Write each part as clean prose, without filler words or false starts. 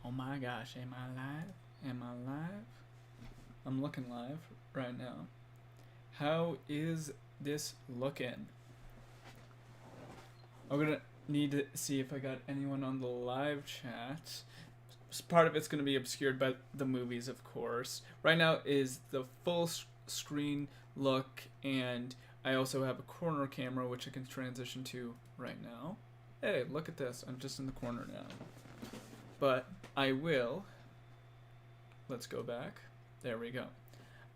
Oh my gosh, am I live? Am I live? I'm looking live right now. How is this looking? I'm gonna need to see if I got anyone on the live chat. Part of it's gonna be obscured by the movies, of course. Right now is the full screen look, and I also have a corner camera which I can transition to right now. Hey, look at this. I'm just in the corner now. But I will. Let's go back. There we go.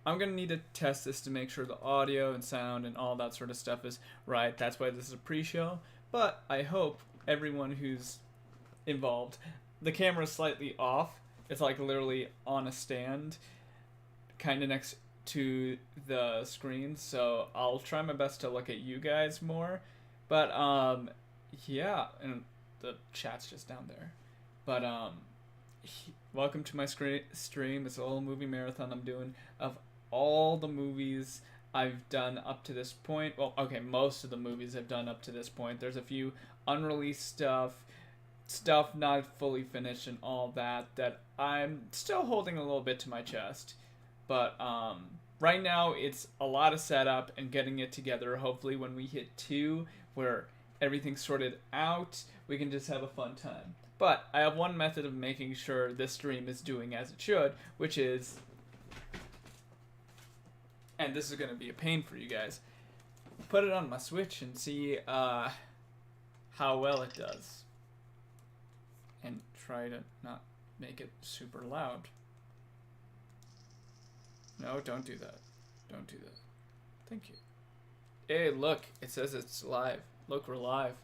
I'm going to need to test this to make sure the audio and sound and all that sort of stuff is right. That's why this is a pre-show. But I hope everyone who's involved, the camera's slightly off. It's like literally on a stand, kind of next to the screen. So I'll try my best to look at you guys more. But yeah, and the chat's just down there. But welcome to my stream. It's a little movie marathon I'm doing of all the movies I've done up to this point. Well, okay, most of the movies I've done up to this point. There's a few unreleased stuff not fully finished and all that I'm still holding a little bit to my chest. But right now it's a lot of setup and getting it together. Hopefully when we hit 2, where everything's sorted out, we can just have a fun time. But I have one method of making sure this stream is doing as it should, which is, and this is going to be a pain for you guys, put it on my Switch and see how well it does. And try to not make it super loud. No, don't do that. Don't do that. Thank you. Hey, look, it says it's live. Look, we're live.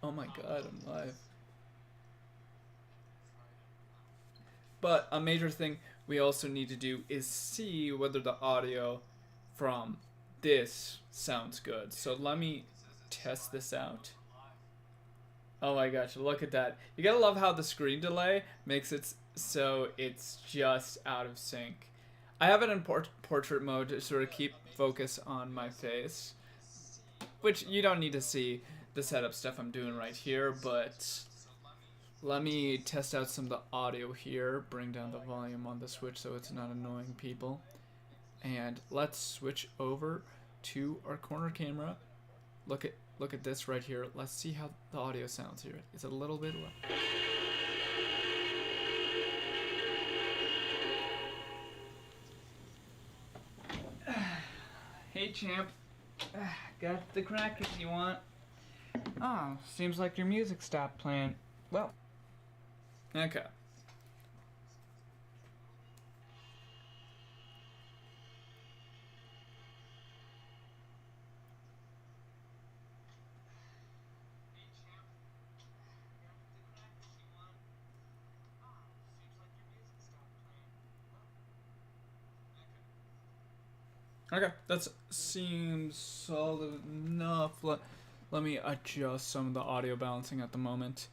Oh my god, I'm live. But a major thing we also need to do is see whether the audio from this sounds good. So let me test this out. Oh my gosh, look at that. You gotta love how the screen delay makes it so it's just out of sync. I have it in portrait mode to sort of keep focus on my face, which you don't need to see the setup stuff I'm doing right here, but let me test out some of the audio here, bring down the volume on the Switch so it's not annoying people, and let's switch over to our corner camera. Look at this right here. Let's see how the audio sounds here. It's a little bit low. Hey champ, got the crackers you want? Oh, seems like your music stopped playing. Well, okay. Okay, that seems solid enough. Let me adjust some of the audio balancing at the moment.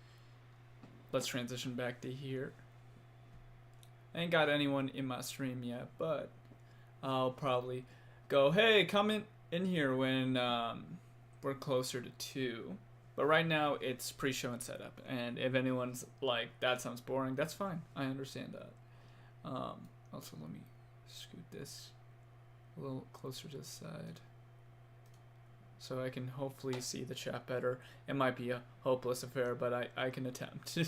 Let's transition back to here. I ain't got anyone in my stream yet, but I'll probably go, hey, come in here when we're closer to 2. But right now, it's pre-show and setup. And if anyone's like, that sounds boring, that's fine. I understand that. Also, let me scoot this a little closer to the side so I can hopefully see the chat better. It might be a hopeless affair, but I can attempt.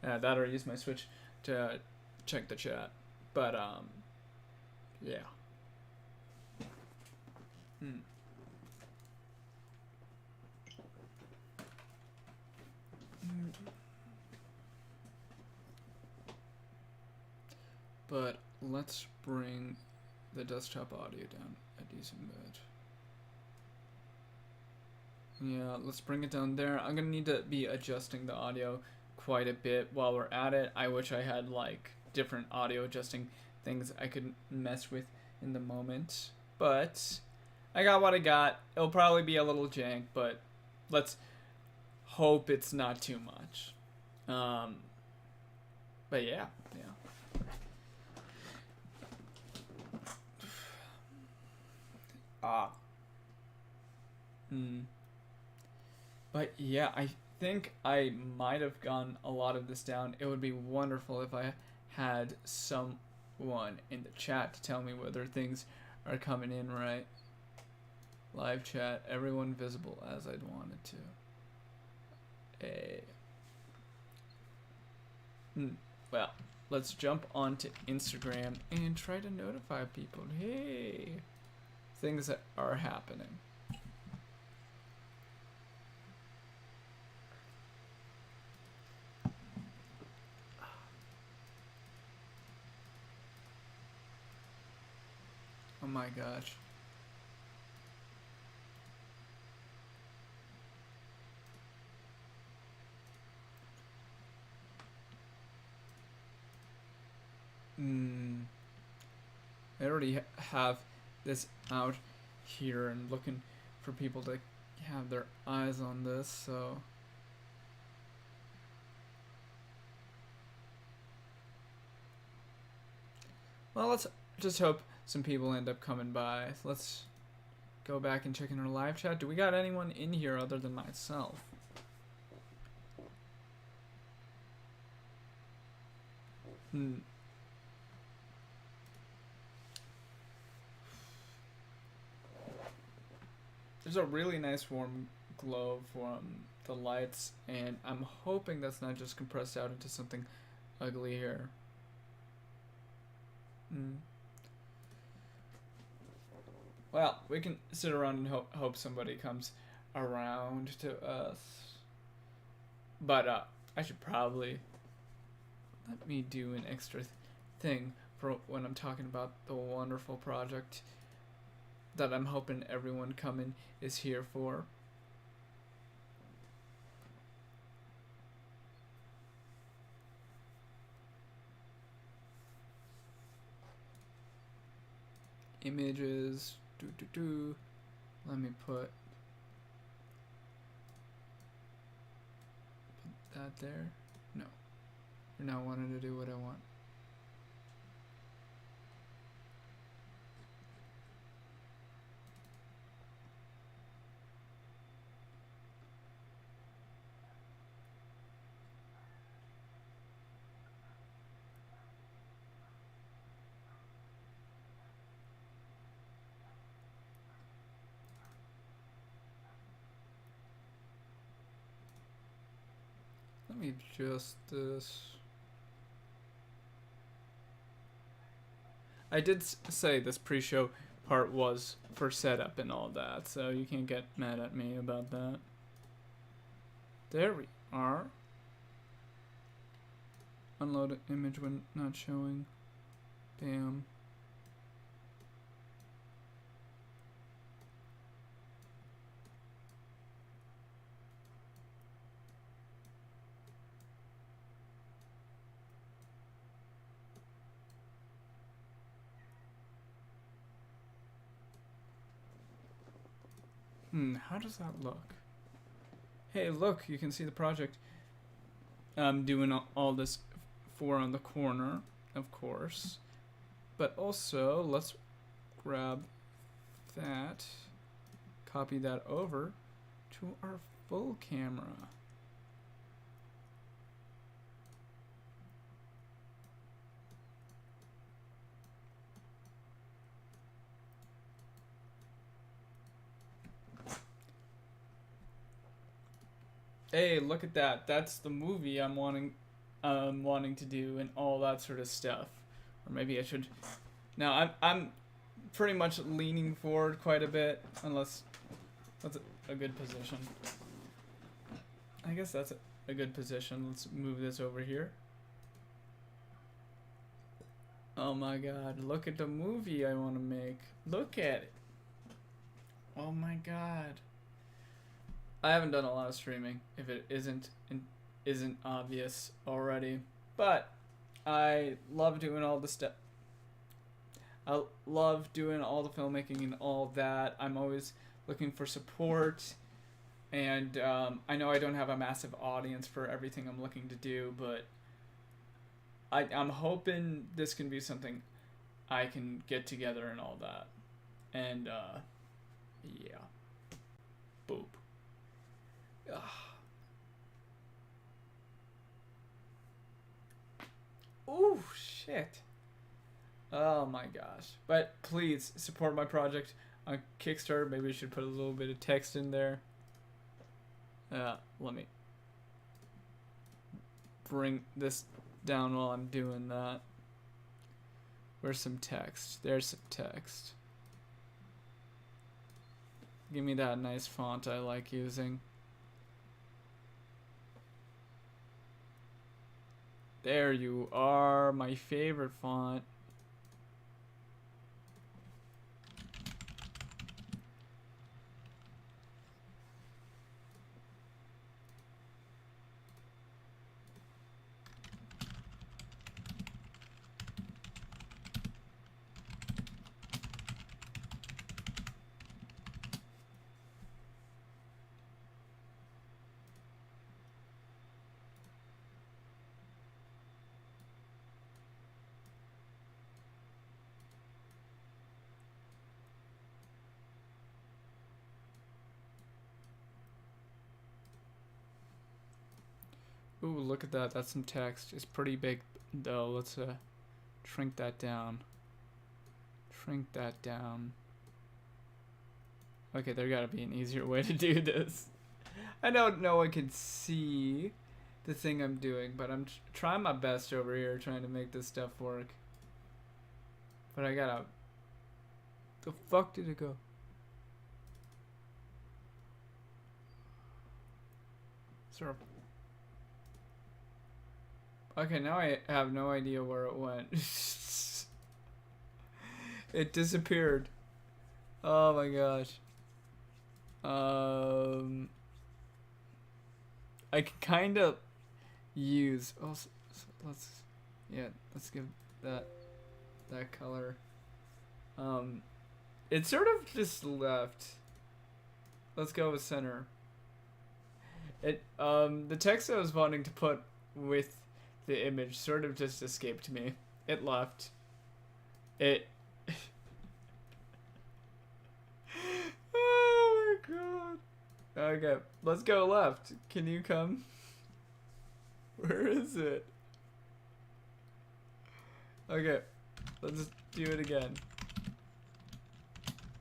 That or use my Switch to check the chat. But yeah. But let's bring the desktop audio down a decent bit. Yeah, let's bring it down there. I'm gonna need to be adjusting the audio quite a bit while we're at it. I wish I had like different audio adjusting things I could mess with in the moment, but I got what I got. It'll probably be a little jank, but let's hope it's not too much. But yeah. But yeah, I think I might have gotten a lot of this down. It would be wonderful if I had someone in the chat to tell me whether things are coming in right. Live chat, everyone visible as I'd want it to. Well, let's jump onto Instagram and try to notify people. Hey, things that are happening. Oh my gosh. I already have this out here and looking for people to have their eyes on this, so. Well, let's just hope some people end up coming by. Let's go back and check in our live chat. Do we got anyone in here other than myself? There's a really nice warm glow from the lights, and I'm hoping that's not just compressed out into something ugly here. Well, we can sit around and hope somebody comes around to us. But I should probably let me do an extra thing for when I'm talking about the wonderful project that I'm hoping everyone coming is here for. Images, let me put that there. No, you're not wanting to do what I want. Let me adjust this. I did say this pre-show part was for setup and all that, so you can't get mad at me about that. There we are. Unload an image when not showing. Damn. How does that look? Hey, look, you can see the project I'm doing all this for on the corner, of course. But also, let's grab that, copy that over to our full camera. Hey, look at that. That's the movie I'm wanting to do and all that sort of stuff. Or maybe I should. Now I'm pretty much leaning forward quite a bit, unless that's a good position. I guess that's a good position. Let's move this over here. Oh my god, look at the movie I want to make. Look at it. Oh my god. I haven't done a lot of streaming, if it isn't obvious already, but I love doing all the stuff. I love doing all the filmmaking and all that. I'm always looking for support, and I know I don't have a massive audience for everything I'm looking to do, but I'm hoping this can be something I can get together and all that. And yeah. Boop. Ugh. shit. Oh my gosh. But please support my project on Kickstarter. Maybe I should put a little bit of text in there. Let me bring this down while I'm doing that. Where's some text? There's some text. Give me that nice font I like using. There you are, my favorite font. Ooh, look at that. That's some text. It's pretty big, though. Let's shrink that down. Shrink that down. Okay, there gotta be an easier way to do this. I don't know I can see the thing I'm doing, but I'm trying my best over here trying to make this stuff work. But I gotta... The fuck did it go? Sort of... Okay, now I have no idea where it went. It disappeared. Oh my gosh. I can kind of use. Oh, so let's give that color. It sort of just left. Let's go with center. The text I was wanting to put with the image sort of just escaped me. It left. Oh my god. Okay, let's go left. Can you come? Where is it? Okay, let's do it again.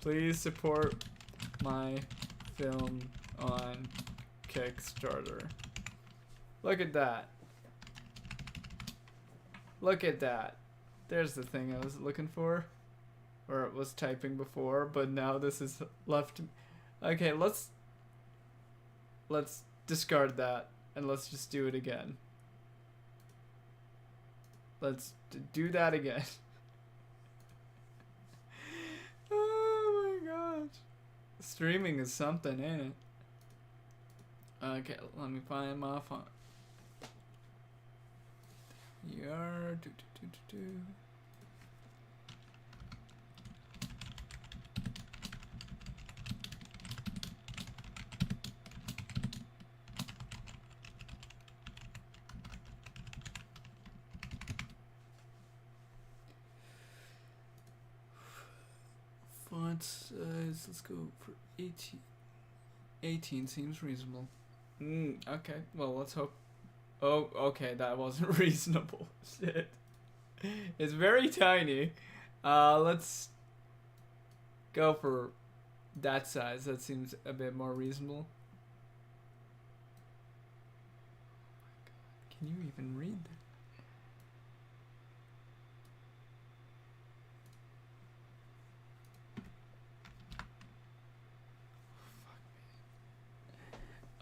Please support my film on Kickstarter. Look at that. Look at that. There's the thing I was looking for. Or it was typing before, but now this is left. Okay, let's discard that and let's just do it again. Let's do that again. Oh my gosh. Streaming is something, ain't it? Okay, let me find my font. Font size, let's go for 18. 18 seems reasonable. Okay, well, let's hope. Oh, okay, that wasn't reasonable. Shit. It's very tiny. Let's go for that size. That seems a bit more reasonable. Can you even read that?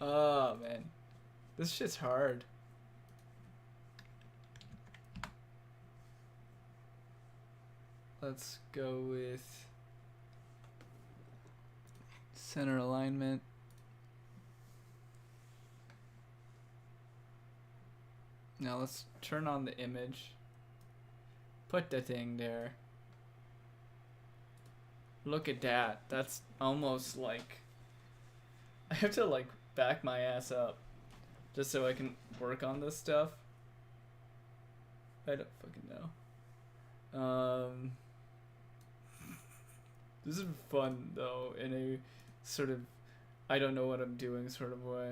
Oh, man. This shit's hard. Let's go with center alignment. Now let's turn on the image. Put the thing there. Look at that. That's almost like... I have to like back my ass up just so I can work on this stuff. I don't fucking know. This is fun though, in a sort of I don't know what I'm doing sort of way.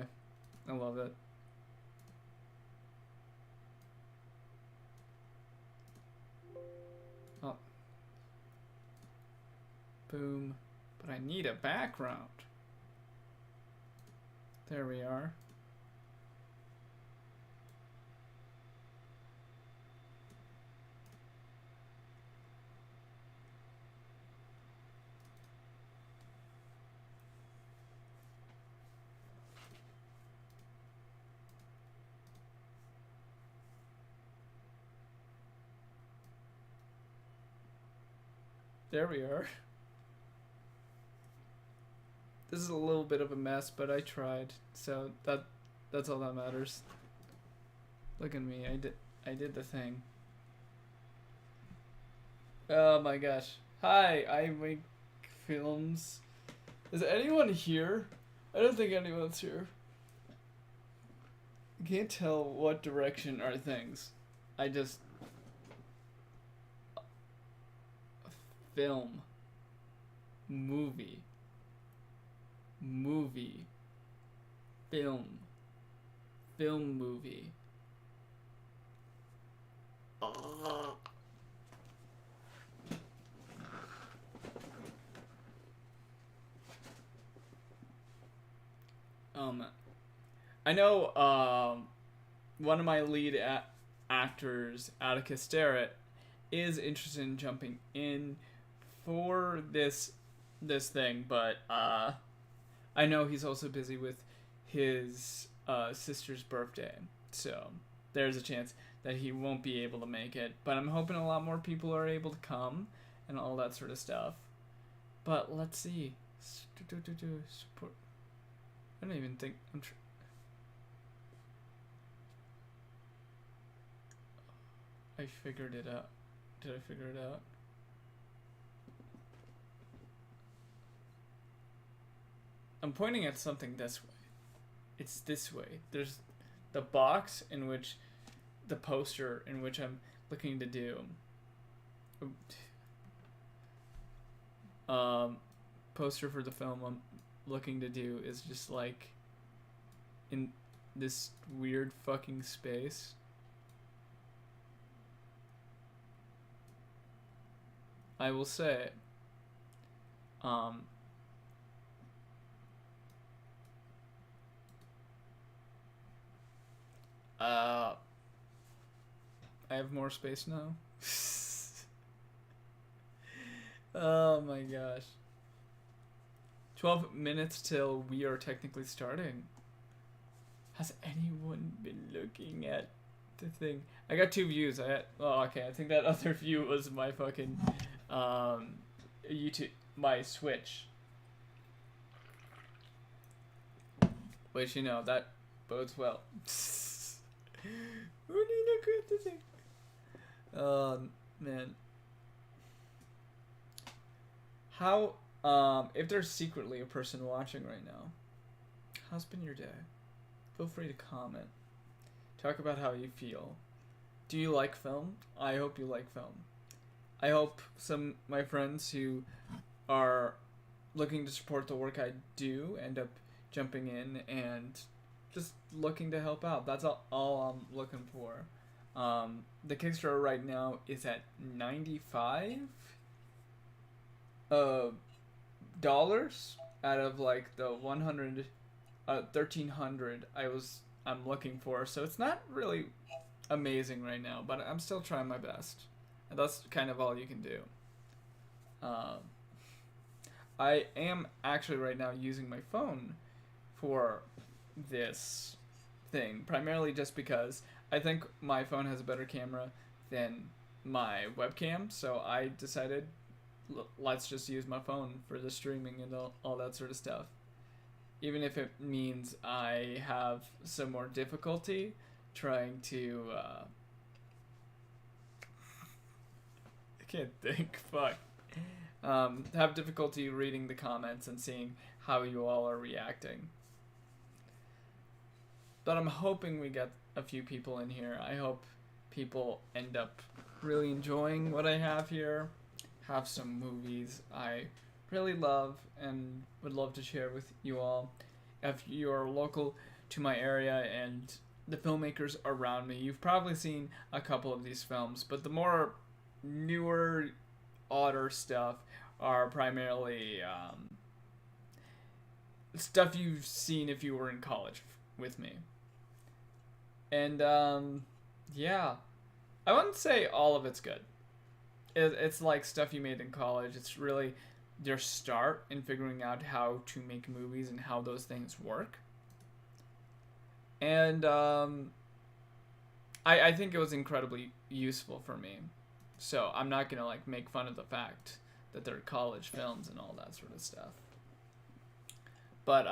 I love it. Boom. But I need a background. There we are. There we are. This is a little bit of a mess, but I tried, so that's all that matters. Look at me, I did the thing. Oh my gosh. Hi, I make films. Is anyone here? I don't think anyone's here. I can't tell what direction are things. I just film, movie, film, movie. I know one of my lead actors, Atticus Starrett, is interested in jumping in for this thing, but I know he's also busy with his sister's birthday, so there's a chance that he won't be able to make it. But I'm hoping a lot more people are able to come and all that sort of stuff. But let's see. Support. I don't even think I'm. I figured it out. Did I figure it out? I'm pointing at something this way. It's this way. There's the box in which the poster in which I'm looking to do. Poster for the film I'm looking to do is just like in this weird fucking space. I will say, I have more space now. Oh my gosh. 12 minutes till we are technically starting. Has anyone been looking at the thing? I got 2 views. Okay, I think that other view was my fucking YouTube, my Switch. Which, you know, that bodes well. Who need to quit the thing? Man. How, if there's secretly a person watching right now, how's been your day? Feel free to comment. Talk about how you feel. Do you like film? I hope you like film. I hope some of my friends who are looking to support the work I do end up jumping in and just looking to help out. That's all I'm looking for. The Kickstarter right now is at $95 dollars out of like the 1,300 I'm looking for. So it's not really amazing right now, but I'm still trying my best. And that's kind of all you can do. I am actually right now using my phone for this thing, primarily just because I think my phone has a better camera than my webcam, so I decided let's just use my phone for the streaming and all that sort of stuff. Even if it means I have some more difficulty trying to I can't think, fuck. Have difficulty reading the comments and seeing how you all are reacting. But I'm hoping we get a few people in here. I hope people end up really enjoying what I have here. Have some movies I really love and would love to share with you all. If you're local to my area and the filmmakers around me, you've probably seen a couple of these films, but the more newer, odder stuff are primarily stuff you've seen if you were in college with me. And yeah, I wouldn't say all of it's good. It's like stuff you made in college. It's really your start in figuring out how to make movies and how those things work. And I think it was incredibly useful for me. So I'm not gonna like make fun of the fact that they're college films and all that sort of stuff. But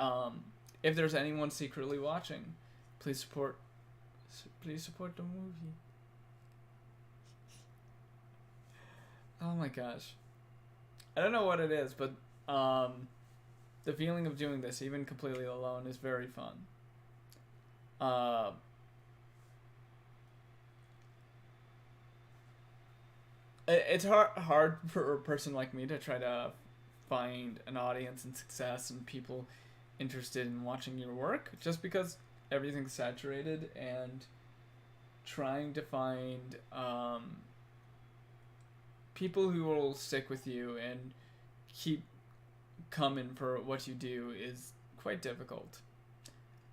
if there's anyone secretly watching, please support the movie. Oh my gosh. I don't know what it is, but the feeling of doing this, even completely alone, is very fun. It's hard for a person like me to try to find an audience and success and people interested in watching your work, just because everything's saturated, and trying to find people who will stick with you and keep coming for what you do is quite difficult.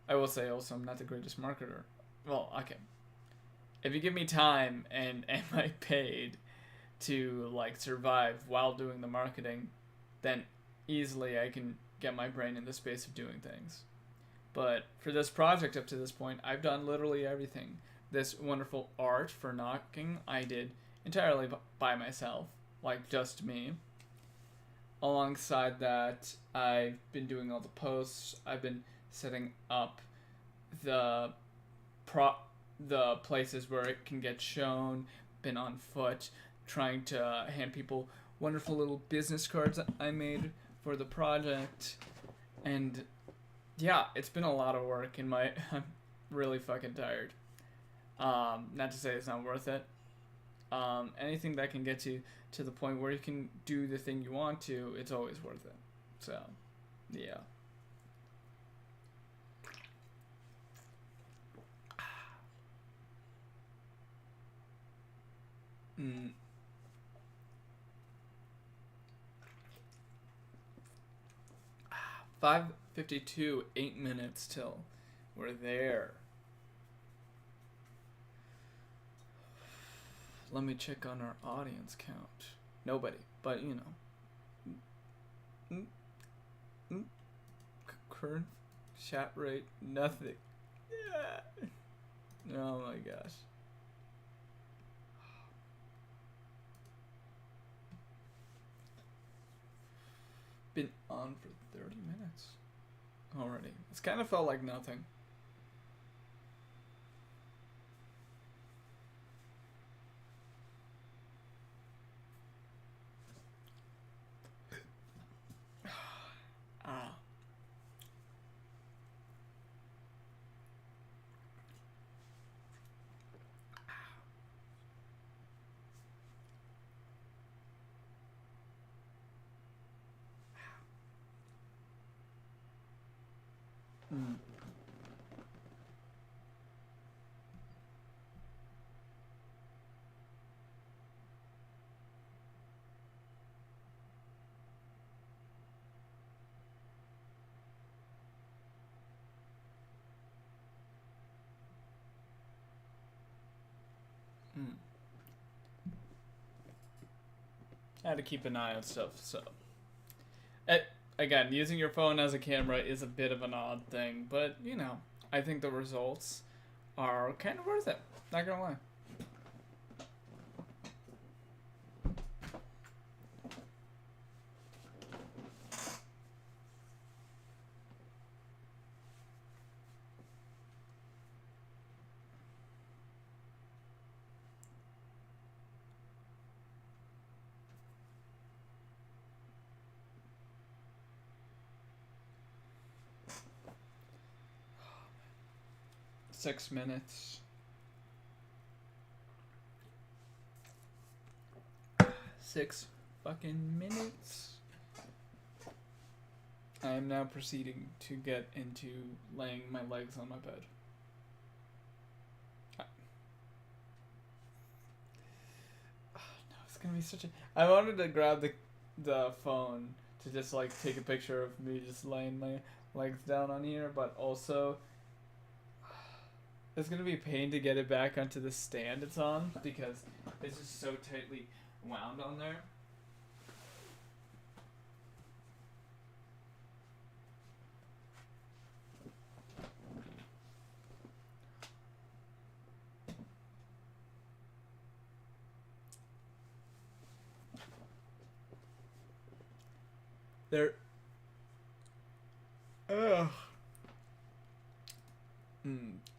I will say also I'm not the greatest marketer. Well, okay. If you give me time and am I paid to like survive while doing the marketing, then easily I can get my brain in the space of doing things. But for this project up to this point, I've done literally everything. This wonderful art for knocking I did entirely by myself, like just me. Alongside that, I've been doing all the posts. I've been setting up the the places where it can get shown. Been on foot, trying to hand people wonderful little business cards that I made for the project, and yeah, it's been a lot of work. And I'm really fucking tired. Not to say it's not worth it. Anything that can get you to the point where you can do the thing you want to, it's always worth it. So, yeah. Mm. 5:52, 8 minutes till we're there. Let me check on our audience count. Nobody, but you know. Current chat rate, nothing. Yeah. Oh my gosh. Been on for 30 minutes already. It's kind of felt like nothing. Ah. Mm. Mm. I had to keep an eye on stuff, so. Again, using your phone as a camera is a bit of an odd thing, but, you know, I think the results are kind of worth it. Not gonna lie. Six minutes. 6 fucking minutes. I am now proceeding to get into laying my legs on my bed. No, it's gonna be such a. I wanted to grab the phone to just like take a picture of me just laying my legs down on here, but also it's gonna be a pain to get it back onto the stand it's on because it's just so tightly wound on there. There. Ugh.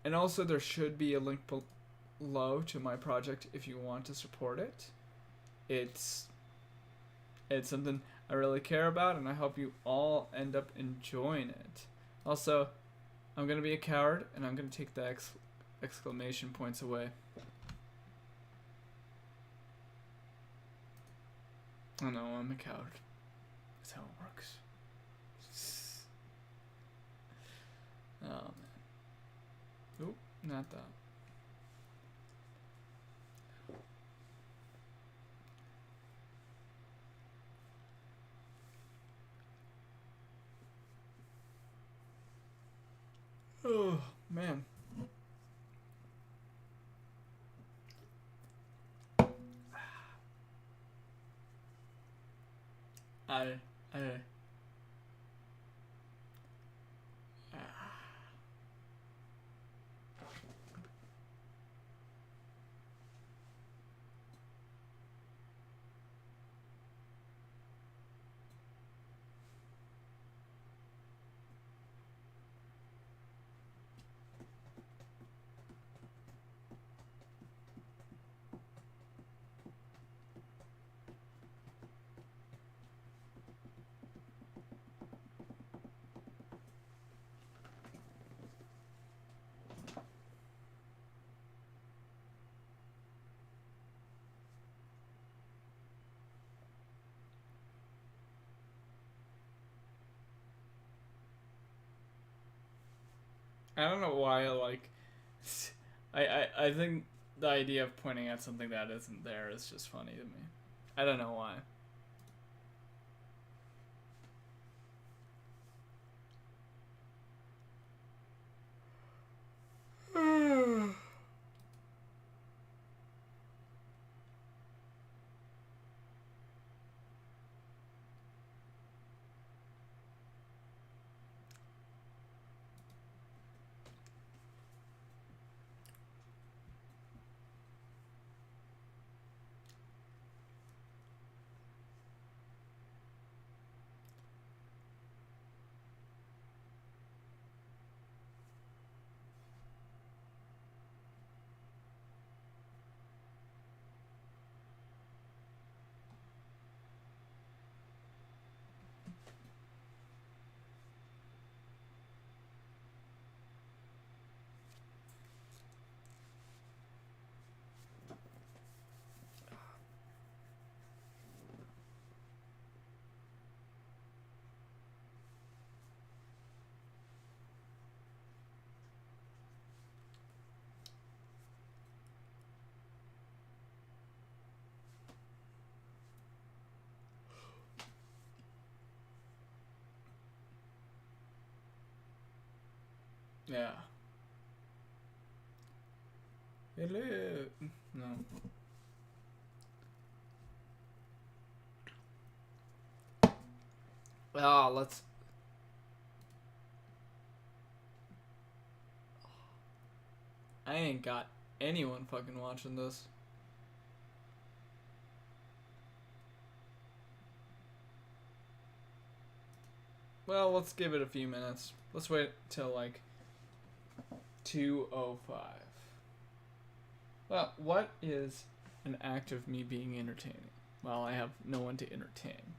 And also, there should be a link below to my project if you want to support it. It's something I really care about, and I hope you all end up enjoying it. Also, I'm gonna be a coward, and I'm gonna take the exclamation points away. I know I'm a coward. That's how it works. Oh man. Oop, not that. Oh man. I don't know why I think the idea of pointing at something that isn't there is just funny to me. I don't know why. Yeah. Hello. No. Let's. I ain't got anyone fucking watching this. Well, let's give it a few minutes. Let's wait till like 2:05. Well, what is an act of me being entertaining? Well, I have no one to entertain.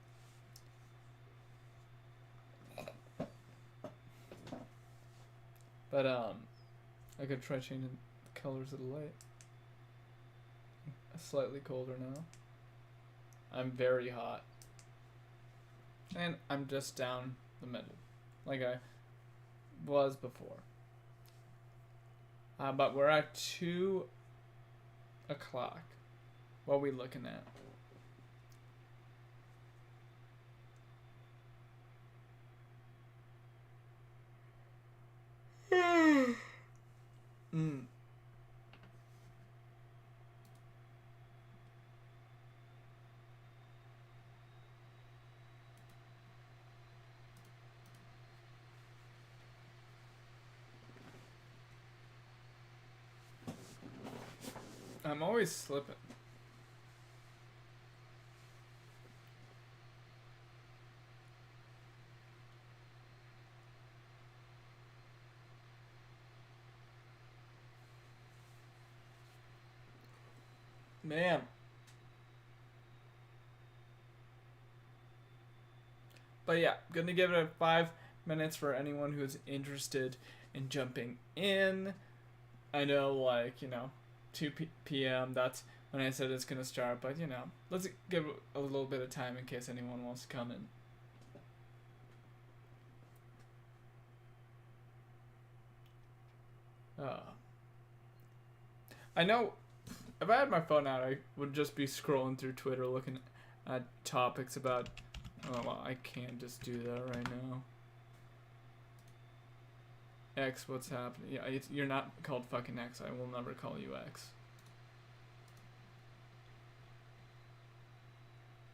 But I could try changing the colors of the light. It's slightly colder now. I'm very hot. And I'm just down the middle, like I was before. But we're at 2 o'clock. What are we looking at? I'm always slipping. Man. But yeah, gonna give it 5 minutes for anyone who's interested in jumping in. I know, like, 2 p.m. That's when I said it's gonna start, but let's give a little bit of time in case anyone wants to come in. I know if I had my phone out, I would just be scrolling through Twitter looking at topics about. Oh, well, I can't just do that right now. X, what's happening? Yeah, you're not called fucking X. I will never call you X.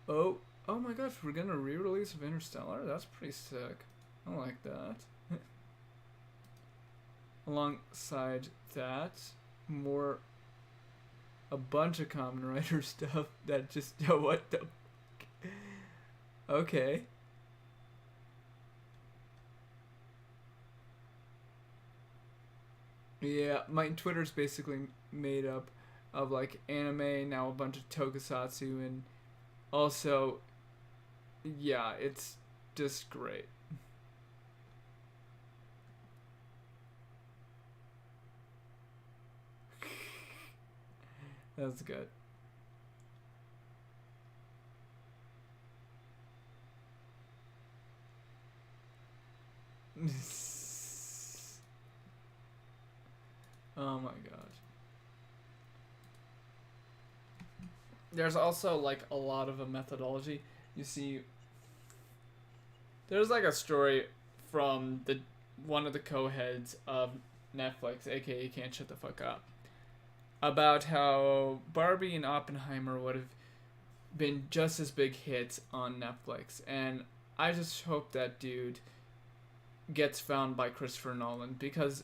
Oh my gosh, we're gonna re-release of Interstellar? That's pretty sick. I like that. Alongside that, a bunch of Common Writer stuff that just, what the okay. Yeah, my Twitter's basically made up of like anime, now a bunch of tokusatsu, and also, yeah, it's just great. That's good. Oh my god. There's also like a lot of a methodology. You see, there's like a story from one of the co-heads of Netflix, aka Can't Shut the Fuck Up, about how Barbie and Oppenheimer would have been just as big hits on Netflix, and I just hope that dude gets found by Christopher Nolan, because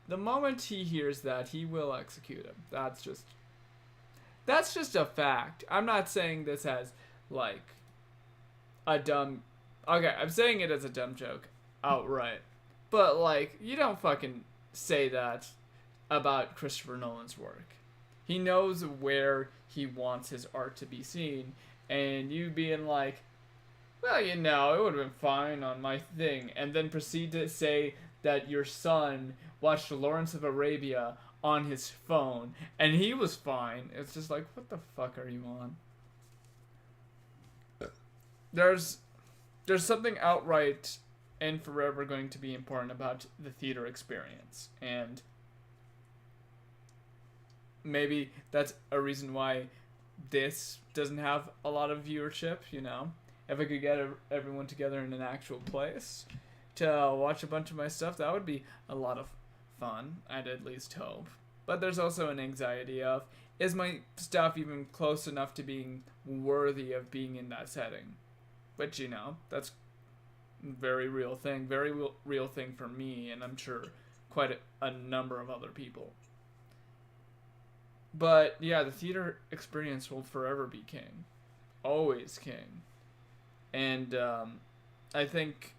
the moment he hears that, he will execute him. That's just a fact. I'm not saying this as like a dumb. Okay, I'm saying it as a dumb joke outright, but like, you don't fucking say that about Christopher Nolan's work. He knows where he wants his art to be seen, and you being like, well, it would have been fine on my thing, and then proceed to say that your son watched Lawrence of Arabia on his phone and he was fine. It's just like, what the fuck are you on? There's something outright and forever going to be important about the theater experience, and maybe that's a reason why this doesn't have a lot of viewership. If I could get everyone together in an actual place to watch a bunch of my stuff, that would be a lot of fun, I'd at least hope. But there's also an anxiety of, is my stuff even close enough to being worthy of being in that setting? Which, that's a very real thing for me, and I'm sure quite a number of other people. But yeah, the theater experience will forever be king. Always king. And I think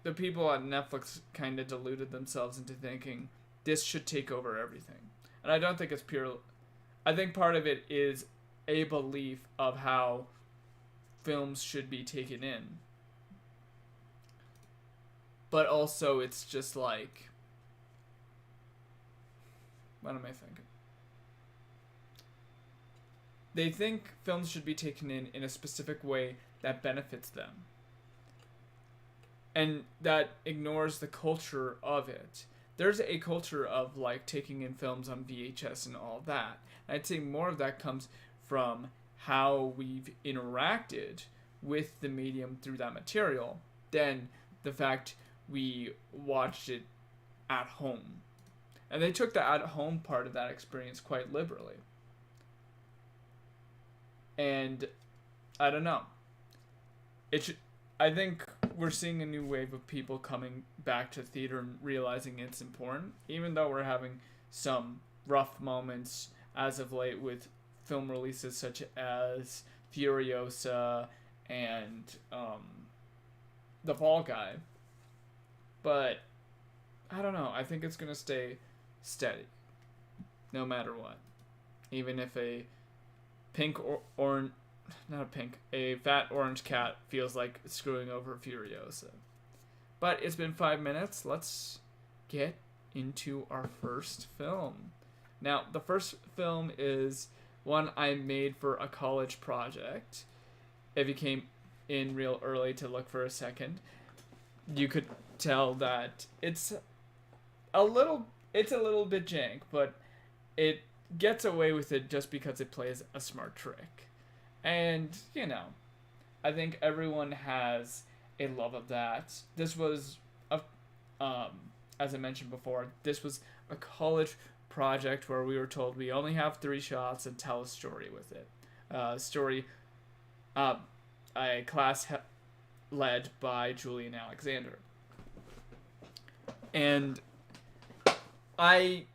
the people at Netflix kind of deluded themselves into thinking this should take over everything. And I don't think it's pure. I think part of it is a belief of how films should be taken in. But also it's just like, what am I thinking? They think films should be taken in a specific way that benefits them. And that ignores the culture of it. There's a culture of like taking in films on VHS and all that. And I'd say more of that comes from how we've interacted with the medium through that material than the fact we watched it at home. And they took the at home part of that experience quite liberally. And I don't know. I think we're seeing a new wave of people coming back to theater and realizing it's important, even though we're having some rough moments as of late with film releases such as Furiosa and The Fall Guy. But I don't know. I think it's gonna stay steady, no matter what. Even if a pink or not a pink, a fat orange cat feels like screwing over Furiosa. But it's been 5 minutes. Let's get into our first film. Now, the first film is one I made for a college project. If you came in real early to look for a second, you could tell that it's a little bit jank, but it gets away with it just because it plays a smart trick. And, you know, I think everyone has a love of that. This was as I mentioned before, this was a college project where we were told we only have 3 shots and tell a story with it. A class led by Julian Alexander. And I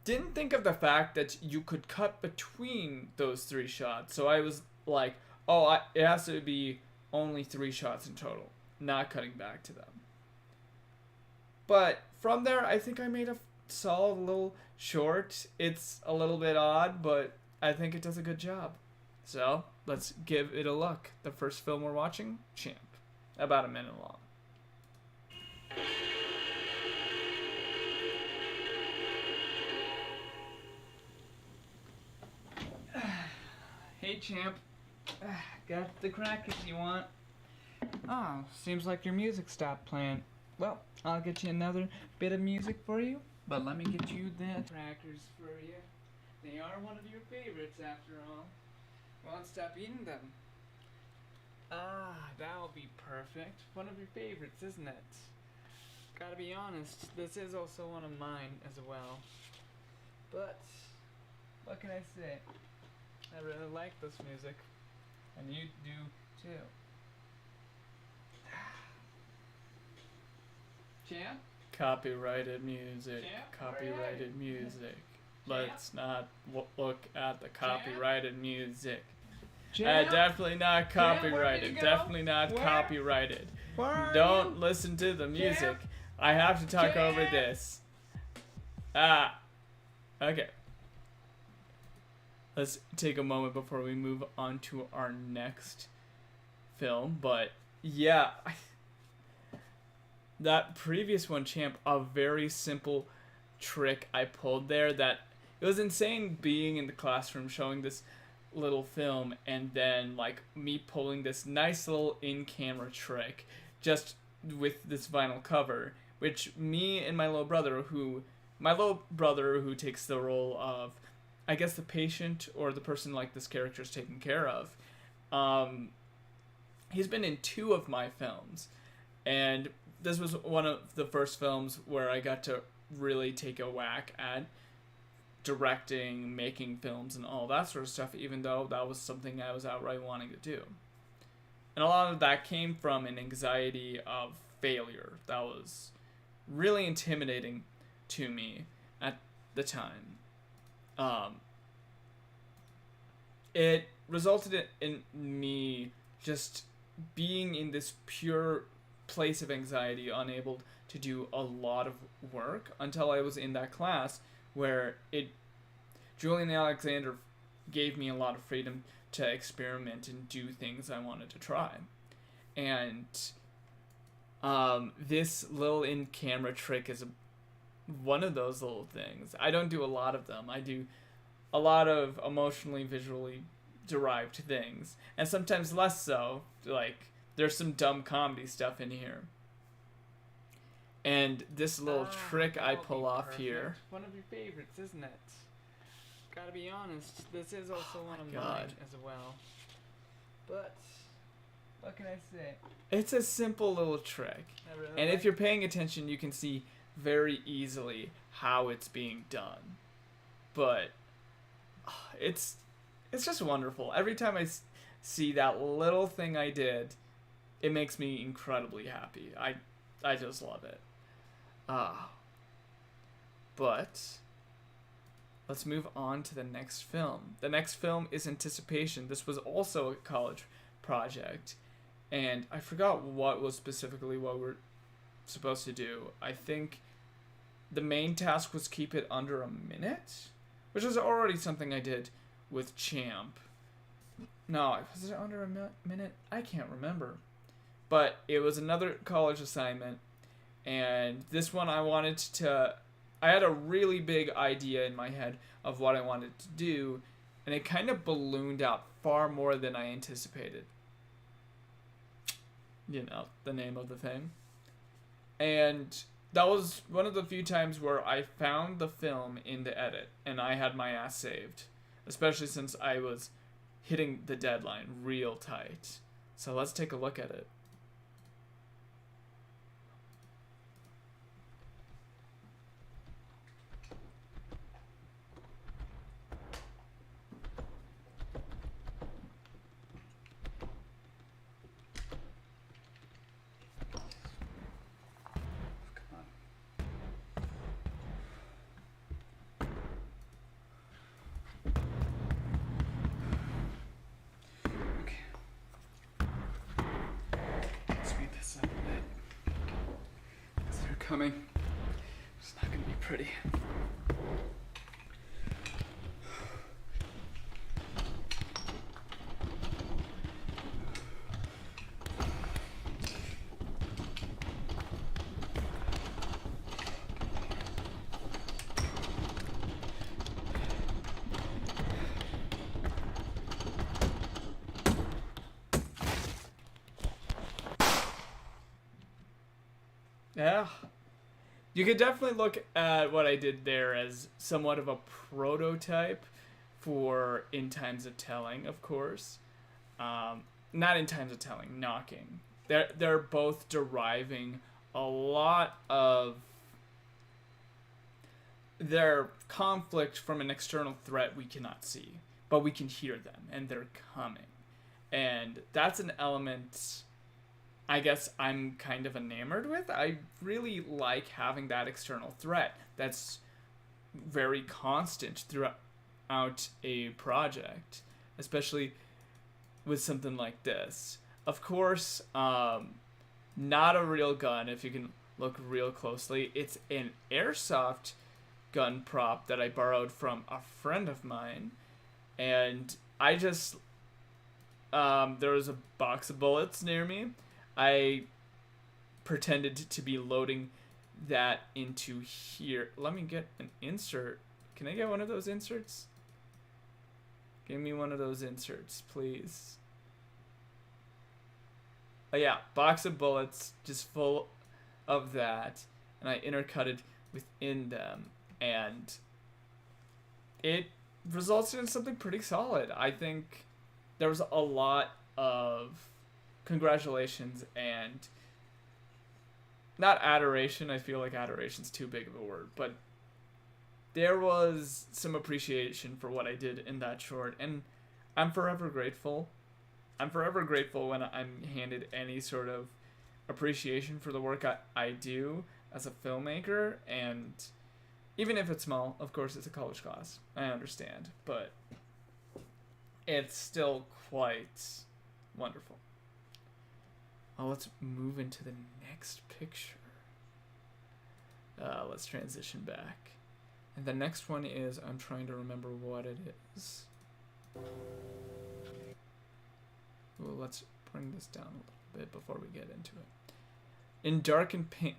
didn't think of the fact that you could cut between those 3 shots. So I was like, it has to be only 3 shots in total, not cutting back to them. But from there, I think I made a solid little short. It's a little bit odd, but I think it does a good job. So let's give it a look. The first film we're watching, Champ, about a minute long. Hey, Champ. Got the crackers you want? Oh, seems like your music stopped playing. Well, I'll get you another bit of music for you, but let me get you the crackers for you. They are one of your favorites, after all. Won't stop eating them. That'll be perfect. One of your favorites, isn't it? Gotta be honest, this is also one of mine as well. But, what can I say? I really like this music. And you do too. Champ? Copyrighted music. Champ? Copyrighted music. Let's not look at the copyrighted music. Definitely not copyrighted. Definitely not copyrighted. Don't listen to the music. I have to talk over this. Okay. Let's take a moment before we move on to our next film. But yeah, that previous one, Champ, a very simple trick I pulled there that it was insane being in the classroom showing this little film and then like me pulling this nice little in-camera trick just with this vinyl cover, which me and my little brother who takes the role of, I guess, the patient or the person like this character is taken care of. He's been in 2 of my films, and this was one of the first films where I got to really take a whack at directing, making films, and all that sort of stuff, even though that was something I was outright wanting to do. And a lot of that came from an anxiety of failure that was really intimidating to me at the time. It resulted in me just being in this pure place of anxiety, unable to do a lot of work until I was in that class where Julian Alexander gave me a lot of freedom to experiment and do things I wanted to try. And this little in-camera trick is one of those little things. I don't do a lot of them. I do a lot of emotionally, visually derived things. And sometimes less so. Like, there's some dumb comedy stuff in here. And this little trick I pull off here. One of your favorites, isn't it? Gotta be honest, this is also one of mine as well. But, what can I say? It's a simple little trick. And if you're paying attention, you can see very easily how it's being done. But, it's just wonderful. Every time I see that little thing I did, it makes me incredibly happy. I just love it. But let's move on to the next film. The next film is Anticipation. This was also a college project, and I forgot what was specifically what we're supposed to do. I think the main task was keep it under a minute, which was already something I did with Champ. No, was it under a minute? I can't remember. But it was another college assignment, and this one I had a really big idea in my head of what I wanted to do, and it kind of ballooned out far more than I anticipated. You know, the name of the thing. And that was one of the few times where I found the film in the edit, and I had my ass saved. Especially since I was hitting the deadline real tight. So let's take a look at it. Coming. It's not going to be pretty. Yeah. You could definitely look at what I did there as somewhat of a prototype for In Times of Telling, of course. Not In Times of Telling, Knocking. They're both deriving a lot of their conflict from an external threat we cannot see, but we can hear them, and they're coming. And that's an element I guess I'm kind of enamored with. I really like having that external threat that's very constant throughout a project, especially with something like this. Of course, not a real gun if you can look real closely. It's an airsoft gun prop that I borrowed from a friend of mine, and I just there was a box of bullets near me. I pretended to be loading that into here. Let me get an insert. Can I get one of those inserts? Give me one of those inserts, please. Oh yeah, box of bullets, just full of that. And I intercutted within them. And it results in something pretty solid. I think there was a lot of congratulations and not adoration. I feel like adoration's too big of a word, but there was some appreciation for what I did in that short, and I'm forever grateful. I'm forever grateful when I'm handed any sort of appreciation for the work I do as a filmmaker, and even if it's small, of course it's a college class, I understand, but it's still quite wonderful. Well, let's move into the next picture. Let's transition back. And the next one is, I'm trying to remember what it is. Well, let's bring this down a little bit before we get into it. In Dark and Pink,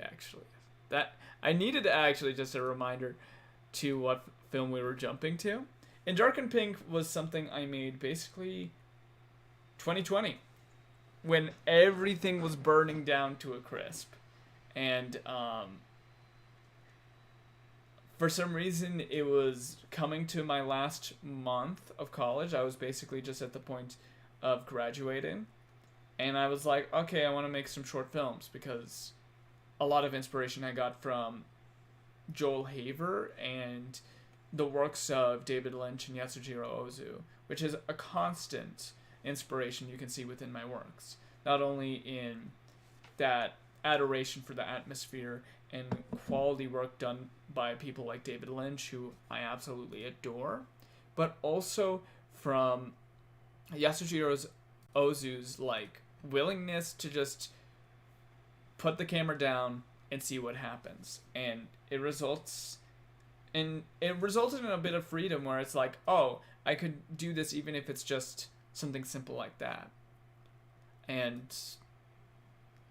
actually. That I needed actually just a reminder to what film we were jumping to. In Dark and Pink was something I made basically 2020. When everything was burning down to a crisp. And for some reason it was coming to my last month of college. I was basically just at the point of graduating. And I was like, okay, I want to make some short films because a lot of inspiration I got from Joel Haver and the works of David Lynch and Yasujiro Ozu, which is a constant inspiration you can see within my works. Not only in that adoration for the atmosphere and quality work done by people like David Lynch, who I absolutely adore, but also from Yasujiro Ozu's like willingness to just put the camera down and see what happens, and it resulted in a bit of freedom where it's like, oh, I could do this even if it's just something simple like that. And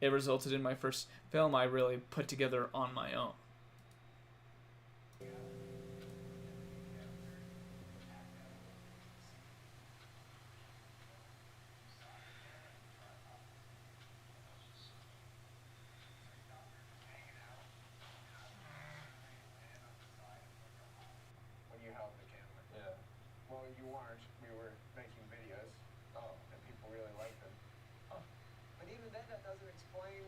it resulted in my first film I really put together on my own. When you held the camera. Yeah. Well, you weren't. We were making videos. Oh. And people really liked them. Huh. But even then, that doesn't explain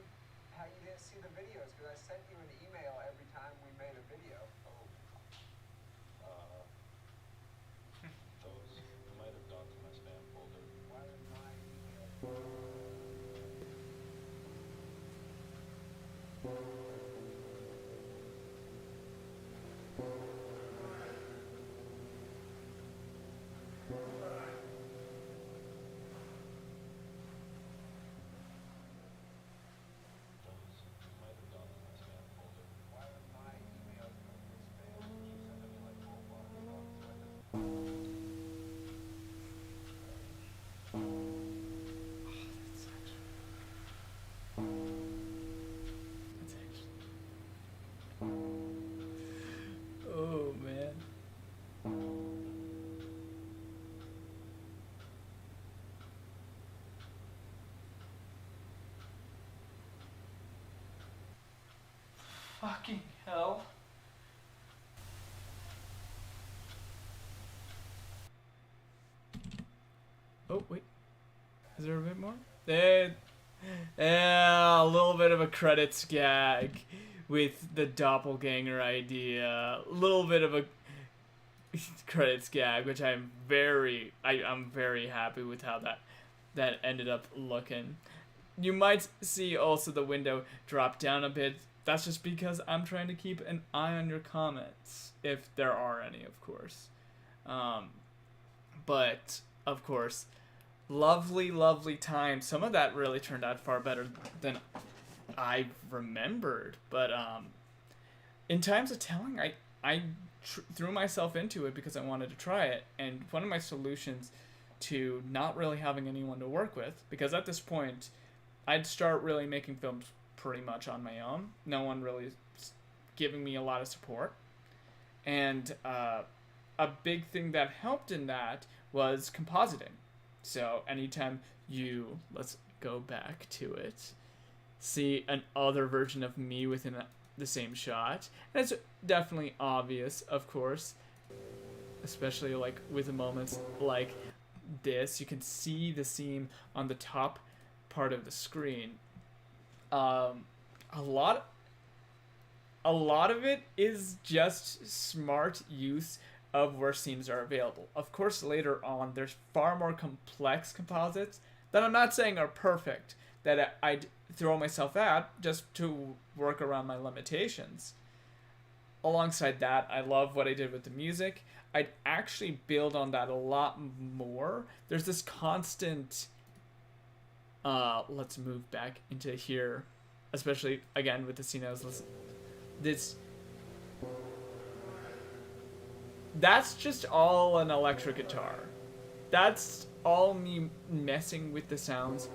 how you didn't see the videos, because I sent you an email every time we made a video. Oh. Those might have gone to my spam folder. Why would my email? Those might have gone to my spam folder. Why would my email go to spam? You sent them like 4 blocks ago, so I just... Oh man. Fucking hell. Oh, wait. Is there a bit more? A little bit of a credits gag with the doppelganger idea. A little bit of a credits gag, which I'm very happy with how that ended up looking. You might see also the window drop down a bit. That's just because I'm trying to keep an eye on your comments, if there are any, of course. But of course, lovely time. Some of that really turned out far better than I remembered. But in times of telling, I threw myself into it because I wanted to try it. And one of my solutions to not really having anyone to work with, because at this point, I'd start really making films pretty much on my own. No one really giving me a lot of support. And a big thing that helped in that was compositing. So anytime you, let's go back to it, see an other version of me within the same shot, and it's definitely obvious, of course, especially like with moments like this, you can see the seam on the top part of the screen. A lot of it is just smart use of where seams are available. Of course, later on, there's far more complex composites that I'm not saying are perfect, that I'd throw myself at just to work around my limitations. Alongside that, I love what I did with the music. I'd actually build on that a lot more. There's this constant, let's move back into here, especially again with the scene I was listening. That's just all an electric guitar. That's all me messing with the sounds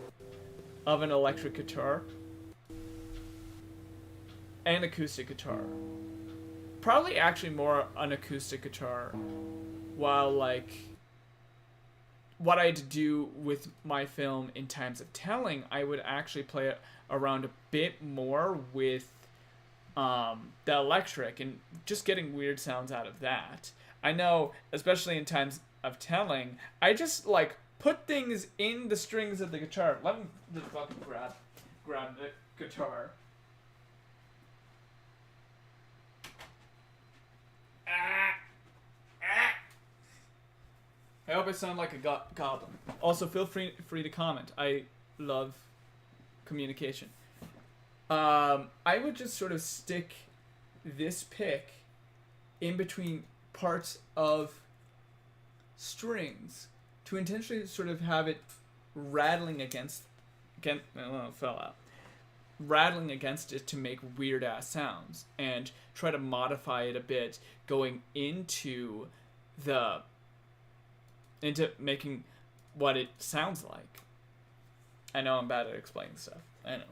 of an electric guitar and acoustic guitar. Probably actually more an acoustic guitar, while like what I'd do with my film in times of telling, I would actually play around a bit more with the electric and just getting weird sounds out of that. I know, especially in times of telling, I just like put things in the strings of the guitar. Let me just fucking grab the guitar. I hope I sound like a goblin. Also, feel free to comment. I love communication. I would just sort of stick this pick in between parts of strings to intentionally sort of have it rattling it fell out. Rattling against it to make weird ass sounds and try to modify it a bit going into making what it sounds like. I know I'm bad at explaining stuff. I know.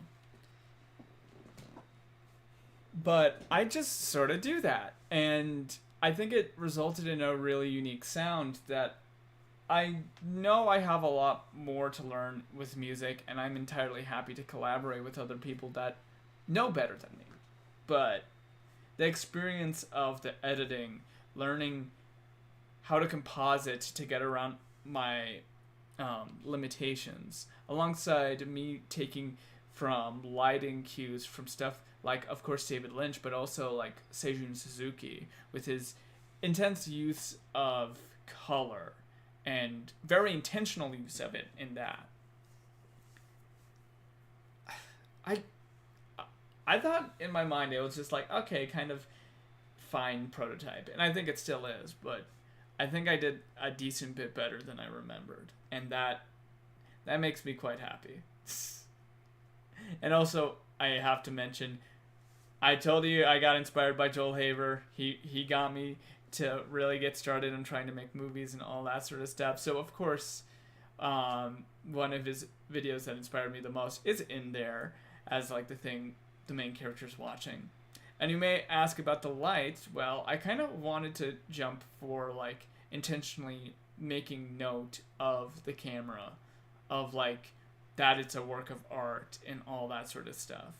But I just sort of do that. And I think it resulted in a really unique sound that I know I have a lot more to learn with music, and I'm entirely happy to collaborate with other people that know better than me. But the experience of the editing, learning how to composite to get around my limitations, alongside me taking from lighting cues from stuff like, of course, David Lynch, but also like Seijun Suzuki with his intense use of color and very intentional use of it in that. I thought in my mind it was just like, okay, kind of fine prototype, and I think it still is, but I think I did a decent bit better than I remembered, and that makes me quite happy. And also, I have to mention, I told you I got inspired by Joel Haver. He got me to really get started on trying to make movies and all that sort of stuff. So of course, one of his videos that inspired me the most is in there as like the main character's watching. And you may ask about the lights. Well, I kind of wanted to jump for like intentionally making note of the camera, of like that it's a work of art and all that sort of stuff.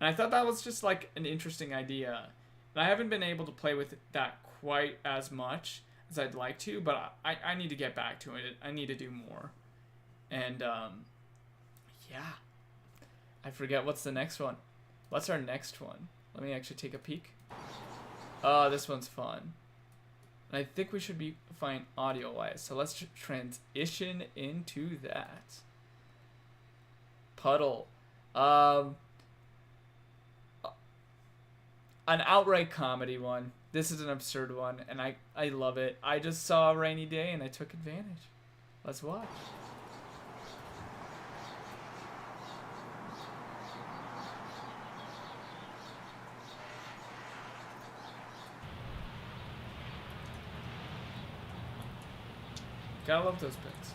And I thought that was just like an interesting idea. And I haven't been able to play with that quite as much as I'd like to, but I need to get back to it. I need to do more. And yeah. I forget what's the next one. What's our next one? Let me actually take a peek. Oh, this one's fun. And I think we should be fine audio-wise. So let's transition into that. Puddle. An outright comedy one. This is an absurd one, and I love it. I just saw a rainy day, and I took advantage. Let's watch. Gotta love those bits.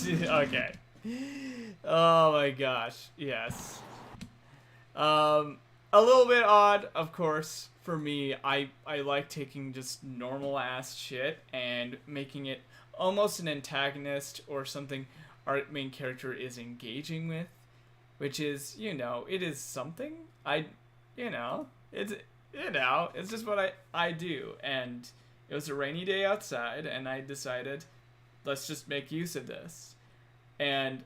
Okay. Oh my gosh. Yes. A little bit odd, of course, for me. I like taking just normal ass shit and making it almost an antagonist or something our main character is engaging with, which is, it is something. It's just what I do. And it was a rainy day outside, and I decided, let's just make use of this. And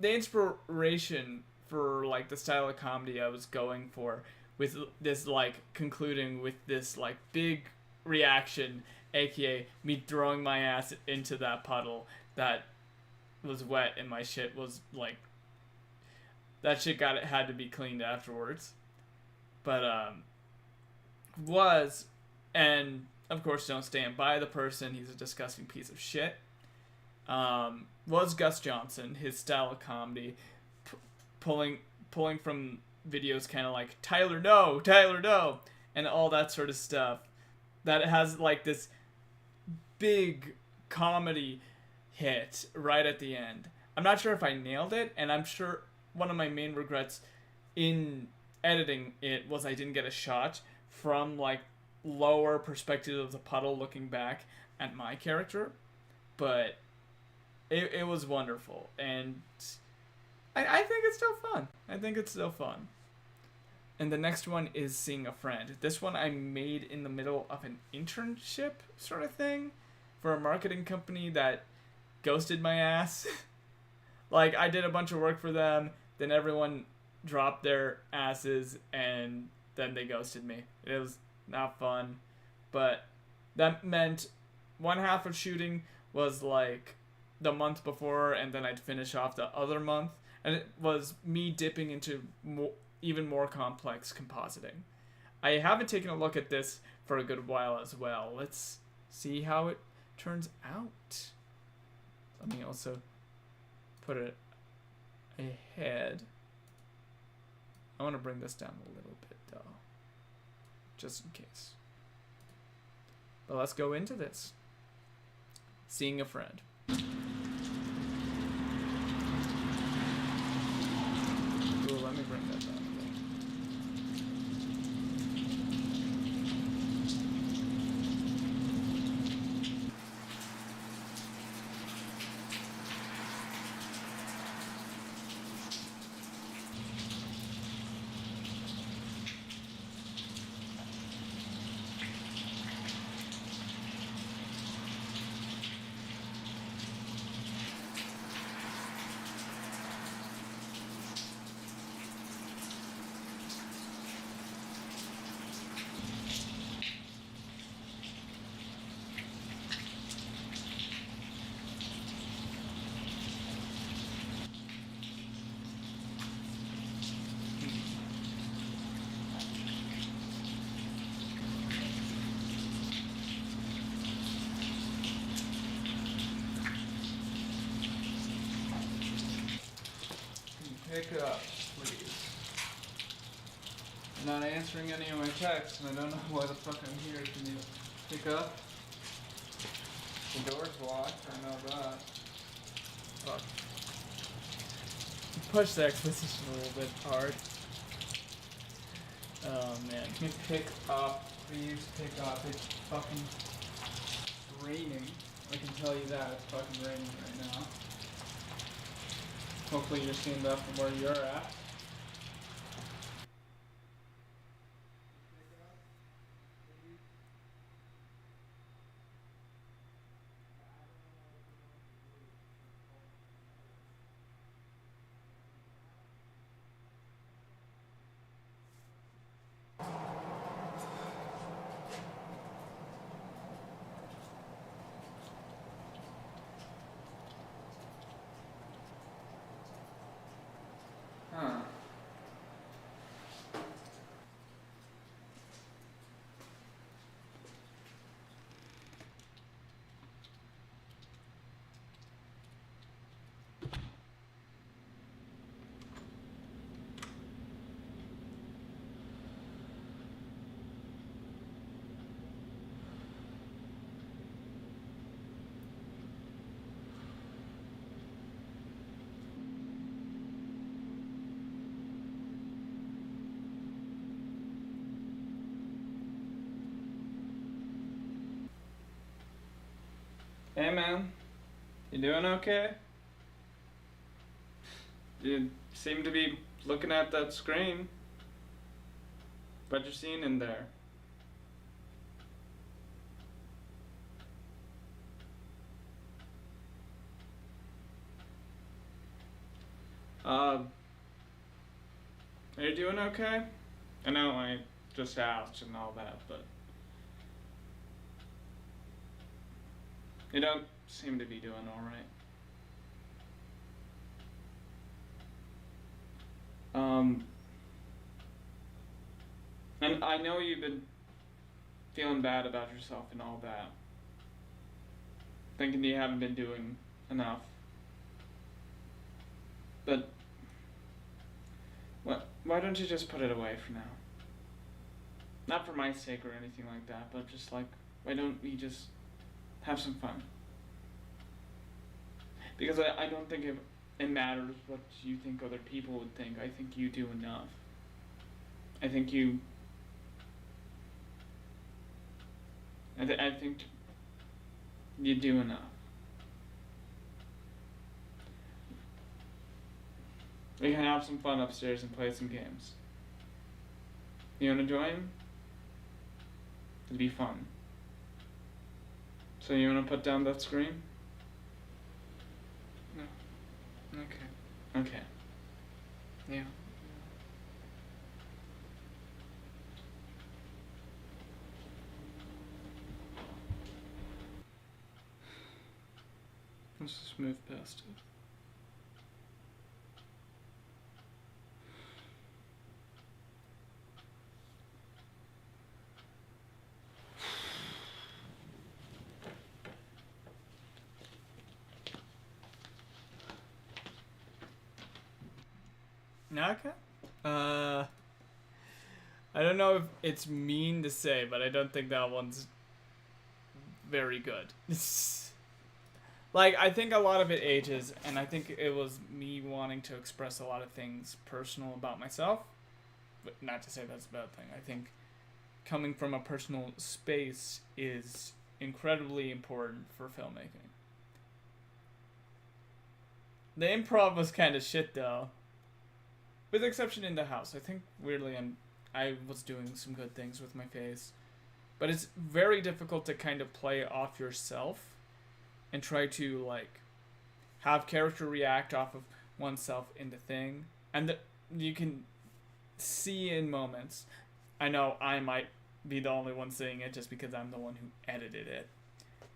the inspiration for like the style of comedy I was going for, with this like concluding with this like big reaction, aka me throwing my ass into that puddle that was wet, and my shit was like, that shit had to be cleaned afterwards. But and of course, don't stand by the person, he's a disgusting piece of shit. Was Gus Johnson, his style of comedy, pulling from videos kind of like Tyler No, and all that sort of stuff, that has like this big comedy hit right at the end. I'm not sure if I nailed it, and I'm sure one of my main regrets in editing it was I didn't get a shot from like lower perspective of the puddle looking back at my character, but it was wonderful, and I think it's still fun. I think it's still fun. And the next one is Seeing a Friend. This one I made in the middle of an internship sort of thing for a marketing company that ghosted my ass. Like, I did a bunch of work for them, then everyone dropped their asses, and then they ghosted me. It was not fun. But that meant one half of shooting was like the month before, and then I'd finish off the other month. And it was me dipping into even more complex compositing. I haven't taken a look at this for a good while as well. Let's see how it turns out. Let me also put it ahead. I want to bring this down a little bit though, just in case. But let's go into this. Seeing a Friend. Ooh, let me bring that down a bit. Pick up, please. I'm not answering any of my texts, and I don't know why the fuck I'm here. Can you pick up? The door's locked, I know that. Fuck. Push the exposition a little bit hard. Oh man. Can you pick up? Please pick up. It's fucking raining. I can tell you that. It's fucking raining right now. Hopefully you're seeing that from where you're at. Huh. Hey man, you doing okay? You seem to be looking at that screen. What you seeing in there? Are you doing okay? I know I just asked and all that, but you don't seem to be doing alright. And I know you've been feeling bad about yourself and all that. Thinking you haven't been doing enough. But why don't you just put it away for now? Not for my sake or anything like that, but just like, why don't we just Have some fun. Because I don't think it matters what you think other people would think. I think you do enough. I think you. I think you do enough. We can have some fun upstairs and play some games. You wanna join? It'd be fun. So you wanna put down that screen? No. Okay. Okay. Yeah. Let's just move past it. Okay. I don't know if it's mean to say, but I don't think that one's very good. Like, I think a lot of it ages, and I think it was me wanting to express a lot of things personal about myself. But not to say that's a bad thing. I think coming from a personal space is incredibly important for filmmaking. The improv was kind of shit, though. With exception in the house. I think, weirdly, I was doing some good things with my face. But it's very difficult to kind of play off yourself and try to, like, have character react off of oneself in the thing. And you can see in moments. I know I might be the only one saying it just because I'm the one who edited it.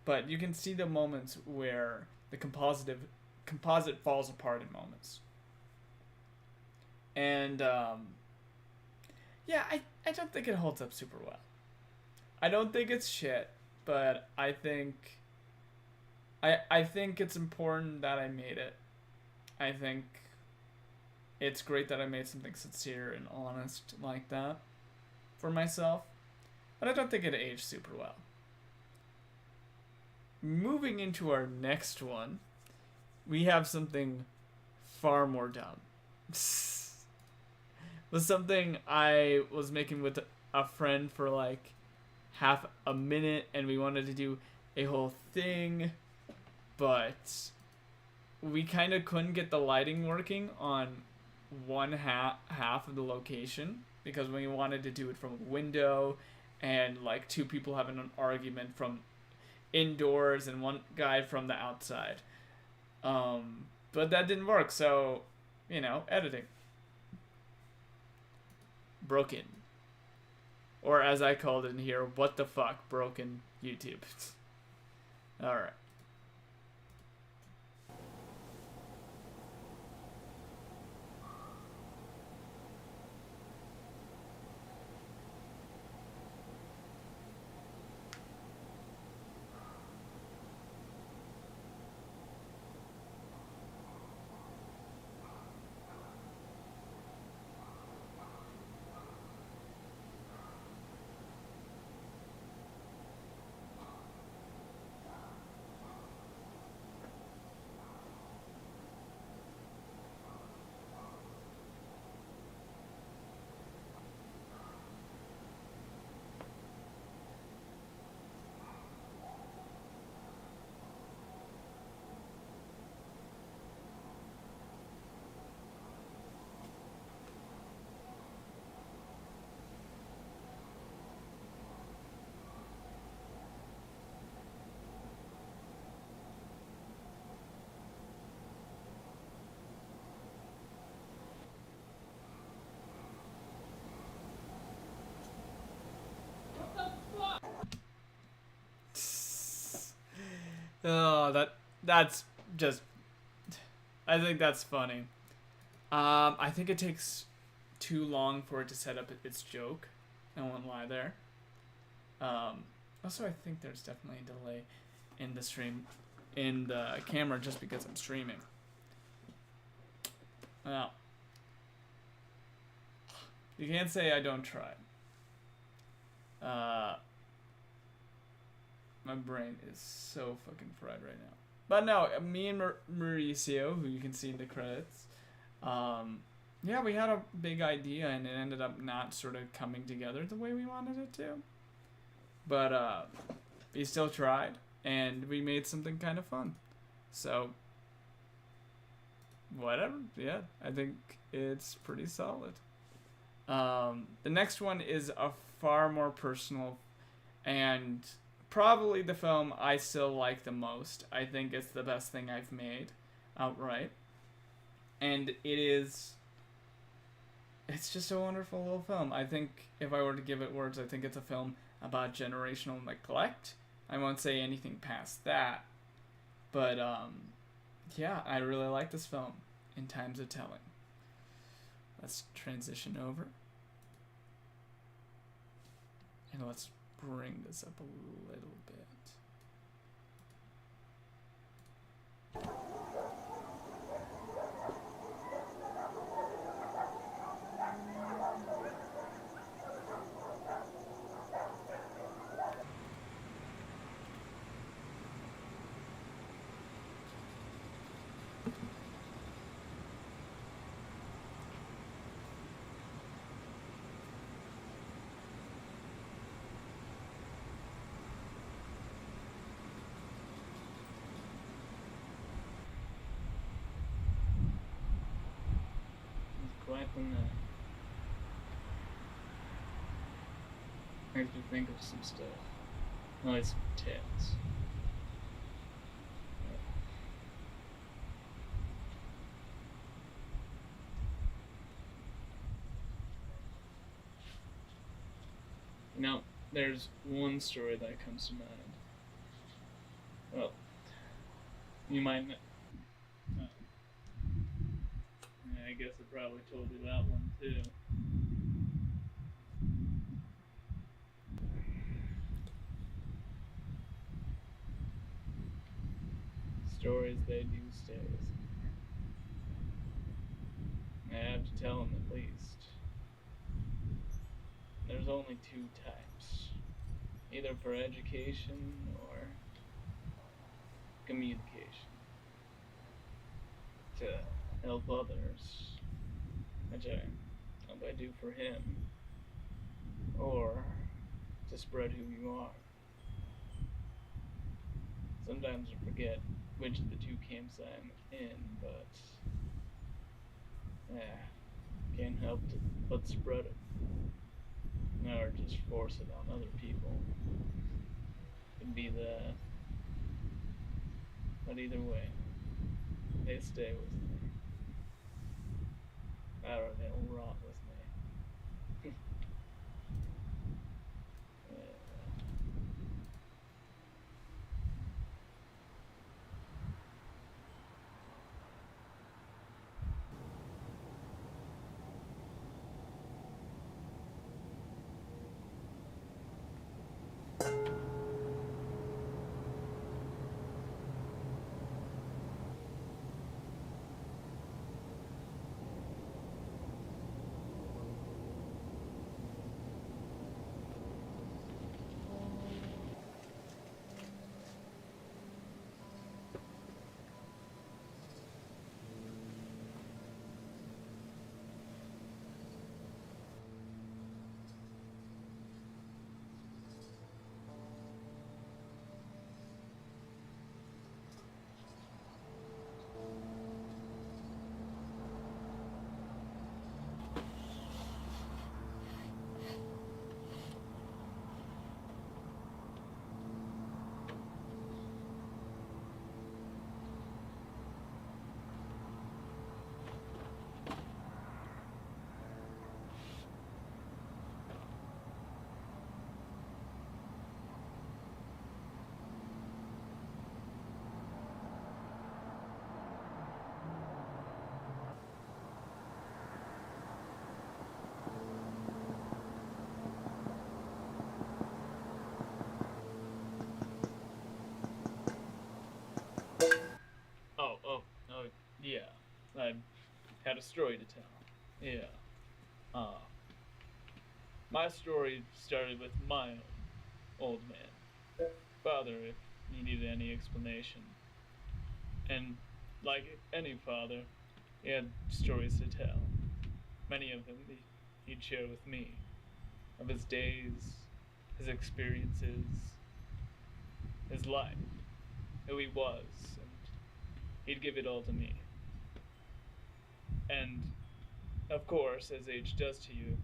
But you can see the moments where the composite falls apart in moments. And, yeah, I don't think it holds up super well. I don't think it's shit, but I think it's important that I made it. I think it's great that I made something sincere and honest like that for myself, but I don't think it aged super well. Moving into our next one, we have something far more dumb. Was something I was making with a friend for like half a minute, and we wanted to do a whole thing, but we kind of couldn't get the lighting working on one half of the location because we wanted to do it from a window and like two people having an argument from indoors and one guy from the outside. But that didn't work, so, editing. Broken. Or as I called it in here, what the fuck, broken YouTube. Alright. Oh, that's just. I think that's funny. I think it takes too long for it to set up its joke. I won't lie there. Also, I think there's definitely a delay in the stream, in the camera, just because I'm streaming. Well, you can't say I don't try. My brain is so fucking fried right now. But no, me and Mauricio, who you can see in the credits, yeah, we had a big idea and it ended up not sort of coming together the way we wanted it to. But we still tried and we made something kind of fun. So, whatever. Yeah, I think it's pretty solid. The next one is a far more personal and probably the film I still like the most. I think it's the best thing I've made outright. And it's just a wonderful little film. I think if I were to give it words, I think it's a film about generational neglect. I won't say anything past that. But yeah, I really like this film in Times of Telling. Let's transition over. And let's bring this up a little bit. Quiet than that. I have to think of some stuff. Oh, it's tales. You know, there's one story that comes to mind. Well, you might know. I guess I probably told you that one too. Stories, they do stay with me. I have to tell them at least. There's only two types. Either for education or communication. To help others, which I hope I do for him, or to spread who you are. Sometimes I forget which of the two camps I'm in, but can't help but spread it, or just force it on other people. Could be that, but either way, they stay with me. Or they'll rot with me. Yeah. Oh, yeah. I had a story to tell. Yeah. My story started with my old man. father if he needed any explanation. And like any father, he had stories to tell. Many of them he'd share with me, of his days, his experiences, his life, who he was, and he'd give it all to me. And, of course, as age does to you,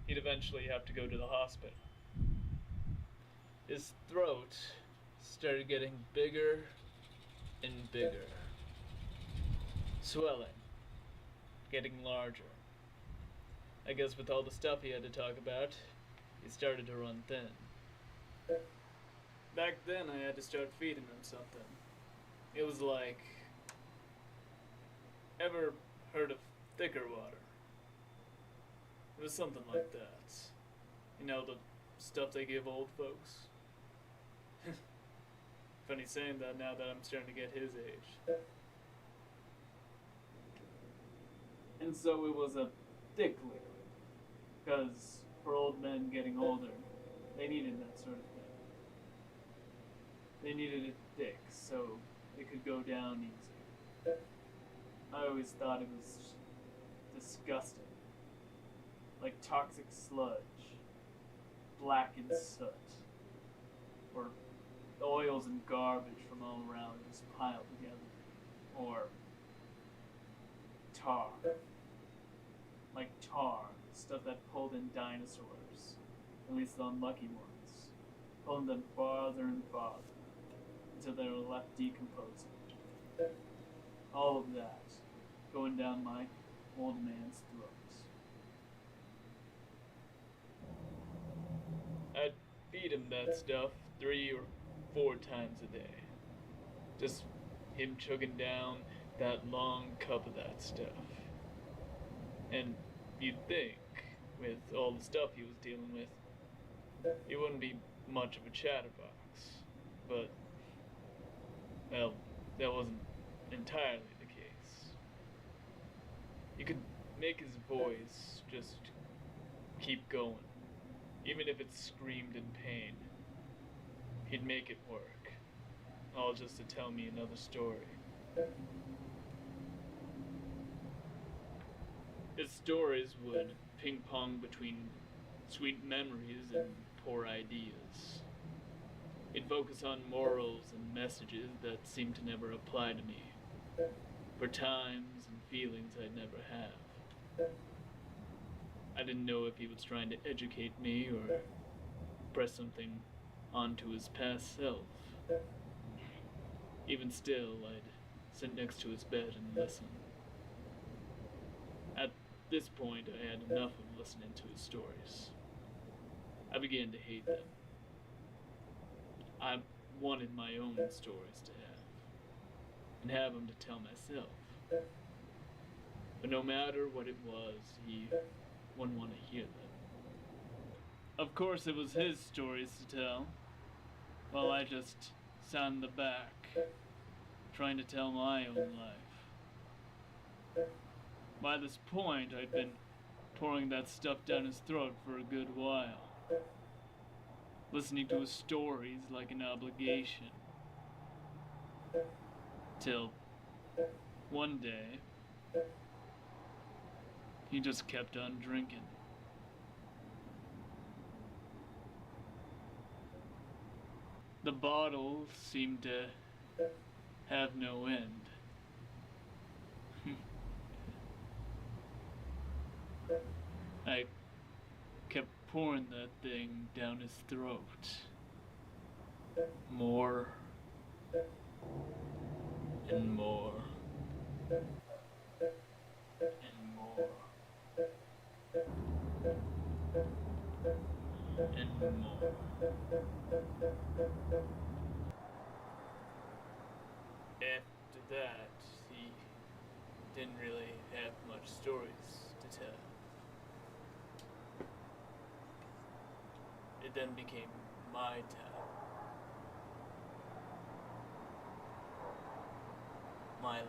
he'd eventually have to go to the hospital. His throat started getting bigger and bigger, swelling, getting larger. I guess with all the stuff he had to talk about, he started to run thin. Back then, I had to start feeding him something. It was like, ever heard of thicker water? It was something like that. You know, the stuff they give old folks. Funny saying that now that I'm starting to get his age. And so it was a thick liquid. Because for old men getting older, they needed that sort of thing. They needed it thick so it could go down easy. I always thought it was disgusting. Like toxic sludge, blackened soot, or oils and garbage from all around just piled together, or tar. Like tar, stuff that pulled in dinosaurs, at least the unlucky ones, pulling them farther and farther until they were left decomposing. All of that going down my old man's throat. I'd feed him that stuff 3 or 4 times a day. Just him chugging down that long cup of that stuff. And you'd think, with all the stuff he was dealing with, he wouldn't be much of a chatterbox. But, well, that wasn't entirely the case. You could make his voice just keep going. Even if it screamed in pain, he'd make it work. All just to tell me another story. His stories would ping-pong between sweet memories and poor ideas. He'd focus on morals and messages that seemed to never apply to me, for times and feelings I'd never have. I didn't know if he was trying to educate me or press something onto his past self. Even still, I'd sit next to his bed and listen. At this point, I had enough of listening to his stories. I began to hate them. I wanted my own stories to have, and have them to tell myself. But no matter what it was, he wouldn't want to hear them. Of course, it was his stories to tell, while I just sat in the back, trying to tell my own life. By this point, I'd been pouring that stuff down his throat for a good while, listening to his stories like an obligation. Till one day, he just kept on drinking. The bottle seemed to have no end. I kept pouring that thing down his throat. More and more and more and more. After that, he didn't really have much stories to tell. It then became my time. My life.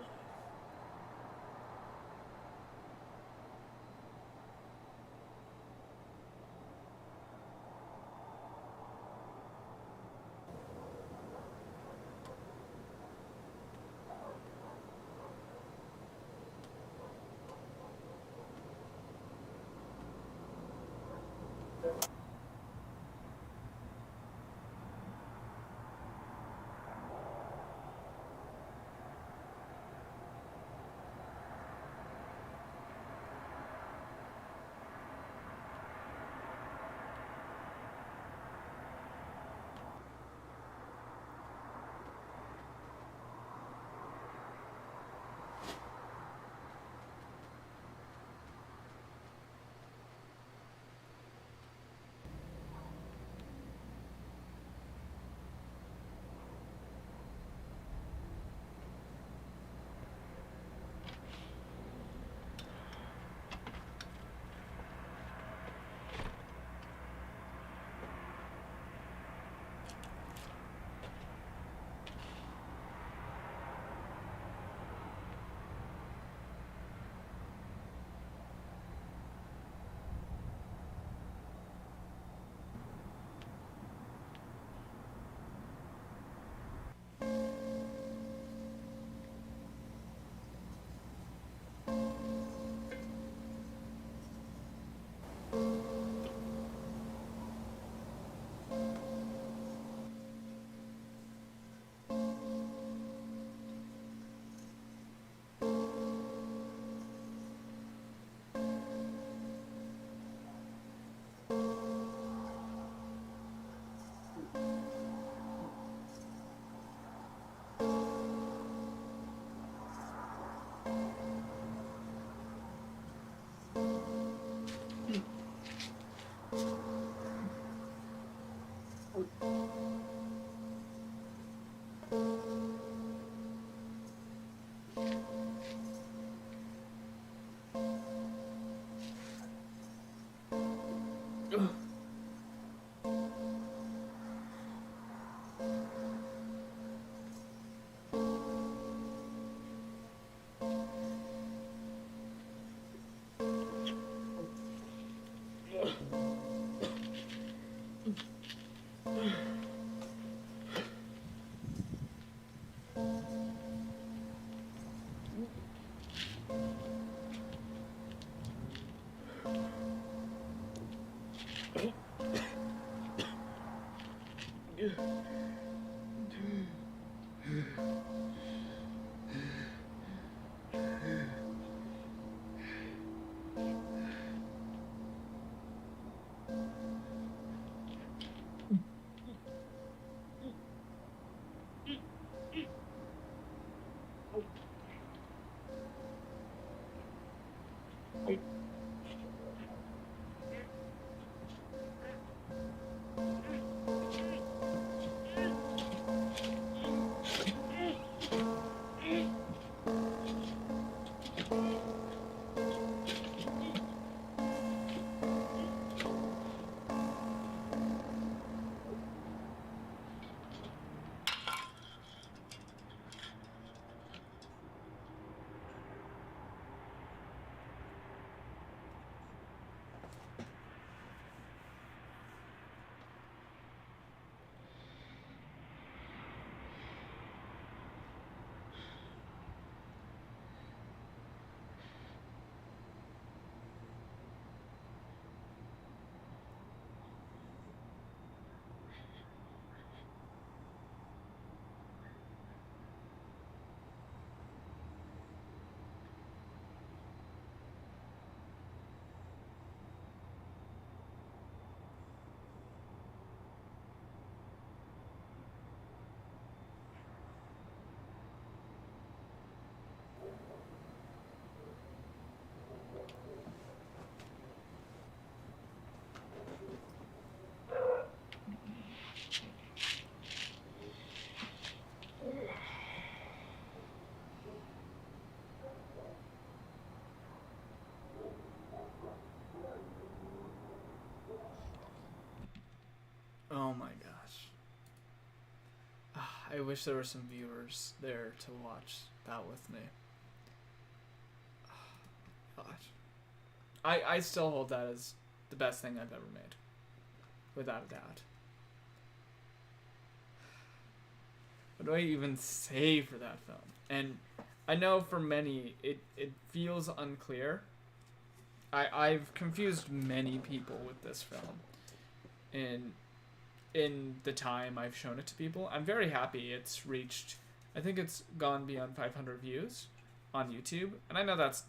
Oh my gosh. I wish there were some viewers there to watch that with me. Gosh. I still hold that as the best thing I've ever made. Without a doubt. What do I even say for that film? And I know for many it feels unclear. I've confused many people with this film. And in the time I've shown it to people, I'm very happy it's reached, I think it's gone beyond 500 views on YouTube. And I know that's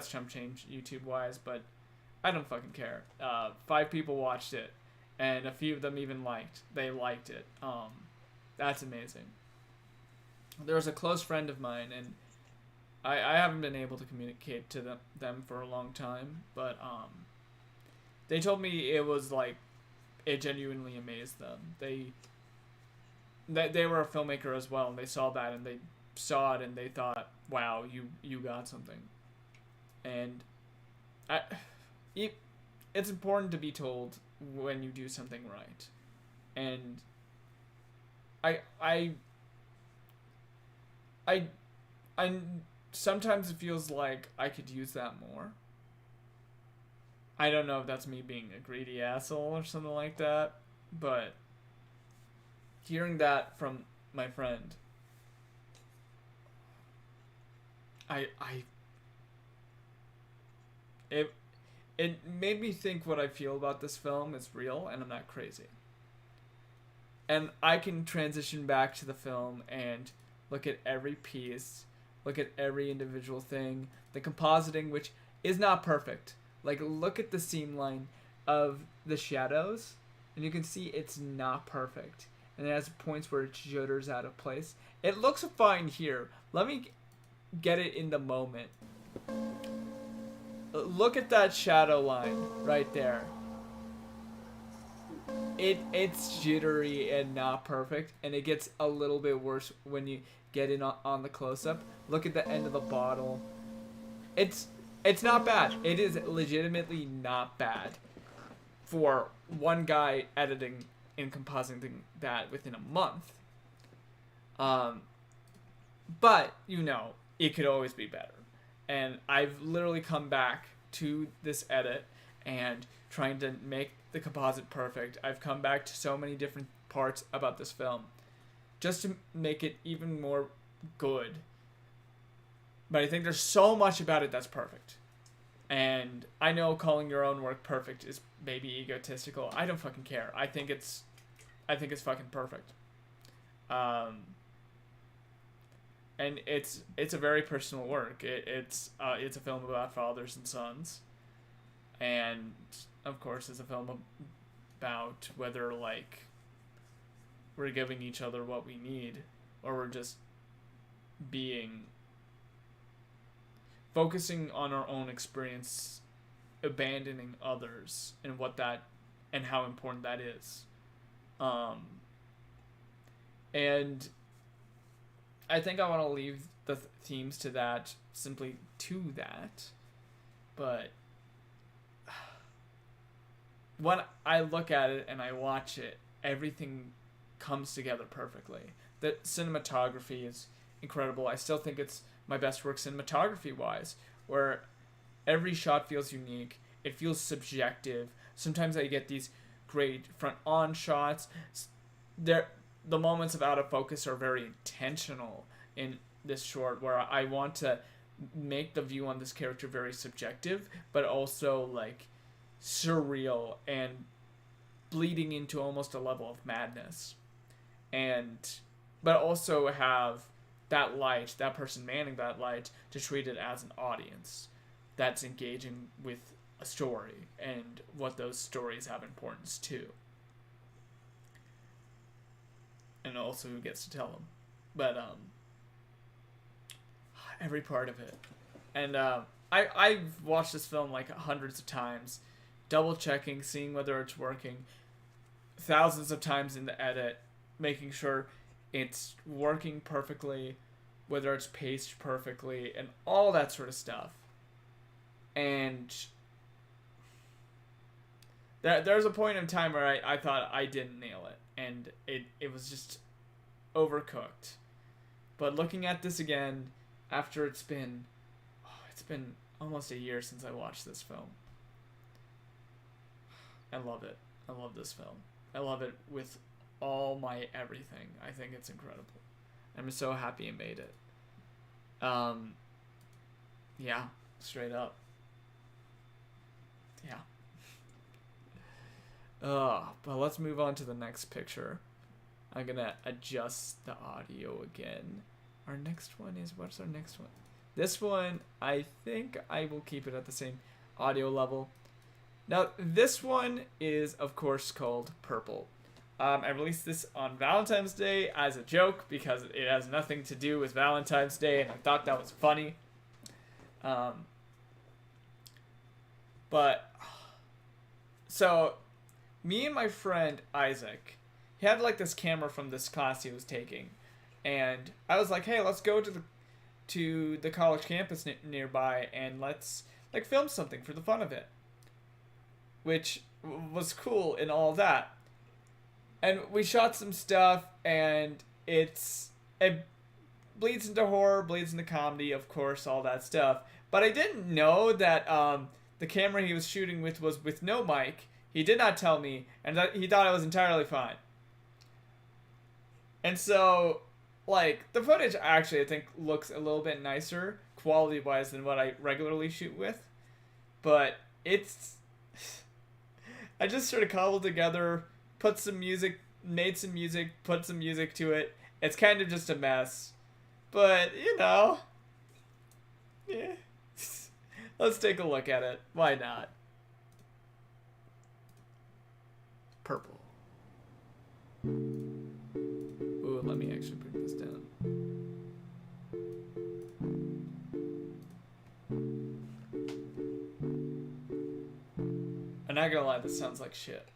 chump change YouTube wise, but I don't fucking care. 5 people watched it, and a few of them even liked it. That's amazing. There was a close friend of mine, and I haven't been able to communicate to them for a long time, but they told me it was like, it genuinely amazed them. They were a filmmaker as well, and they saw that, and they saw it, and they thought, wow, you got something. And it's important to be told when you do something right. And I sometimes it feels like I could use that more. I don't know if that's me being a greedy asshole or something like that, but hearing that from my friend, it made me think what I feel about this film is real, and I'm not crazy. And I can transition back to the film and look at every piece, look at every individual thing, the compositing, which is not perfect. Like, look at the seam line of the shadows, and you can see it's not perfect. And it has points where it jitters out of place. It looks fine here. Let me get it in the moment. Look at that shadow line right there. It's jittery and not perfect, and it gets a little bit worse when you get in on the close-up. Look at the end of the bottle. It's not bad. It is legitimately not bad. for one guy editing and compositing that within a month. But, you know, it could always be better. And I've literally come back to this edit and trying to make the composite perfect. I've come back to so many different parts about this film just to make it even more good. But I think there's so much about it that's perfect. And I know calling your own work perfect is maybe egotistical. I don't fucking care. I think it's fucking perfect. And it's a very personal work. It's a film about fathers and sons, and of course it's a film about whether like we're giving each other what we need, or we're just focusing on our own experience, abandoning others, and and how important that is. And I think I want to leave the themes to that, simply to that. But when I look at it and I watch it, everything comes together perfectly. The cinematography is incredible. I still think it's my best work cinematography-wise, where every shot feels unique. It feels subjective. Sometimes I get these great front-on shots. The moments of out of focus are very intentional in this short, where I want to make the view on this character very subjective, but also like surreal and bleeding into almost a level of madness. But also have that person manning that light, to treat it as an audience that's engaging with a story and what those stories have importance to. And also who gets to tell them. But every part of it. And I've watched this film like hundreds of times, double checking, seeing whether it's working, thousands of times in the edit, making sure it's working perfectly, whether it's paced perfectly, and all that sort of stuff. And there's a point in time where I thought I didn't nail it, and it was just overcooked. But looking at this again, after it's been almost a year since I watched this film, I love it. I love this film. I love it with all my everything. I think it's incredible. I'm so happy I made it. Yeah, straight up. Yeah. But let's move on to the next picture. I'm gonna adjust the audio again. Our next one is, what's our next one? This one, I think I will keep it at the same audio level. Now, this one is, of course, called Purple. I released this on Valentine's Day as a joke because it has nothing to do with Valentine's Day, and I thought that was funny. So, me and my friend Isaac, he had like this camera from this class he was taking, and I was like, hey, let's go to the college campus nearby and let's like film something for the fun of it, which was cool and all that. And we shot some stuff, and it bleeds into horror, bleeds into comedy, of course, all that stuff. But I didn't know that the camera he was shooting with was with no mic. He did not tell me, and he thought it was entirely fine. And so, like, the footage actually, I think, looks a little bit nicer, quality-wise, than what I regularly shoot with. But it's... I just sort of cobbled together, put some music, made some music, put some music to it. It's kind of just a mess. But, you know... Yeah. Let's take a look at it. Why not? Purple. Ooh, let me actually bring this down. I'm not gonna lie, this sounds like shit.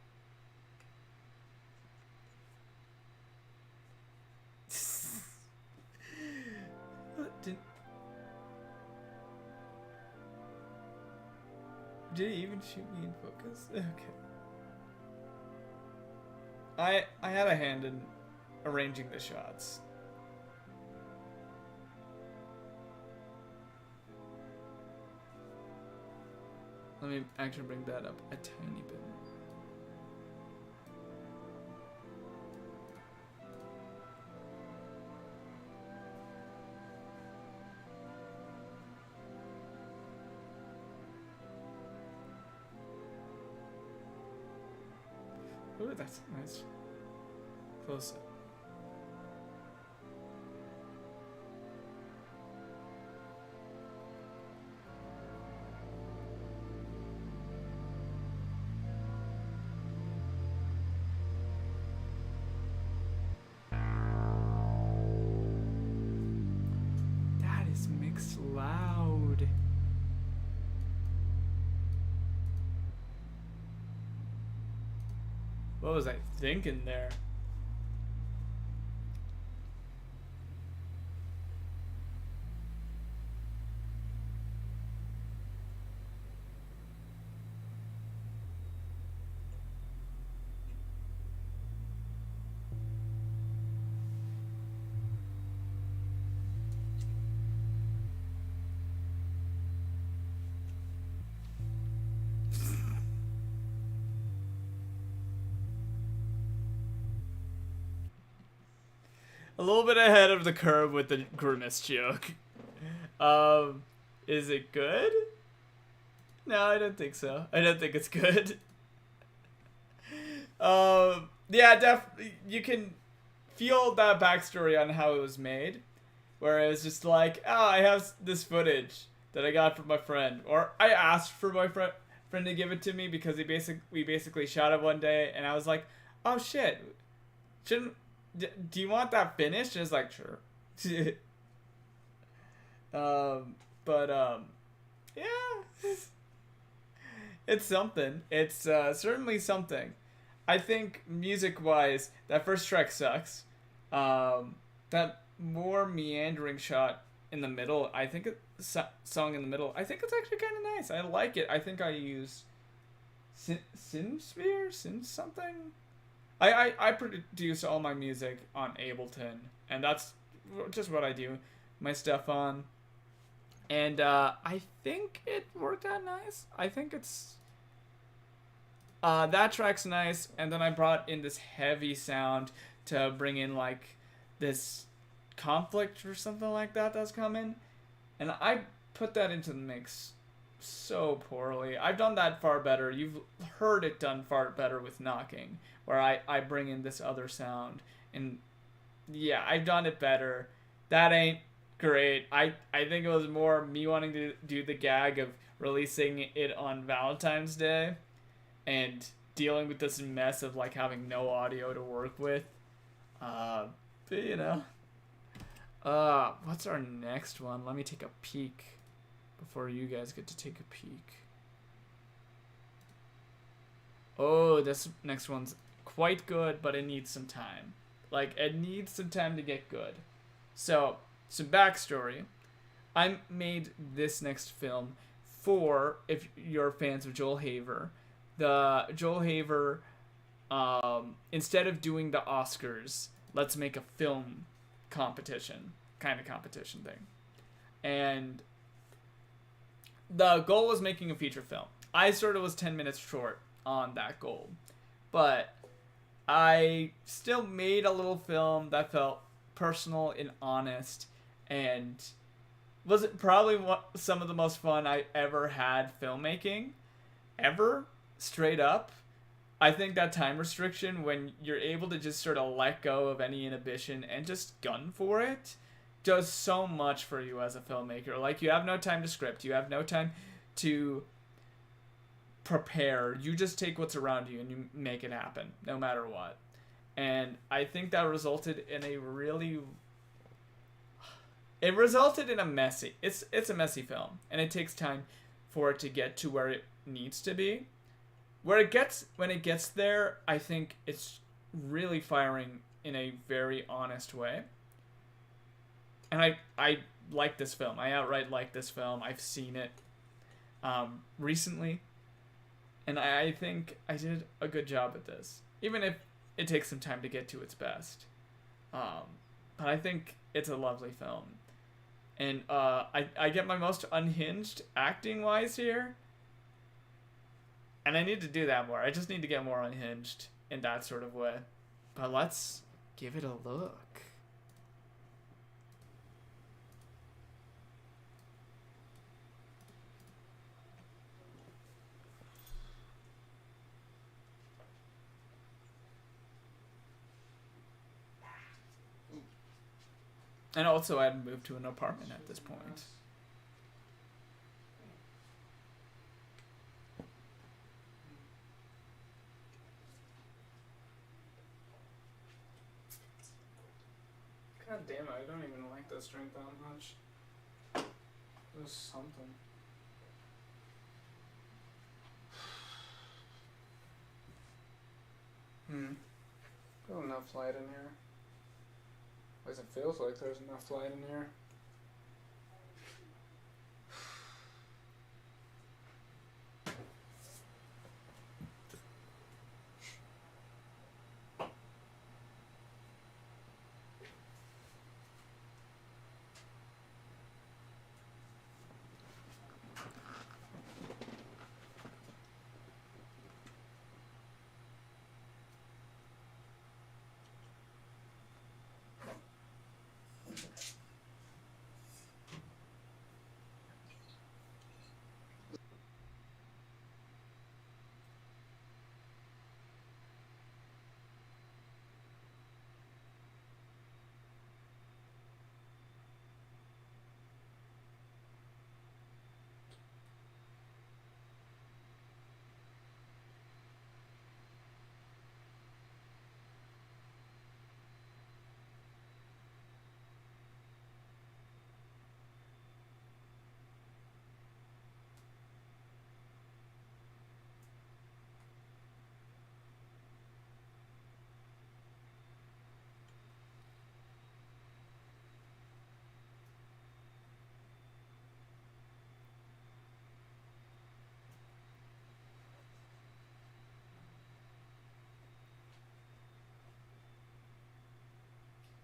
Did he even shoot me in focus? Okay. I had a hand in arranging the shots. Let me actually bring that up a tiny bit. Ooh, that's nice. Close up. That is mixed loud. What was I thinking there? A little bit ahead of the curve with the grimace joke. Is it good? No, I don't think so. I don't think it's good. Yeah, you can feel that backstory on how it was made, where it's just like, oh, I have this footage that I got from my friend, or I asked for my friend to give it to me because we basically shot it one day, and I was like, oh shit, do you want that finished? And it's like, sure. Yeah, it's something. It's certainly something. I think music-wise, that first track sucks. That more meandering shot in the middle, I think song in the middle, I think it's actually kind of nice. I like it. I think I use SynSphere, something. I produce all my music on Ableton, and that's just what I do my stuff on. And I think it worked out nice. I think it's that track's nice, and then I brought in this heavy sound to bring in like this conflict or something like that's coming, and I put that into the mix so poorly. I've done that far better. You've heard it done far better with Knocking, where I bring in this other sound, and yeah, I've done it better. That ain't great. I think it was more me wanting to do the gag of releasing it on Valentine's Day and dealing with this mess of like having no audio to work with. But you know. What's our next one? Let me take a peek before you guys get to take a peek. Oh, this next one's quite good, but it needs some time. Like, it needs some time to get good. So, some backstory. I made this next film for, if you're fans of Joel Haver, the Joel Haver, instead of doing the Oscars, let's make a film competition, kind of competition thing. And the goal was making a feature film. I sort of was 10 minutes short on that goal. But I still made a little film that felt personal and honest, and was probably some of the most fun I ever had filmmaking. Ever. Straight up. I think that time restriction, when you're able to just sort of let go of any inhibition and just gun for it, does so much for you as a filmmaker. Like, you have no time to script. You have no time to prepare. You just take what's around you and you make it happen, no matter what. And I think that resulted in a really... It resulted in a messy... It's a messy film. And it takes time for it to get to where it needs to be. When it gets there, I think it's really firing in a very honest way. And I like this film. I outright like this film. I've seen it recently. And I think I did a good job at this. Even if it takes some time to get to its best. But I think it's a lovely film. And I get my most unhinged acting wise here. And I need to do that more. I just need to get more unhinged in that sort of way. But let's give it a look. And also, I had moved to an apartment at this point. God damn it, I don't even like this drink that much. It was something. Got enough light in here. At least it feels like there's enough light in here.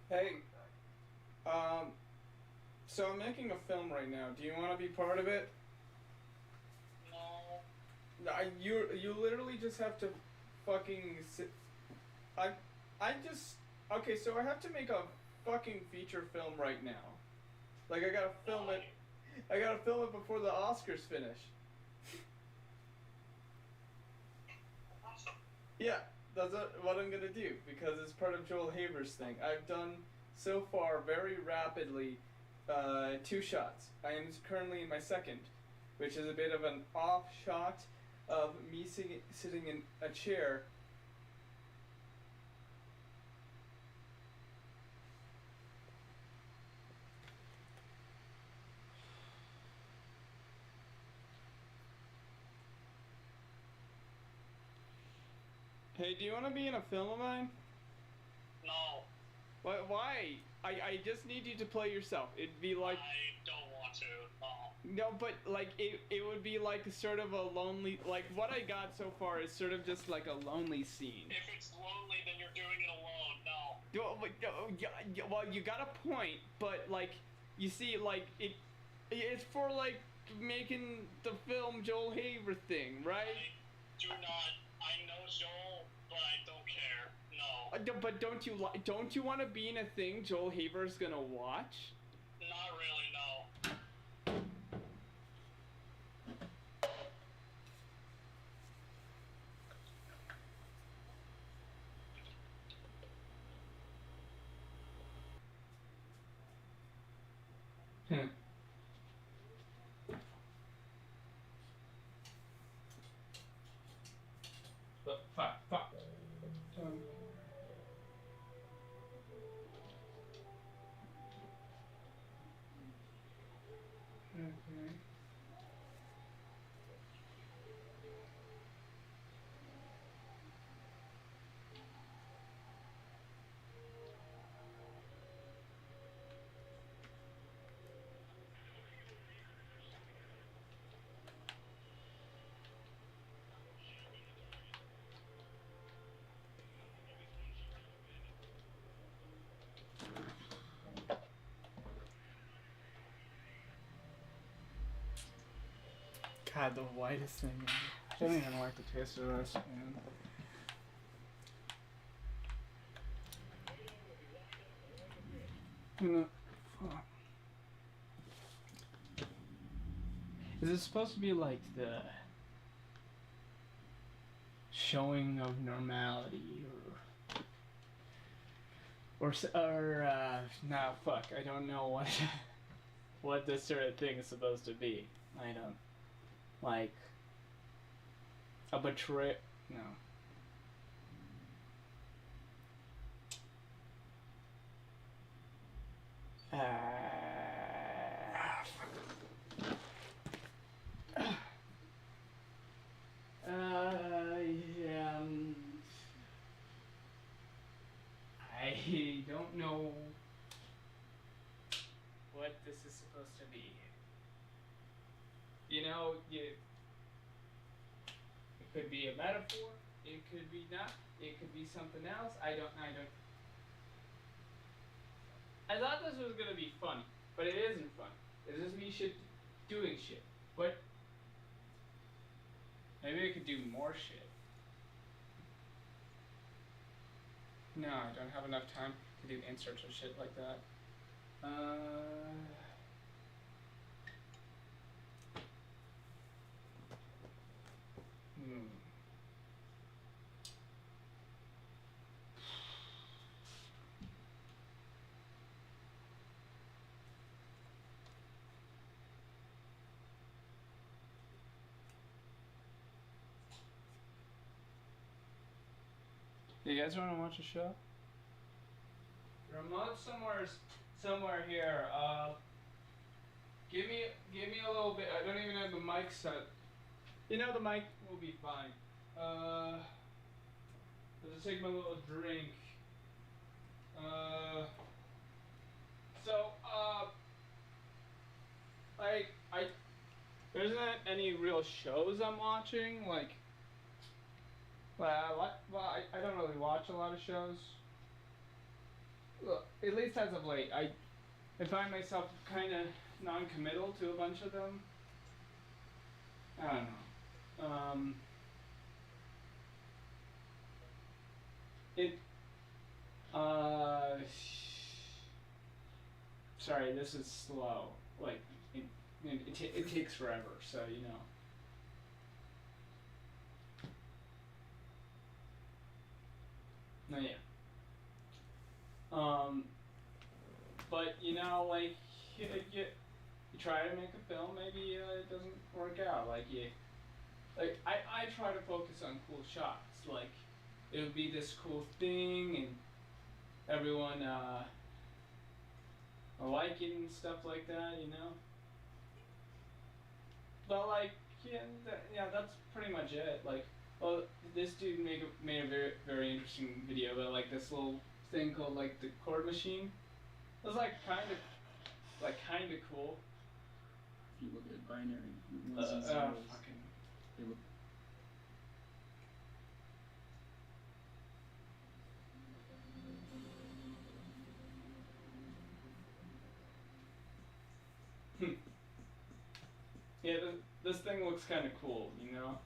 Hey, so I'm making a film right now. Do you want to be part of it? No. You literally just have to fucking sit. I just okay. So I have to make a fucking feature film right now. Like I gotta film it. I gotta film it before the Oscars finish. Awesome. Yeah, that's what I'm gonna do because it's part of Joel Haver's thing. I've done so far very rapidly 2 shots. I am currently in my second, which is a bit of an off shot of me sitting in a chair. Hey, do you want to be in a film of mine? No. Why? I just need you to play yourself. It'd be like... I don't want to. No. No, but like it would be like sort of a lonely... Like what I got so far is sort of just like a lonely scene. If it's lonely, then you're doing it alone. No. Well, you got a point, but like, you see, like it's for like making the film Joel Haver thing, right? I do not. I know Joel, but I don't care. No. But don't you want to be in a thing Joel Haver's gonna watch? Not really. No. Fuck. Okay. God, the whitest thing ever. I don't even like the taste of this, man. You know, fuck. Is it supposed to be like the showing of normality, or nah, fuck, I don't know what what this sort of thing is supposed to be. I don't like a betrayal. No. Yeah, I don't know what this is supposed to be. You know, it could be a metaphor. It could be not. It could be something else. I thought this was gonna be funny, but it isn't funny. It's just me doing shit. But maybe I could do more shit. No, I don't have enough time to do inserts or shit like that. You guys want to watch a show? Remote somewhere here. Give me a little bit. I don't even have the mic set. You know, the mic will be fine. I'll just take my little drink. There isn't any real shows I'm watching. I don't really watch a lot of shows. Well, at least as of late, I find myself kind of non-committal to a bunch of them. I don't know. Sorry, this is slow. It takes forever, so you know. No, yeah. But you know, you try to make a film, maybe it doesn't work out. I try to focus on cool shots. It would be this cool thing, and everyone like it and stuff like that, you know. But that's pretty much it. This dude made a very very interesting video about this little thing called the chord machine. It was kind of cool. If you look at binary ones and zeros, they look. Yeah, this thing looks kind of cool, you know.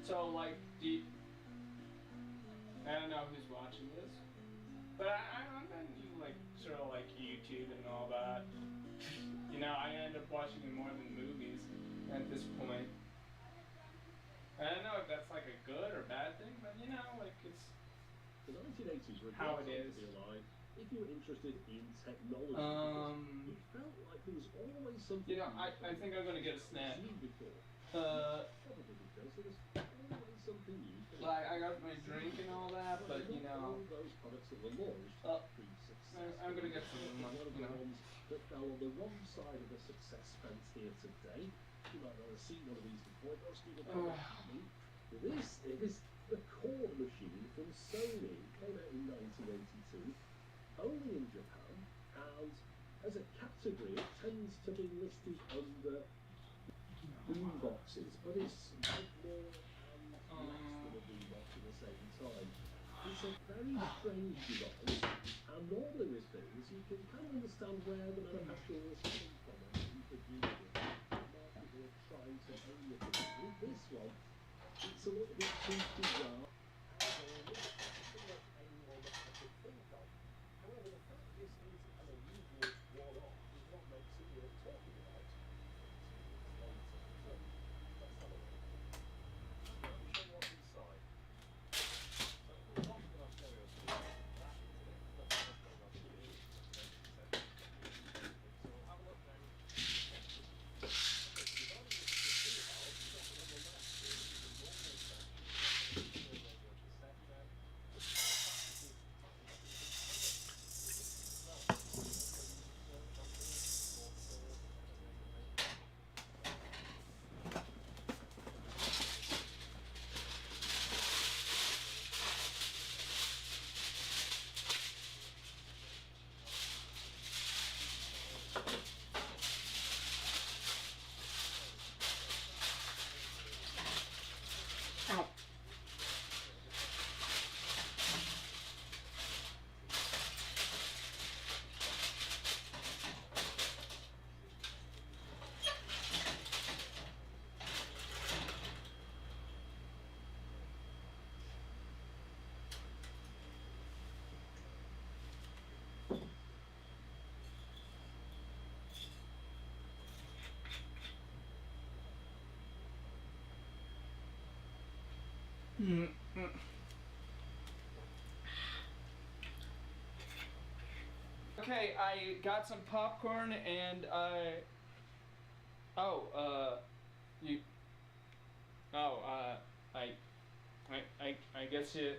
So I don't know who's watching this, but I'm into sort of YouTube and all that. You know, I end up watching it more than movies at this point. I don't know if that's a good or bad thing, but you know, it's the 1980s were a how great it time is. to be alive. If you were interested in technology, you felt like there was always something. You know, I think I'm gonna get a snack. Before. Probably because there was always something new. I got my drink and all that, but you know. All those products that were launched pre-success. I'm gonna get some, One of the you know. ones that fell on the wrong side of the success fence here today. You might not have seen one of these before, most people probably haven't. This is the chord machine from Sony. It came out in 1982, only in Japan, and as a category it tends to be listed under boom boxes, but it's a bit more and less than a boom box at the same time. It's a very strange device, and normally with things you can kind of understand where the manufacturers come from and produce it. The market will try to own the thing. With this one, it's a little bit too bizarre. Nothing like anyone I could think of. However, the fact this is an unusual one-off is what makes it worth talking about. So, let's have a look. Let me show you what's inside. So, the top of our stereo speaker, that is it. That's what's going on here. So, have a look now. Okay, so regarding the two valves, you've got one on the left here, which is a normal section. Stereo radio cassette there. Oh. Okay, I got some popcorn and you. I guess you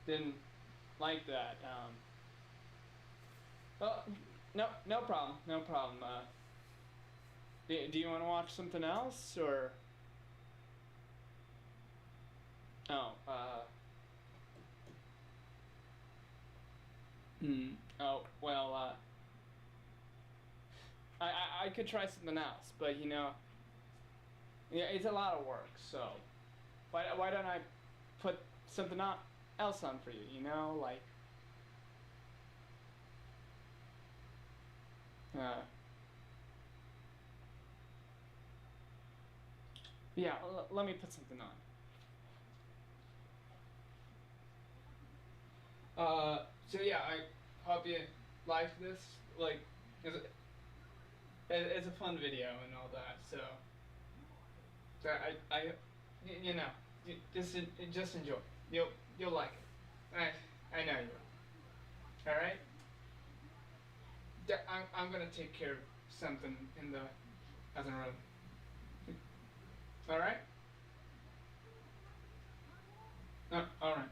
didn't like that. Well, no problem, no problem. Do you want to watch something else or? Oh, Oh, well, I could try something else, but yeah, it's a lot of work, so why don't I put something else on for you, like, yeah, let me put something on. So yeah, I hope you like this, like, it's a fun video and all that, so you know, just enjoy. You'll like it. I know you will. All right. I'm gonna take care of something in the other room. All right. All right.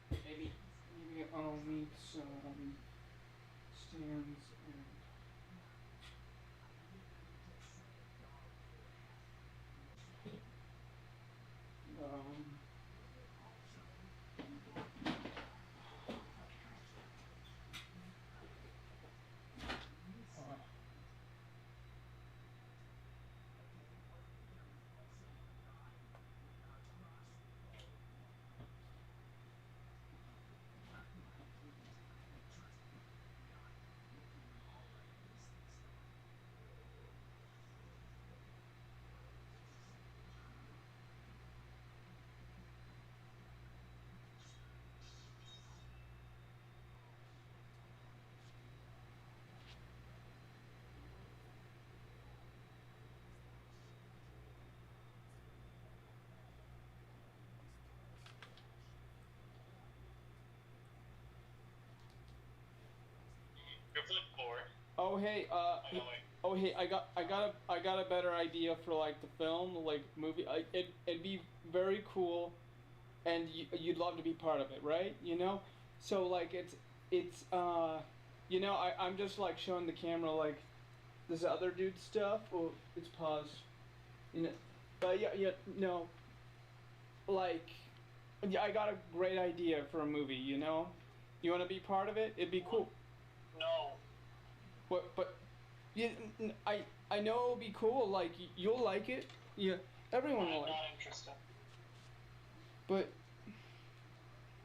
Maybe I'll need some stands and. Your flip four. Oh hey, I got a better idea for like the film, like movie. It'd be very cool, and you'd love to be part of it, right? So like it's I'm just like showing the camera like this other dude stuff. Oh, it's paused. You know, but yeah, no, like, yeah, I got a great idea for a movie. You know, you want to be part of it? It'd be cool. No. But, yeah, I know it'll be cool. Like you'll like it. Yeah, everyone will I'm like. not interested. But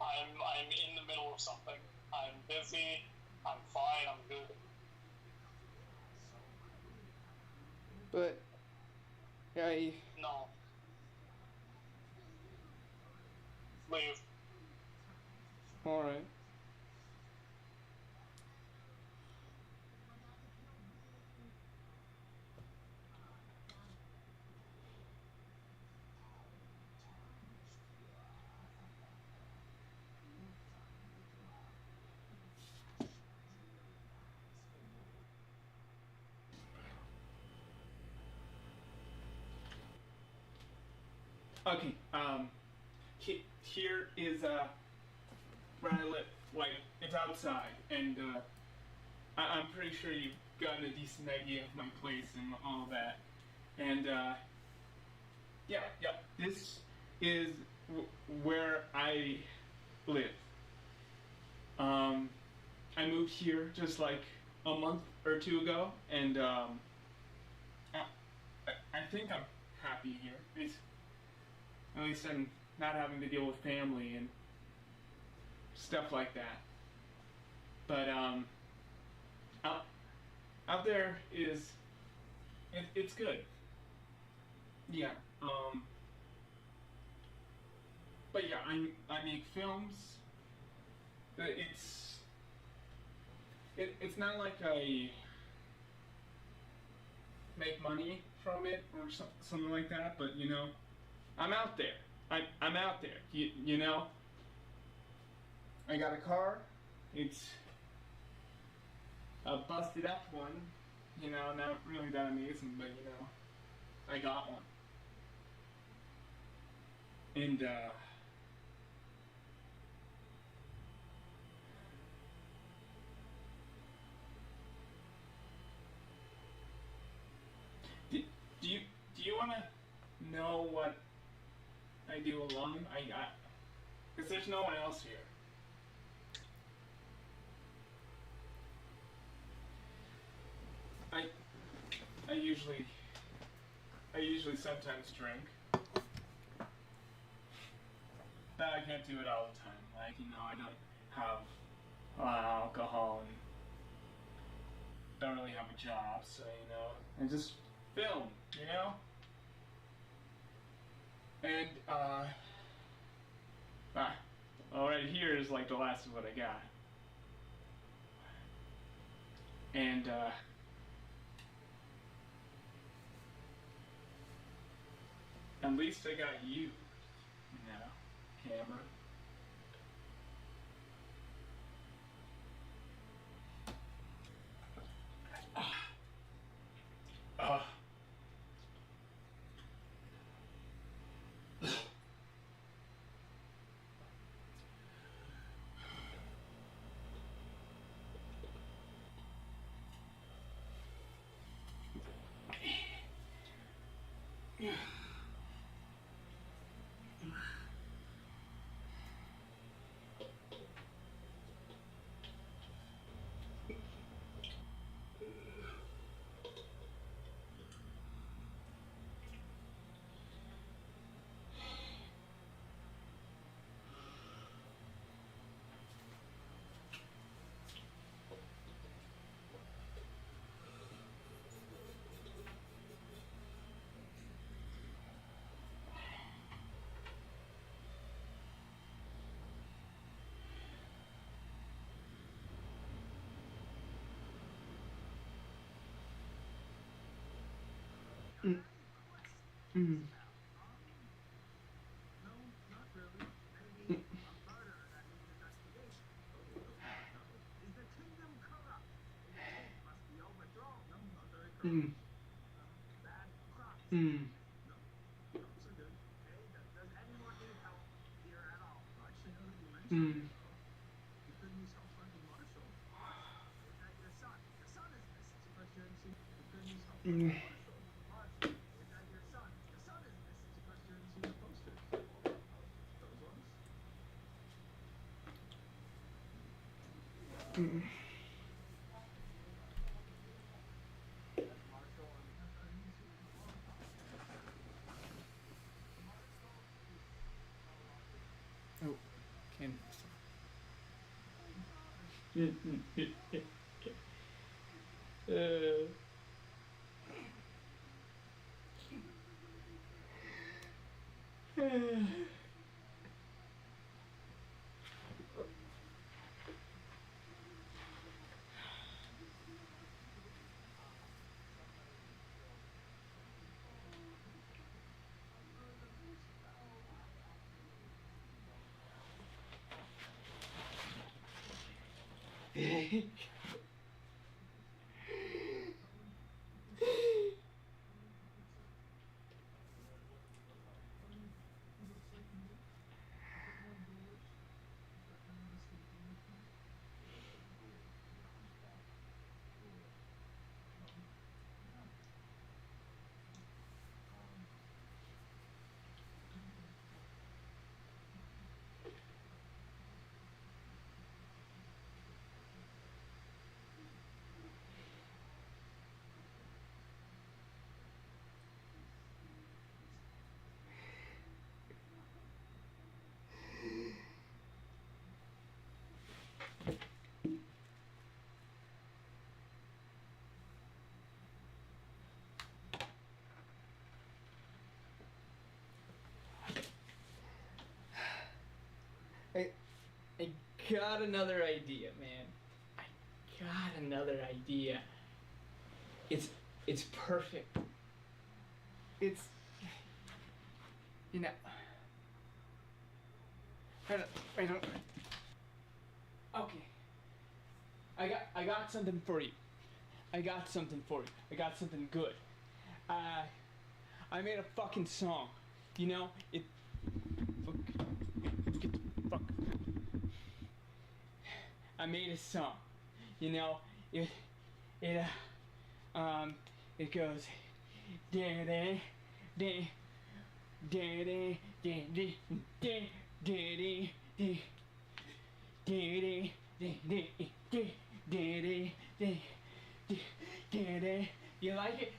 I'm in the middle of something. I'm busy. I'm fine. I'm good. but, I. No. Leave. All right. Okay. Here is where I live. Like it's outside, and I'm pretty sure you've gotten a decent idea of my place and all that. And yeah. This is where I live. I moved here just like a month or two ago, and I think I'm happy here. At least I'm not having to deal with family and stuff like that. But out there is it's good. Yeah. But yeah, I make films. It's not like I make money from it or something like that. But you know, I'm out there. I'm out there. You know. I got a car. It's a busted up one. You know, not really that amazing, but you know, I got one. And do, do you want to know what I do alone? Because there's no one else here. I I usually sometimes drink, but I can't do it all the time. Like you know, I don't have a lot of alcohol and don't really have a job, so you know, I just film, you know. And well, right here is like the last of what I got, and at least I got you know, camera. Uh, Mm. Mm. Mm. Mm. Mm. Mm. Oh, can. I got another idea, man. I got another idea. It's perfect. It's, you know, I don't. Okay. I got something for you. I got something for you. I got something good. I made a fucking song. You know, it. Fuck. I made a song. You know, it it goes. Da da da da da da da da da you like it?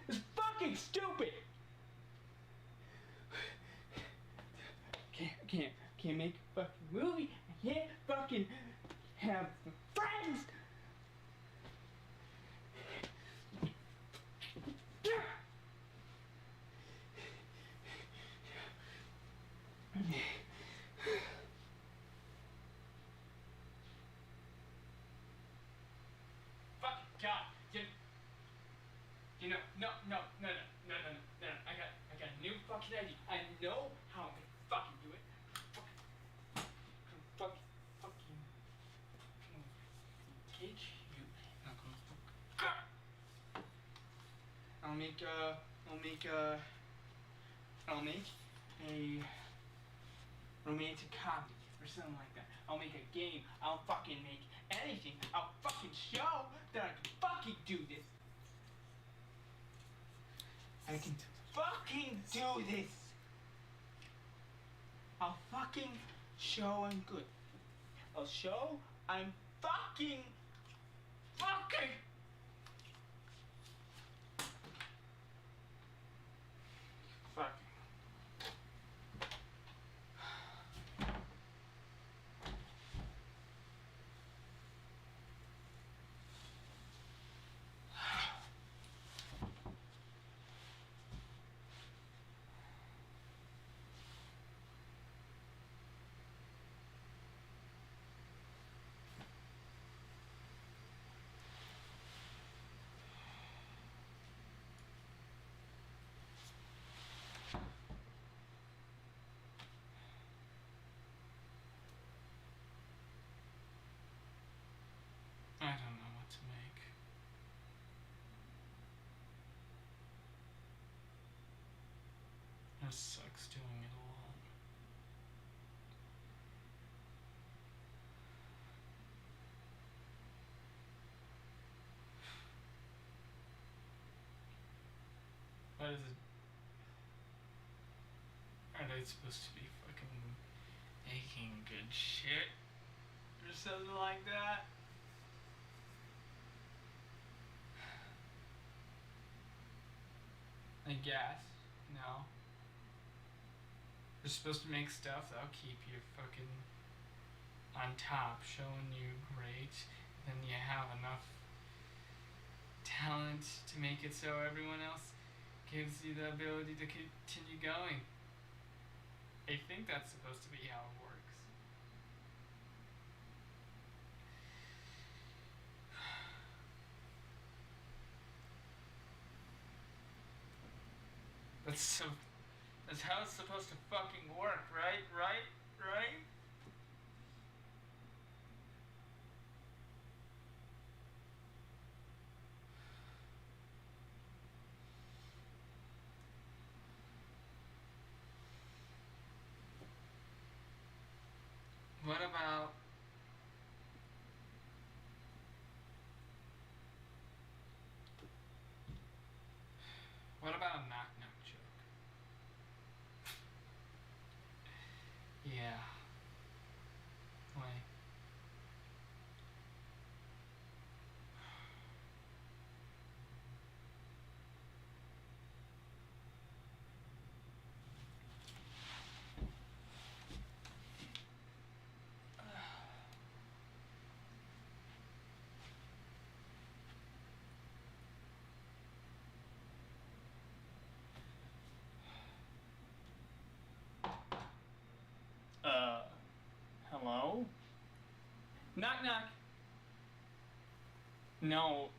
It's fucking stupid. Can't make a fucking movie. I can't fucking have friends. Fucking God. You know, no. I got a new fucking idea. I know how I'm gonna fucking do it. Fucking take you. I'll make a romantic comedy or something like that. I'll make a game. I'll fucking make anything. I'll fucking show that I can fucking do this. I can fucking do this. I'll fucking show I'm good. I'll show I'm fucking. Fuck. I don't know what to make. It sucks doing it alone. Why does it it's supposed to be fucking making good shit or something like that. I guess. No. They're supposed to make stuff that'll keep you fucking on top, showing you great. Then you have enough talent to make it so everyone else gives you the ability to continue going. I think that's supposed to be how it works. That's how it's supposed to fucking work, right? Right? What about a knock knock joke? Yeah. Wait. Hello? Knock knock. No,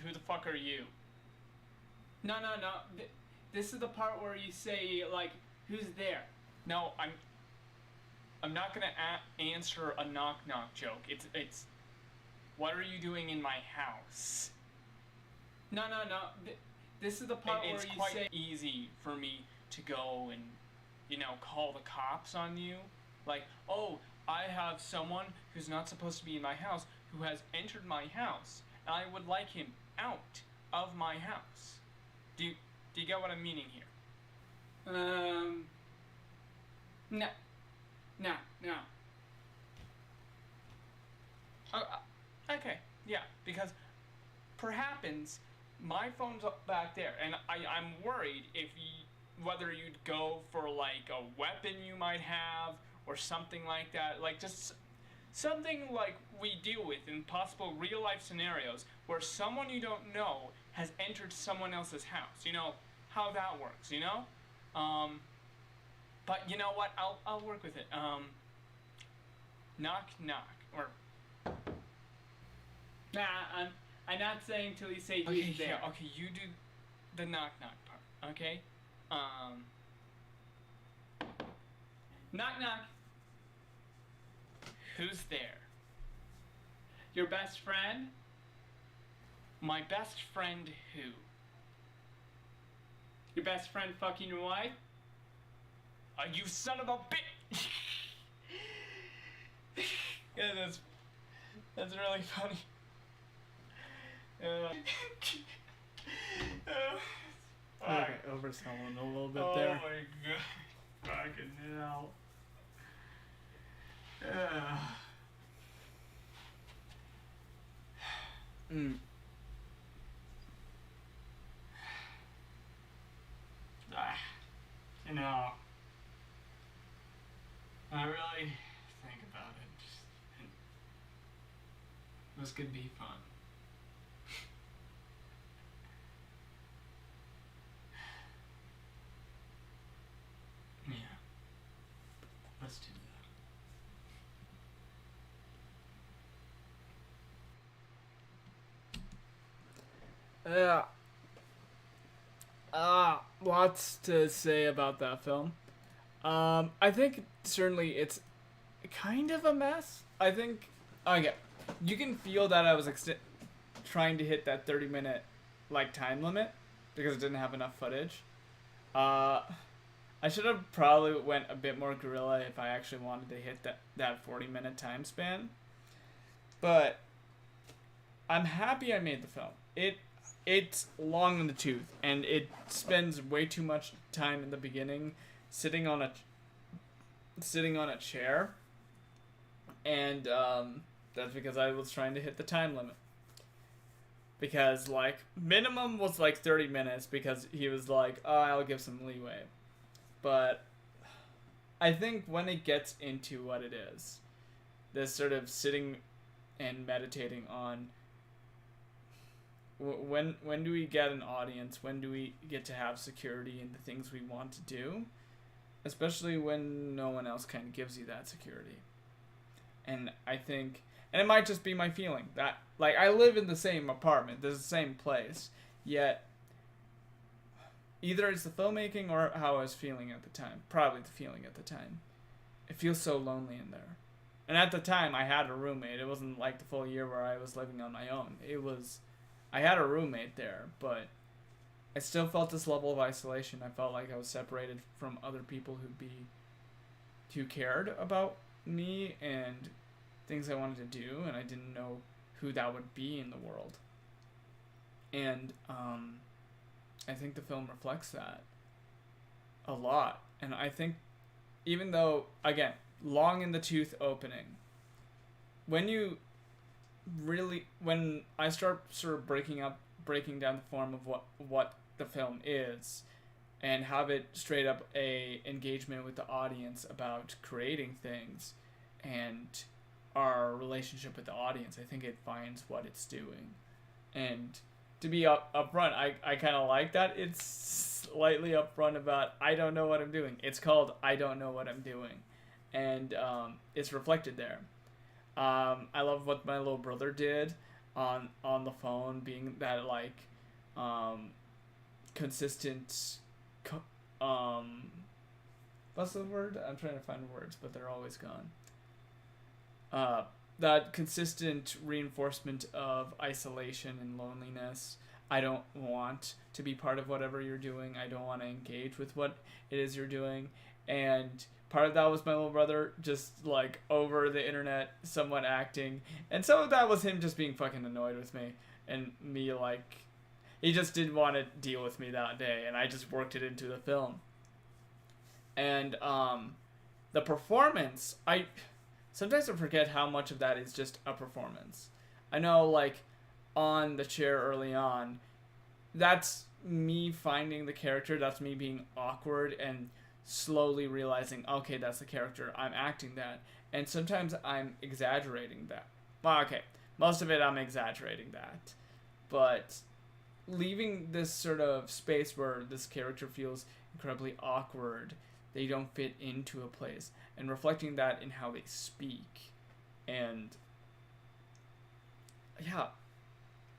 who the fuck are you? No. This is the part where you say, like, who's there? No, I'm not gonna answer a knock knock joke. It's, what are you doing in my house? No. This is the part where you say... It's quite easy for me to go and, call the cops on you. Like, oh, I have someone who's not supposed to be in my house who has entered my house, and I would like him out of my house. Do you get what I'm meaning here? No. Okay, yeah, because perhaps my phone's up back there, and I'm worried whether you'd go for, like, a weapon you might have, or something like that, like, just something like we deal with in possible real-life scenarios, where someone you don't know has entered someone else's house, how that works, but you know what, I'll work with it, knock knock, or... Nah, I'm not saying till you say who's there. Yeah, okay, you do the knock knock part, okay? Knock knock. Who's there? Your best friend? My best friend who? Your best friend fucking your wife? You son of a bitch! Yeah, that's really funny. Okay, overselling a little bit there. Oh my god. Fucking hell. I really think about it. This could be fun. Yeah. Let's do that. Yeah. Lots to say about that film. I think certainly it's kind of a mess. I think, okay, you can feel that I was trying to hit that 30-minute time limit because it didn't have enough footage. I should have probably went a bit more guerrilla if I actually wanted to hit that 40-minute time span. But I'm happy I made the film. it's long in the tooth, and it spends way too much time in the beginning sitting on a chair, and that's because I was trying to hit the time limit. Because like minimum was like 30 minutes because he was like, oh, I'll give some leeway. But I think when it gets into what it is, this sort of sitting and meditating on when do we get an audience, when do we get to have security in the things we want to do, especially when no one else kind of gives you that security. And I think, and it might just be my feeling that, like, I live in the same apartment, there's the same place, yet either it's the filmmaking or how I was feeling at the time. Probably the feeling at the time. It feels so lonely in there. And at the time, I had a roommate. It wasn't like the full year where I was living on my own. I had a roommate there, but I still felt this level of isolation. I felt like I was separated from other people who cared about me and things I wanted to do, and I didn't know who that would be in the world. And I think the film reflects that a lot. And I think even though, again, long in the tooth opening, when I start sort of breaking down the form of what the film is and have it straight up a engagement with the audience about creating things and our relationship with the audience, I think it finds what it's doing. And to be upfront, I kind of like that it's slightly upfront about I don't know what I'm doing. It's called I Don't Know What I'm Doing. And it's reflected there. I love what my little brother did on the phone, being that like consistent what's the word? I'm trying to find words, but they're always gone. That consistent reinforcement of isolation and loneliness. I don't want to be part of whatever you're doing. I don't want to engage with what it is you're doing. And part of that was my little brother just like over the internet somewhat acting. And some of that was him just being fucking annoyed with me. And me like, he just didn't want to deal with me that day. And I just worked it into the film. And the performance, sometimes I forget how much of that is just a performance. I know, like, on the chair early on, that's me finding the character, that's me being awkward and slowly realizing, okay, that's the character, I'm acting that. And sometimes I'm exaggerating that. Well, okay, most of it I'm exaggerating that. But leaving this sort of space where this character feels incredibly awkward, they don't fit into a place, and reflecting that in how they speak, and yeah,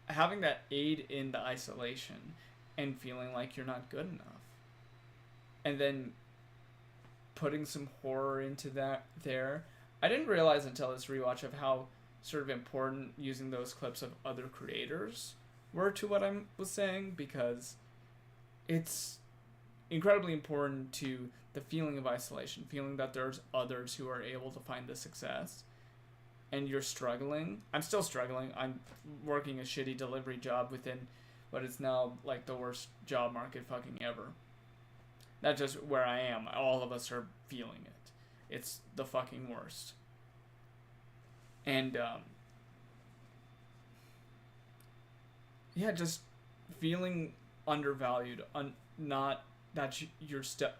having that aid in the isolation and feeling like you're not good enough, and then putting some horror into that there. I didn't realize until this rewatch of how sort of important using those clips of other creators were to what I was saying, because it's incredibly important to the feeling of isolation, feeling that there's others who are able to find the success, and you're struggling. I'm still struggling. I'm working a shitty delivery job within what is now like the worst job market fucking ever. Not just where I am. All of us are feeling it. It's the fucking worst. And yeah, just feeling undervalued, not that your stuff,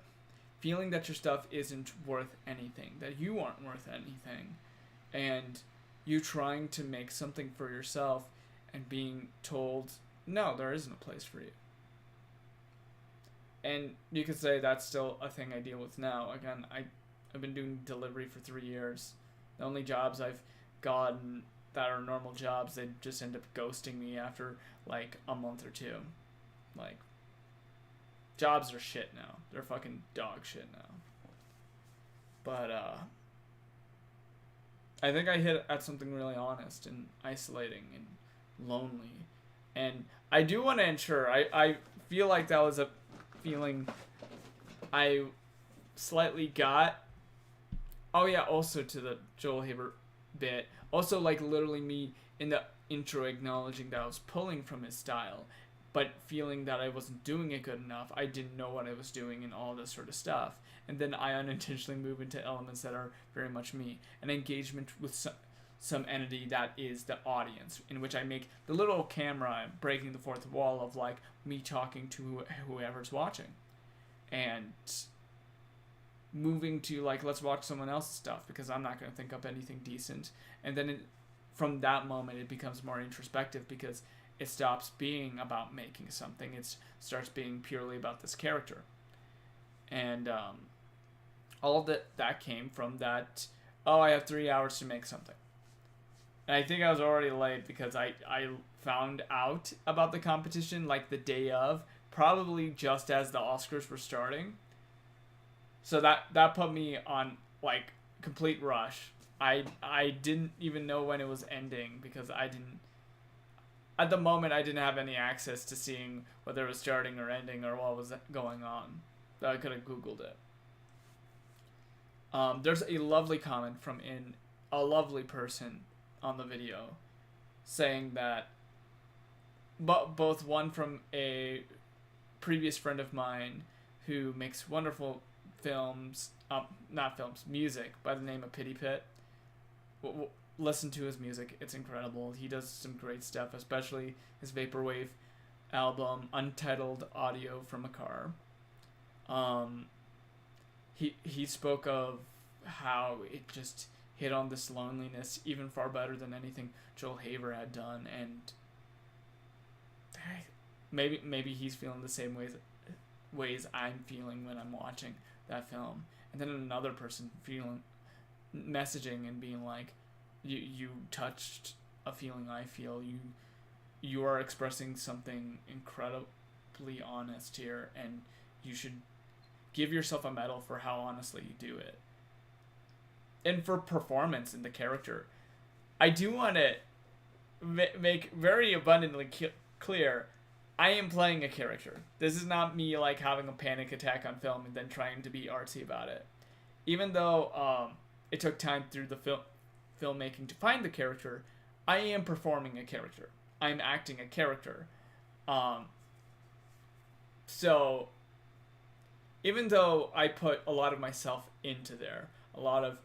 feeling that your stuff isn't worth anything, that you aren't worth anything, and you trying to make something for yourself and being told, no, there isn't a place for you. And you could say that's still a thing I deal with now. Again, I've been doing delivery for 3 years. The only jobs I've gotten that are normal jobs, they just end up ghosting me after like a month or two. Like, jobs are shit now. They're fucking dog shit now. But I think I hit at something really honest and isolating and lonely. And I do want to ensure, I feel like that was a feeling I slightly got. Oh yeah, also to the Joel Haber bit. Also, like, literally me in the intro acknowledging that I was pulling from his style. but feeling that I wasn't doing it good enough. I didn't know what I was doing and all this sort of stuff. And then I unintentionally move into elements that are very much me. An engagement with some entity that is the audience, in which I make the little camera breaking the fourth wall of like me talking to whoever's watching. And moving to like, let's watch someone else's stuff because I'm not going to think up anything decent. And then from that moment it becomes more introspective because it stops being about making something. It starts being purely about this character. And all that came from that, oh, I have 3 hours to make something. And I think I was already late because I found out about the competition like the day of, probably just as the Oscars were starting. So that put me on like complete rush. I didn't even know when it was ending because at the moment I didn't have any access to seeing whether it was starting or ending or what was going on. I could have Googled it. There's a lovely comment from a lovely person on the video saying that both one from a previous friend of mine who makes wonderful music by the name of Pity Pit. Listen to his music, it's incredible. He does some great stuff, especially his vaporwave album Untitled Audio from a Car. He spoke of how it just hit on this loneliness even far better than anything Joel Haver had done, and maybe he's feeling the same ways I'm feeling when I'm watching that film. And then another person messaging and being like, you touched a feeling I feel. You are expressing something incredibly honest here, and you should give yourself a medal for how honestly you do it. And for performance in the character, I do want to make very abundantly clear, I am playing a character. This is not me like having a panic attack on film and then trying to be artsy about it. Even though it took time through the filmmaking to find the character, I am performing a character. I'm acting a character. So even though I put a lot of myself into there, a lot of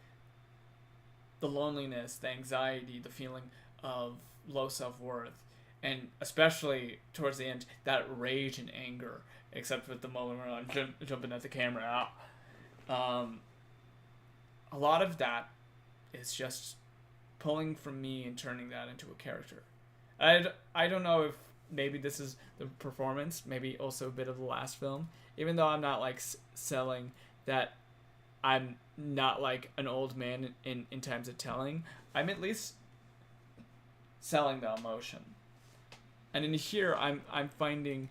the loneliness, the anxiety, the feeling of low self-worth, and especially towards the end, that rage and anger, except with the moment where I'm jumping at the camera. A lot of that is just pulling from me and turning that into a character. I don't know if maybe this is the performance, maybe also a bit of the last film, even though I'm not like selling that I'm not like an old man in times of telling. I'm at least selling the emotion. And in here, I'm finding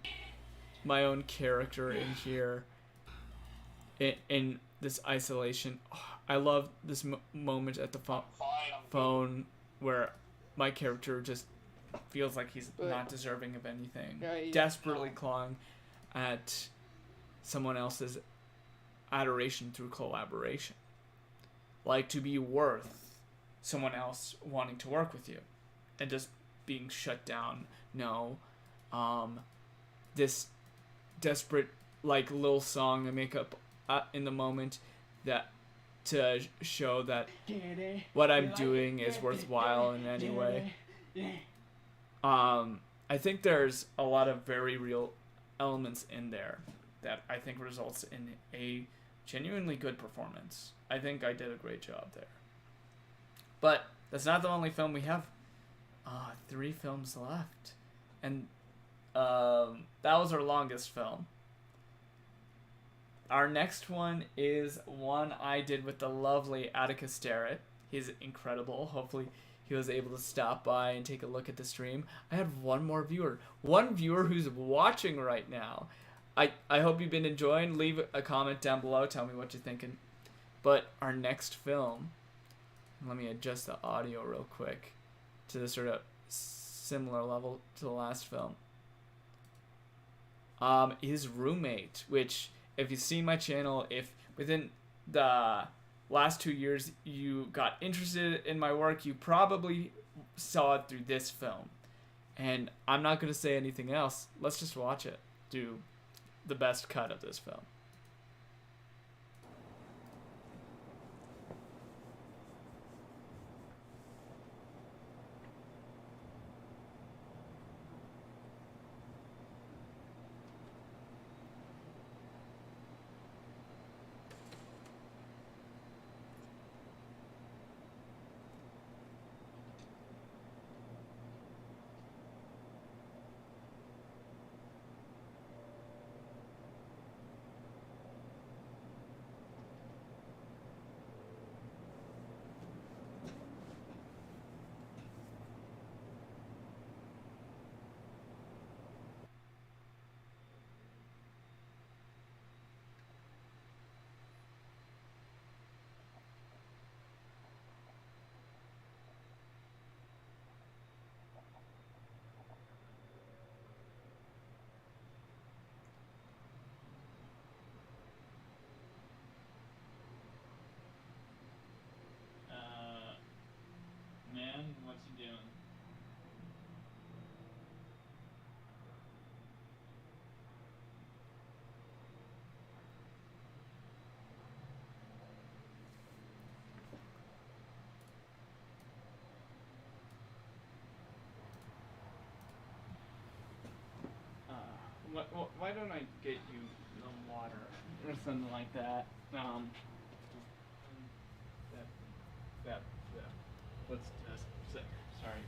my own character in here, in this isolation. Oh, I love this moment at the phone where my character just feels like he's not deserving of anything, desperately clawing at someone else's adoration through collaboration, like to be worth someone else wanting to work with you, and just being shut down. No, this desperate like little song I make up in the moment that to show that what I'm doing is worthwhile in any way. I think there's a lot of very real elements in there that I think results in a genuinely good performance. I think I did a great job there. But that's not the only film we have. 3 films left. And that was our longest film. Our next one is one I did with the lovely Atticus Starrett. He's incredible. Hopefully he was able to stop by and take a look at the stream. I have one more viewer. One viewer who's watching right now. I hope you've been enjoying. Leave a comment down below. Tell me what you're thinking. But our next film, let me adjust the audio real quick to the sort of similar level to the last film. His Roommate, which if you've seen my channel, if within the last 2 years you got interested in my work, you probably saw it through this film. And I'm not going to say anything else. Let's just watch it. Do the best cut of this film. Man, what you doing? Why don't I get you the water or something like that? That. Let's just say, sorry.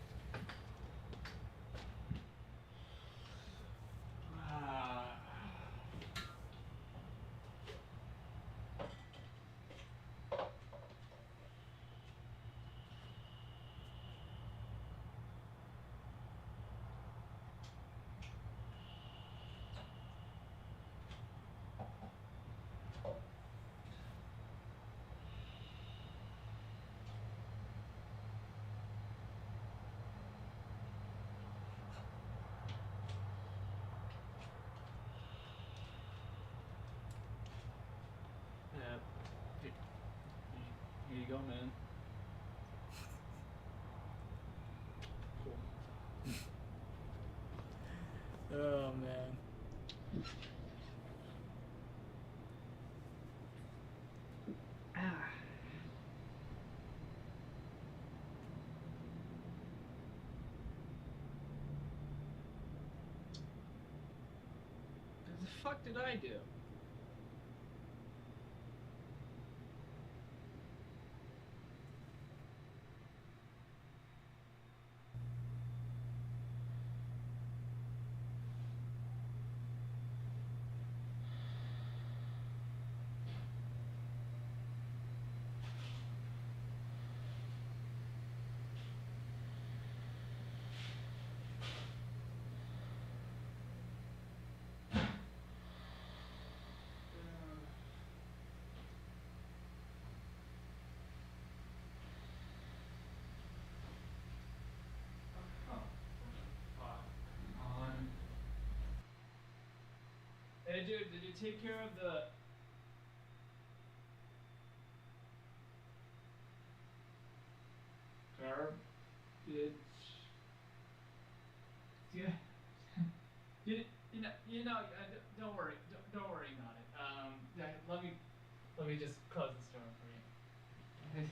Here you go, man. Oh, man. What the fuck did I do? Hey dude, did you take care of the garbage? Yeah. Don't worry. Don't worry about it. Yeah, let me just close this door for you.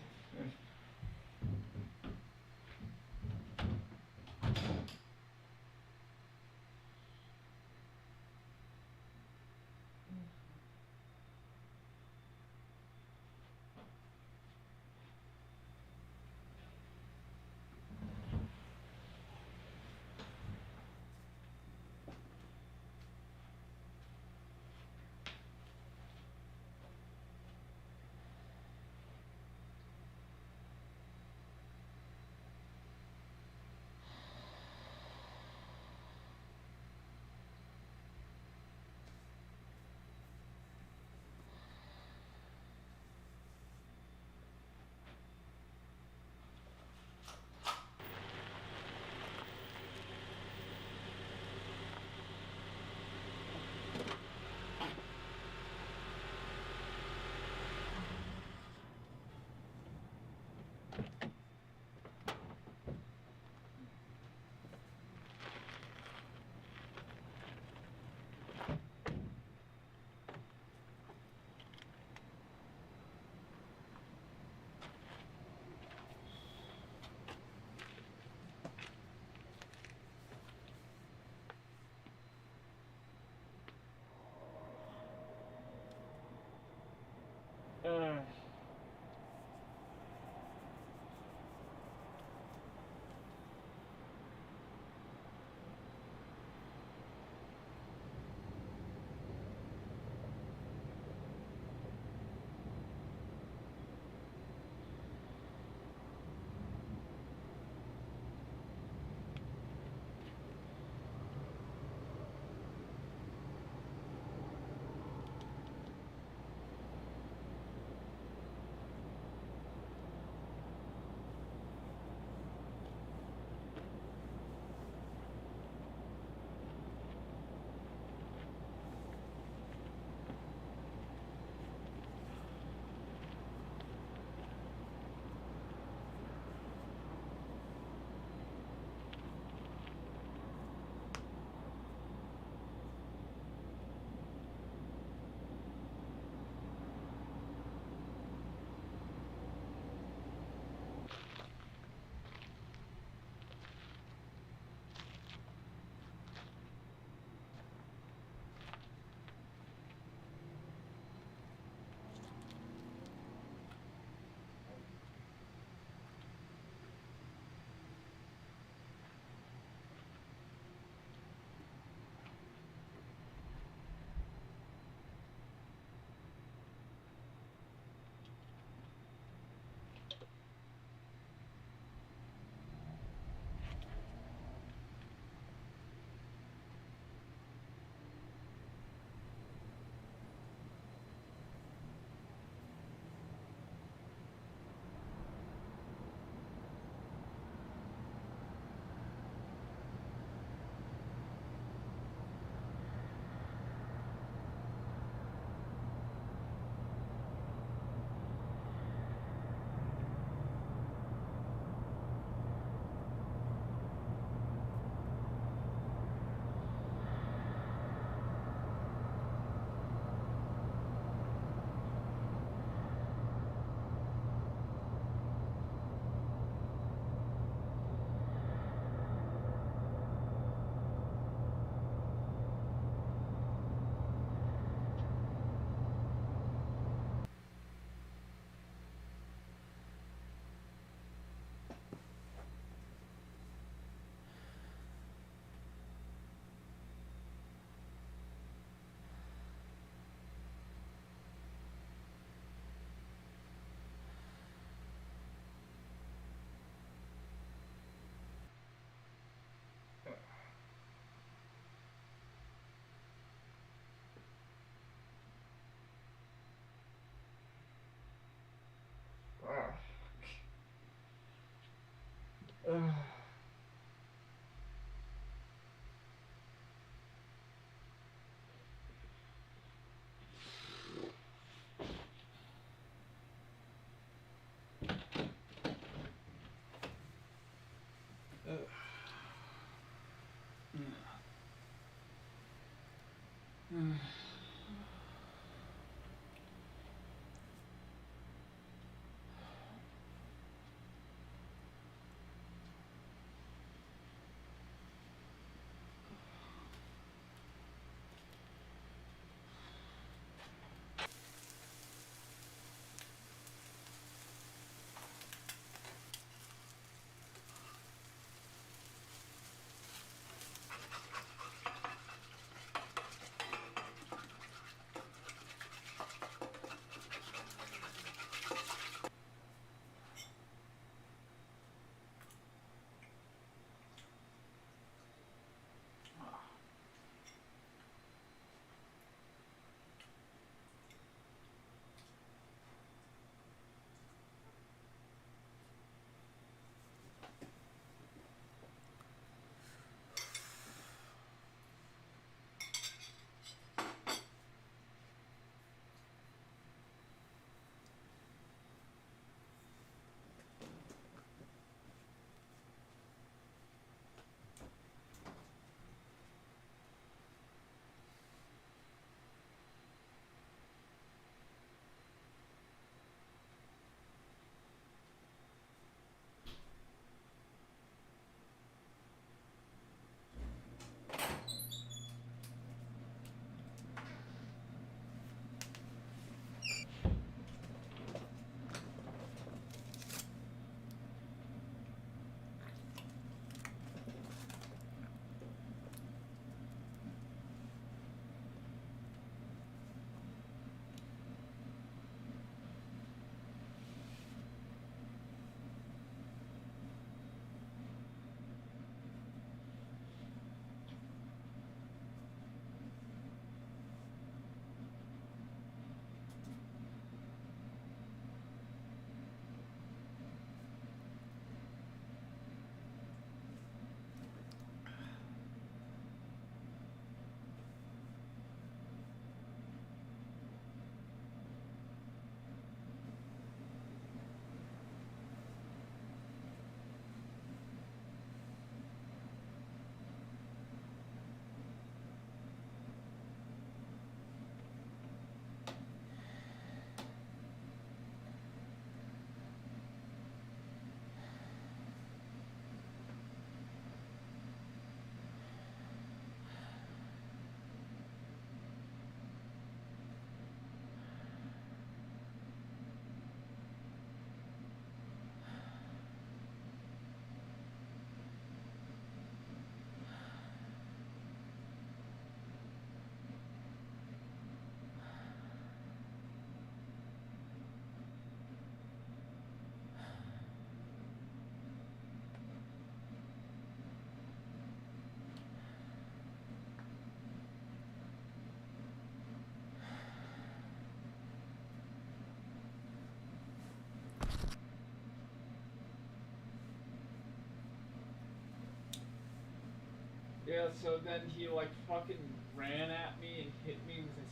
Yeah, so then he like fucking ran at me and hit me with a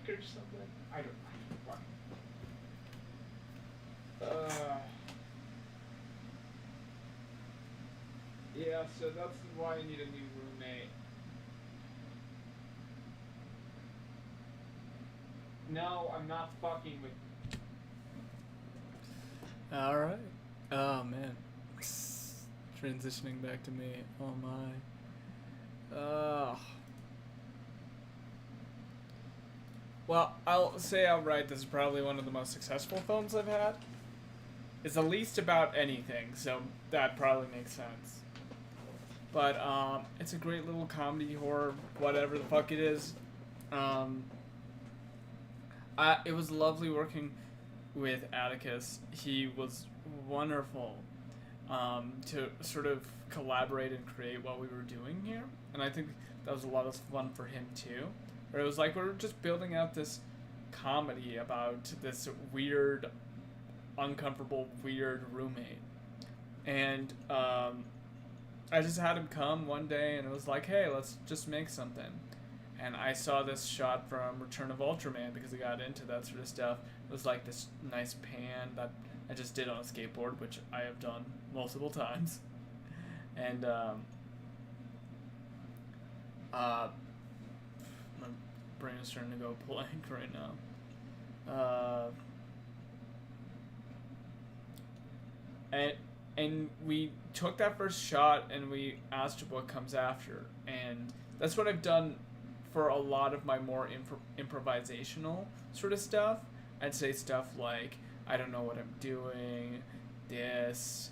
stick or something. I don't fucking. Yeah, so that's why I need a new roommate. No, I'm not fucking with. Alright. Oh man. Transitioning back to me. Oh my. Well, I'll say outright this is probably one of the most successful films I've had. It's the least about anything, so that probably makes sense. But it's a great little comedy horror, whatever the fuck it is. It was lovely working with Atticus. He was wonderful to sort of collaborate and create what we were doing here, and I think that was a lot of fun for him too. Where it was like we were just building out this comedy about this weird, uncomfortable, weird roommate, and I just had him come one day, and it was like, hey, let's just make something. And I saw this shot from Return of Ultraman because I got into that sort of stuff. It was like this nice pan that I just did on a skateboard, which I have done multiple times. And brain is starting to go blank right now. And we took that first shot and we asked what comes after, and that's what I've done for a lot of my more improvisational sort of stuff. I'd say stuff like, I don't know what I'm doing, this,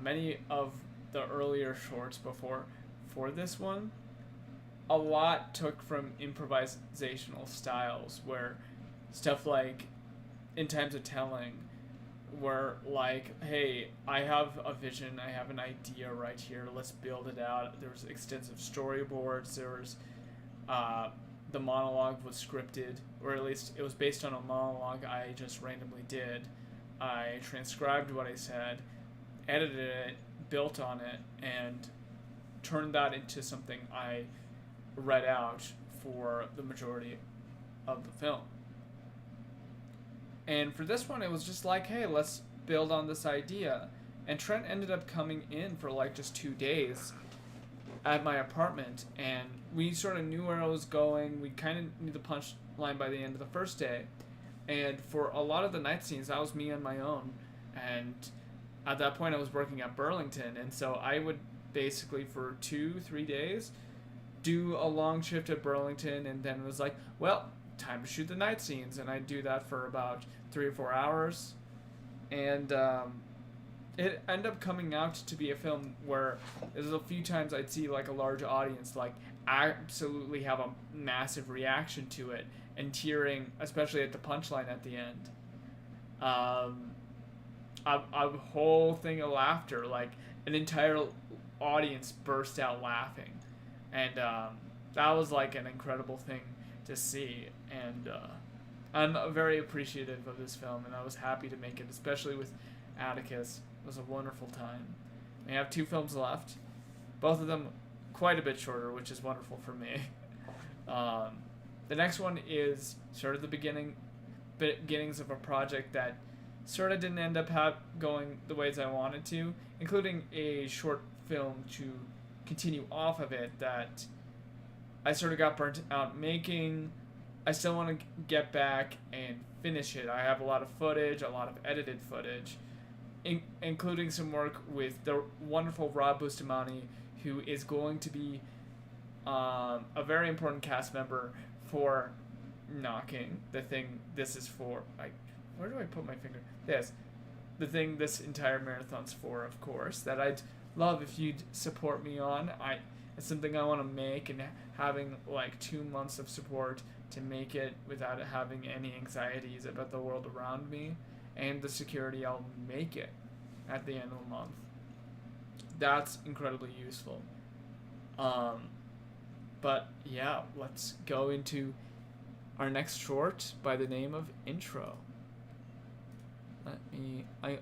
many of the earlier shorts for this one, a lot took from improvisational styles, where stuff like In Times of Telling, where like, hey, I have a vision, I have an idea right here, let's build it out. There was extensive storyboards, there was the monologue was scripted, or at least it was based on a monologue I just randomly did. I transcribed what I said, edited it, built on it, and turned that into something I read out for the majority of the film. And for this one, it was just like, hey, let's build on this idea. And Trent ended up coming in for like just 2 days at my apartment, and we sort of knew where I was going. We kind of knew the punchline by the end of the first day. And for a lot of the night scenes, that was me on my own. And at that point, I was working at Burlington, and so I would basically for 2-3 days do a long shift at Burlington, and then it was like, well, time to shoot the night scenes, and I'd do that for about 3 or 4 hours, and it ended up coming out to be a film where there's a few times I'd see like a large audience like absolutely have a massive reaction to it and tearing, especially at the punchline at the end. A whole thing of laughter, like an entire audience burst out laughing, and that was like an incredible thing to see, and I'm very appreciative of this film, and I was happy to make it, especially with Atticus. It was a wonderful time. We have 2 films left, both of them quite a bit shorter, which is wonderful for me. The next one is sort of the beginnings of a project that sort of didn't end up going the ways I wanted to, including a short film to continue off of it that I sort of got burnt out making. I still want to get back and finish it. I have a lot of footage, a lot of edited footage, including some work with the wonderful Rob Bustamante, who is going to be a very important cast member for Knocking, the thing this is for. Where do I put my finger? This. The thing this entire marathon's for, of course, that I'd love if you'd support me on. It's something I want to make, and having like 2 months of support to make it without having any anxieties about the world around me and the security I'll make it at the end of the month. That's incredibly useful. But yeah, let's go into our next short by the name of Intro.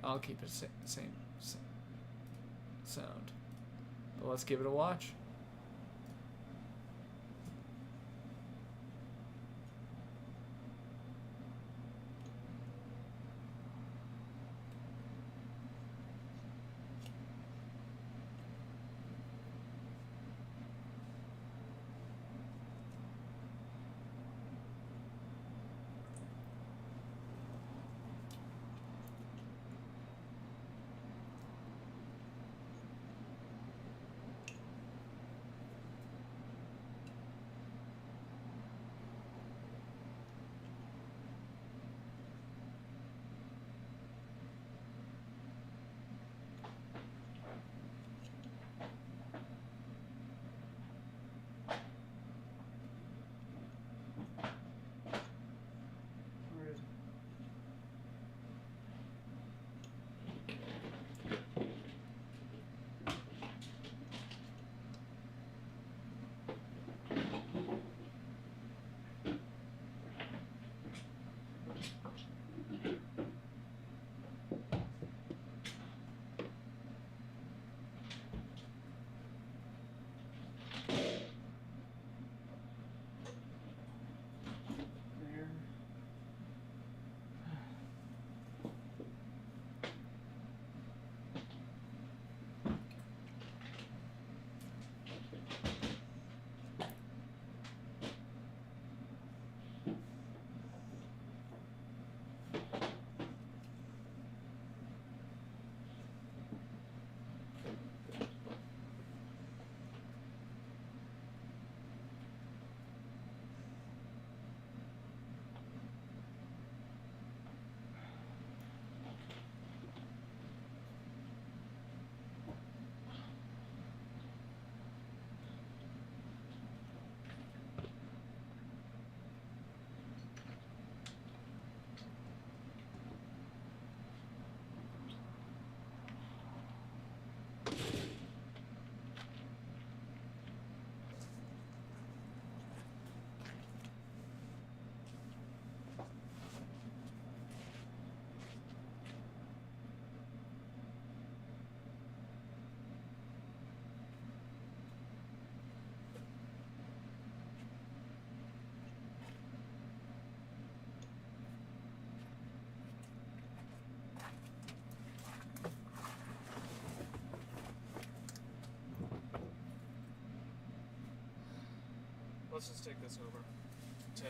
I'll keep it same sound, but let's give it a watch. let's just take this over to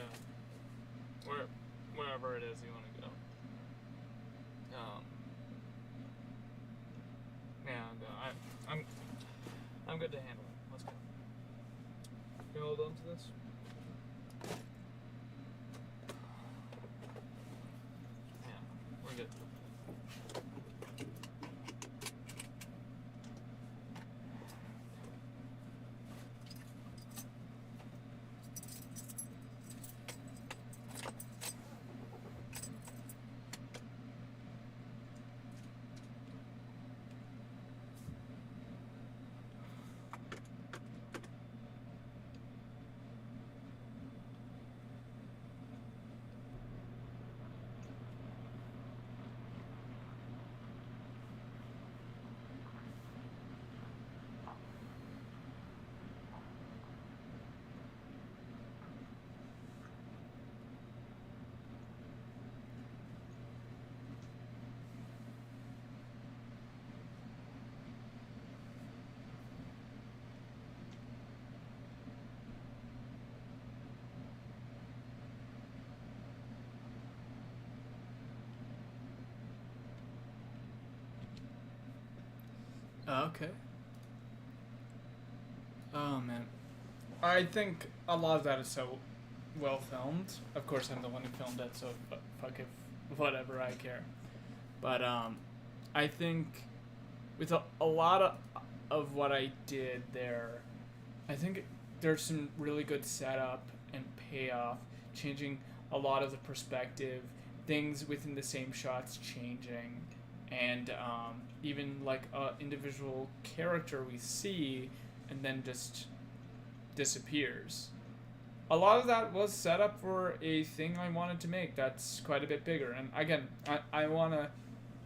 wherever it is you want to go. Yeah, no, I'm good to handle it. Let's go. Can you hold on to this? Yeah, we're good. Okay. Oh man, I think a lot of that is so well filmed. Of course, I'm the one who filmed it, so fuck if whatever, I care. But I think with a lot of what I did there, I think there's some really good setup and payoff, changing a lot of the perspective, things within the same shots changing, and even like a individual character we see and then just disappears. A lot of that was set up for a thing I wanted to make that's quite a bit bigger. And again, I want to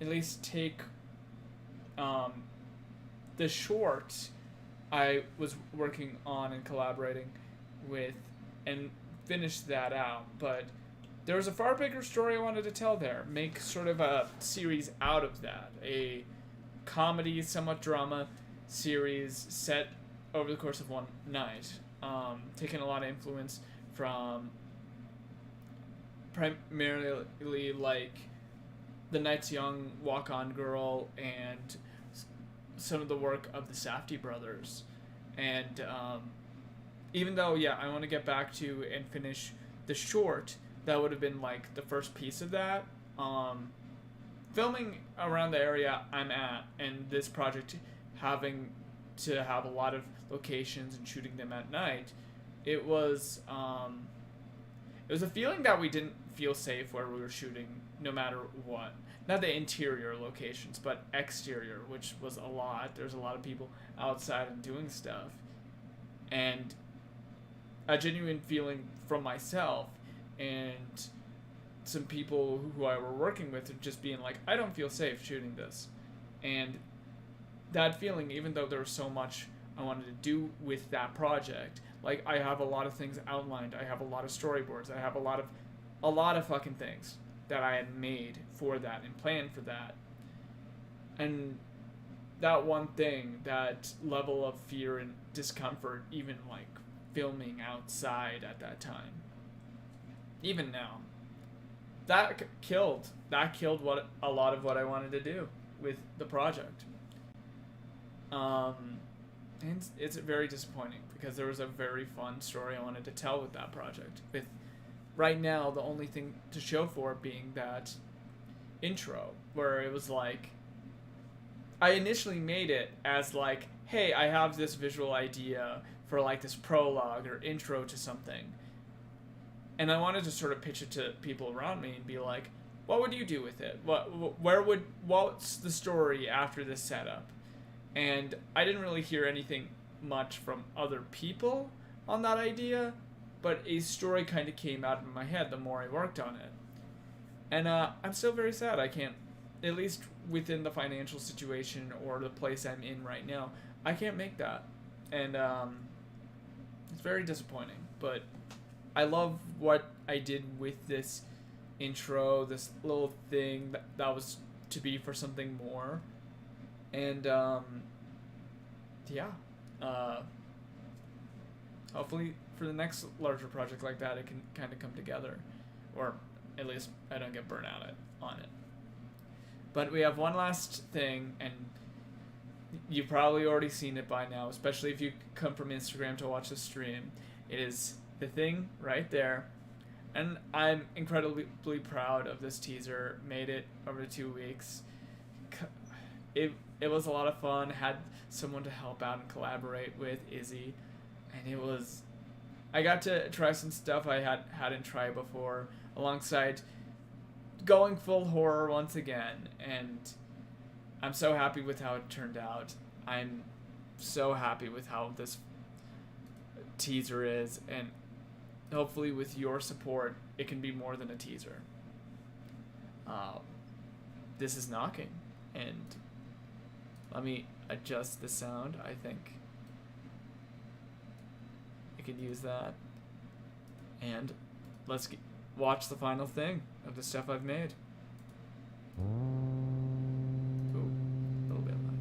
at least take the short I was working on and collaborating with and finish that out. But there was a far bigger story I wanted to tell there. Make sort of a series out of that. A comedy, somewhat drama series set over the course of one night. Taking a lot of influence from primarily like The Night's Young, Walk On Girl, and some of the work of the Safdie brothers. And even though, yeah, I want to get back to and finish the short, that would have been like the first piece of that. Filming around the area I'm at, and this project having to have a lot of locations and shooting them at night, it was a feeling that we didn't feel safe where we were shooting, no matter what. Not the interior locations, but exterior, which was a lot. There's a lot of people outside and doing stuff, and a genuine feeling from myself and some people who I were working with just being like, I don't feel safe shooting this. And that feeling, even though there was so much I wanted to do with that project, like I have a lot of things outlined, I have a lot of storyboards, I have a lot of fucking things that I had made for that and planned for that. And that one thing, that level of fear and discomfort, even like filming outside at that time, even now, that killed what a lot of what I wanted to do with the project. And it's very disappointing because there was a very fun story I wanted to tell with that project. With right now, the only thing to show for it being that intro, where it was like, I initially made it as like, hey, I have this visual idea for like this prologue or intro to something. And I wanted to sort of pitch it to people around me and be like, what would you do with it? What's the story after this setup? And I didn't really hear anything much from other people on that idea, but a story kind of came out of my head the more I worked on it. And I'm still very sad I can't, at least within the financial situation or the place I'm in right now, I can't make that. And it's very disappointing, but I love what I did with this intro, this little thing that was to be for something more. And yeah, hopefully for the next larger project like that, it can kind of come together, or at least I don't get burnt out on it. But we have one last thing, and you've probably already seen it by now, especially if you come from Instagram to watch the stream. It is the thing right there, and I'm incredibly proud of this teaser. Made it over 2 weeks. It was a lot of fun. Had someone to help out and collaborate with, Izzy, and it was. I got to try some stuff I hadn't tried before, alongside going full horror once again, and I'm so happy with how it turned out. I'm so happy with how this teaser is, and hopefully with your support, it can be more than a teaser. This is Knocking, and let me adjust the sound. I think I could use that, and let's watch the final thing of the stuff I've made. Ooh, a little bit loud.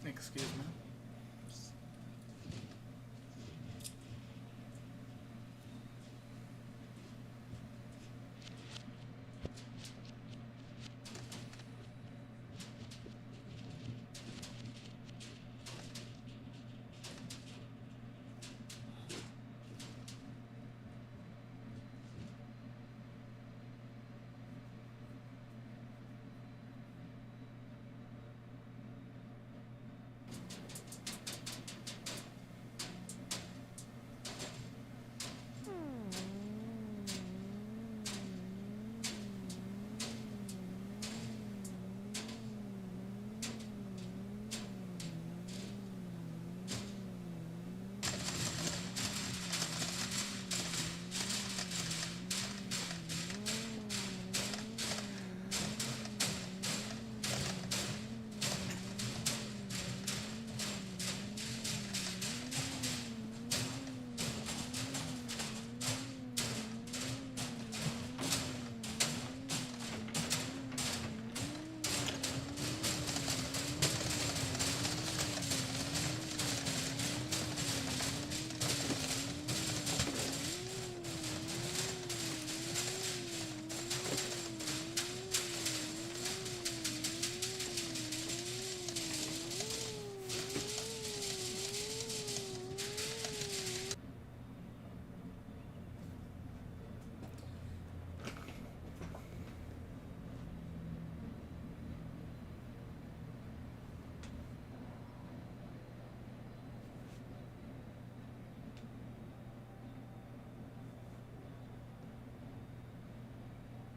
Excuse me.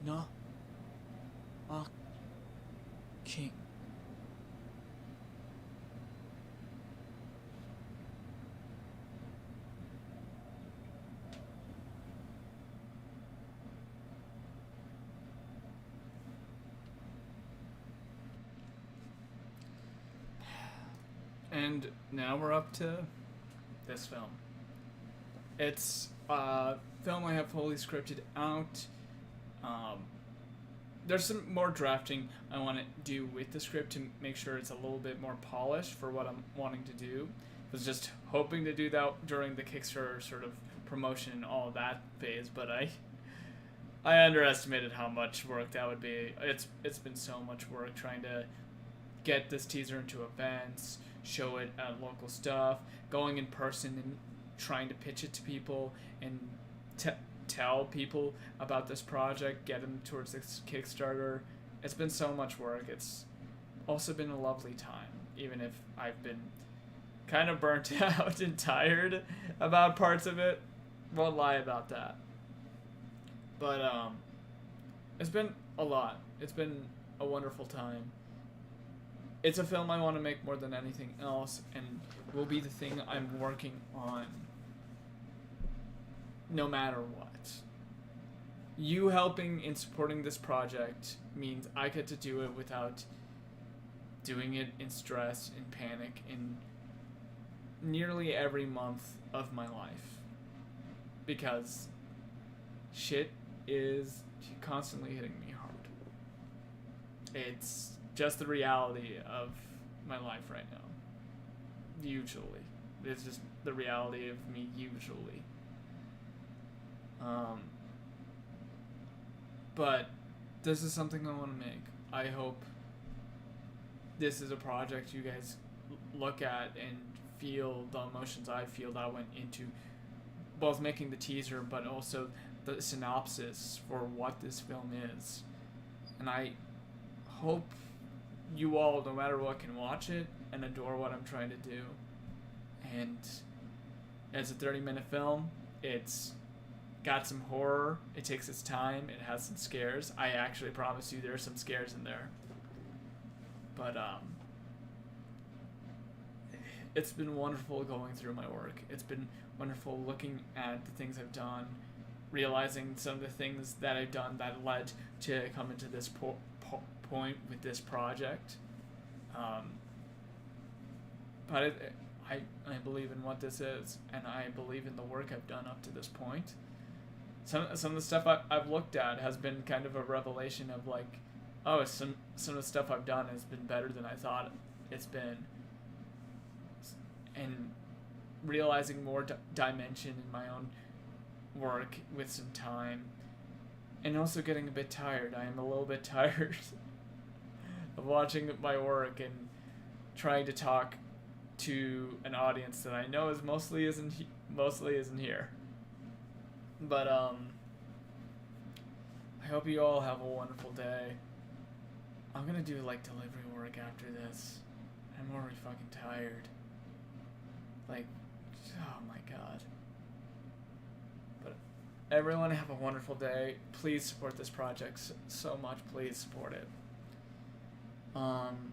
No. King. And now we're up to this film. It's a film I have fully scripted out. There's some more drafting I want to do with the script to make sure it's a little bit more polished for what I'm wanting to do. I was just hoping to do that during the Kickstarter sort of promotion and all that phase, but I underestimated how much work that would be. It's been so much work trying to get this teaser into events, show it at local stuff, going in person and trying to pitch it to people and tell people about this project, get them towards this Kickstarter. It's been so much work. It's also been a lovely time, even if I've been kind of burnt out and tired about parts of it. Won't lie about that. But it's been a lot. It's been a wonderful time. It's a film I want to make more than anything else, and will be the thing I'm working on no matter what. You helping and supporting this project means I get to do it without doing it in stress and panic in nearly every month of my life. Because shit is constantly hitting me hard. It's just the reality of my life right now. Usually. It's just the reality of me usually. But this is something I want to make. I hope this is a project you guys look at and feel the emotions I feel that went into both making the teaser but also the synopsis for what this film is. And I hope you all, no matter what, can watch it and adore what I'm trying to do. And it's a 30-minute film. It's got some horror. It takes its time. It has some scares. I actually promise you there are some scares in there. But it's been wonderful going through my work. It's been wonderful looking at the things I've done, realizing some of the things that I've done that led to coming to this point with this project. But I believe in what this is, and I believe in the work I've done up to this point. Some of the stuff I've looked at has been kind of a revelation of like, oh, some of the stuff I've done has been better than I thought it's been. And realizing more dimension in my own work with some time. And also getting a bit tired. I am a little bit tired of watching my work and trying to talk to an audience that I know is mostly isn't here. But I hope you all have a wonderful day. I'm gonna do like delivery work after this. I'm already fucking tired. Like, oh my god. But everyone have a wonderful day. Please support this project so much. Please support it. And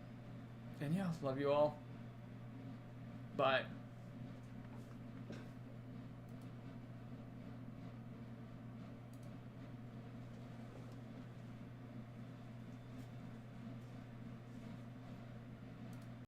yeah, love you all. Bye.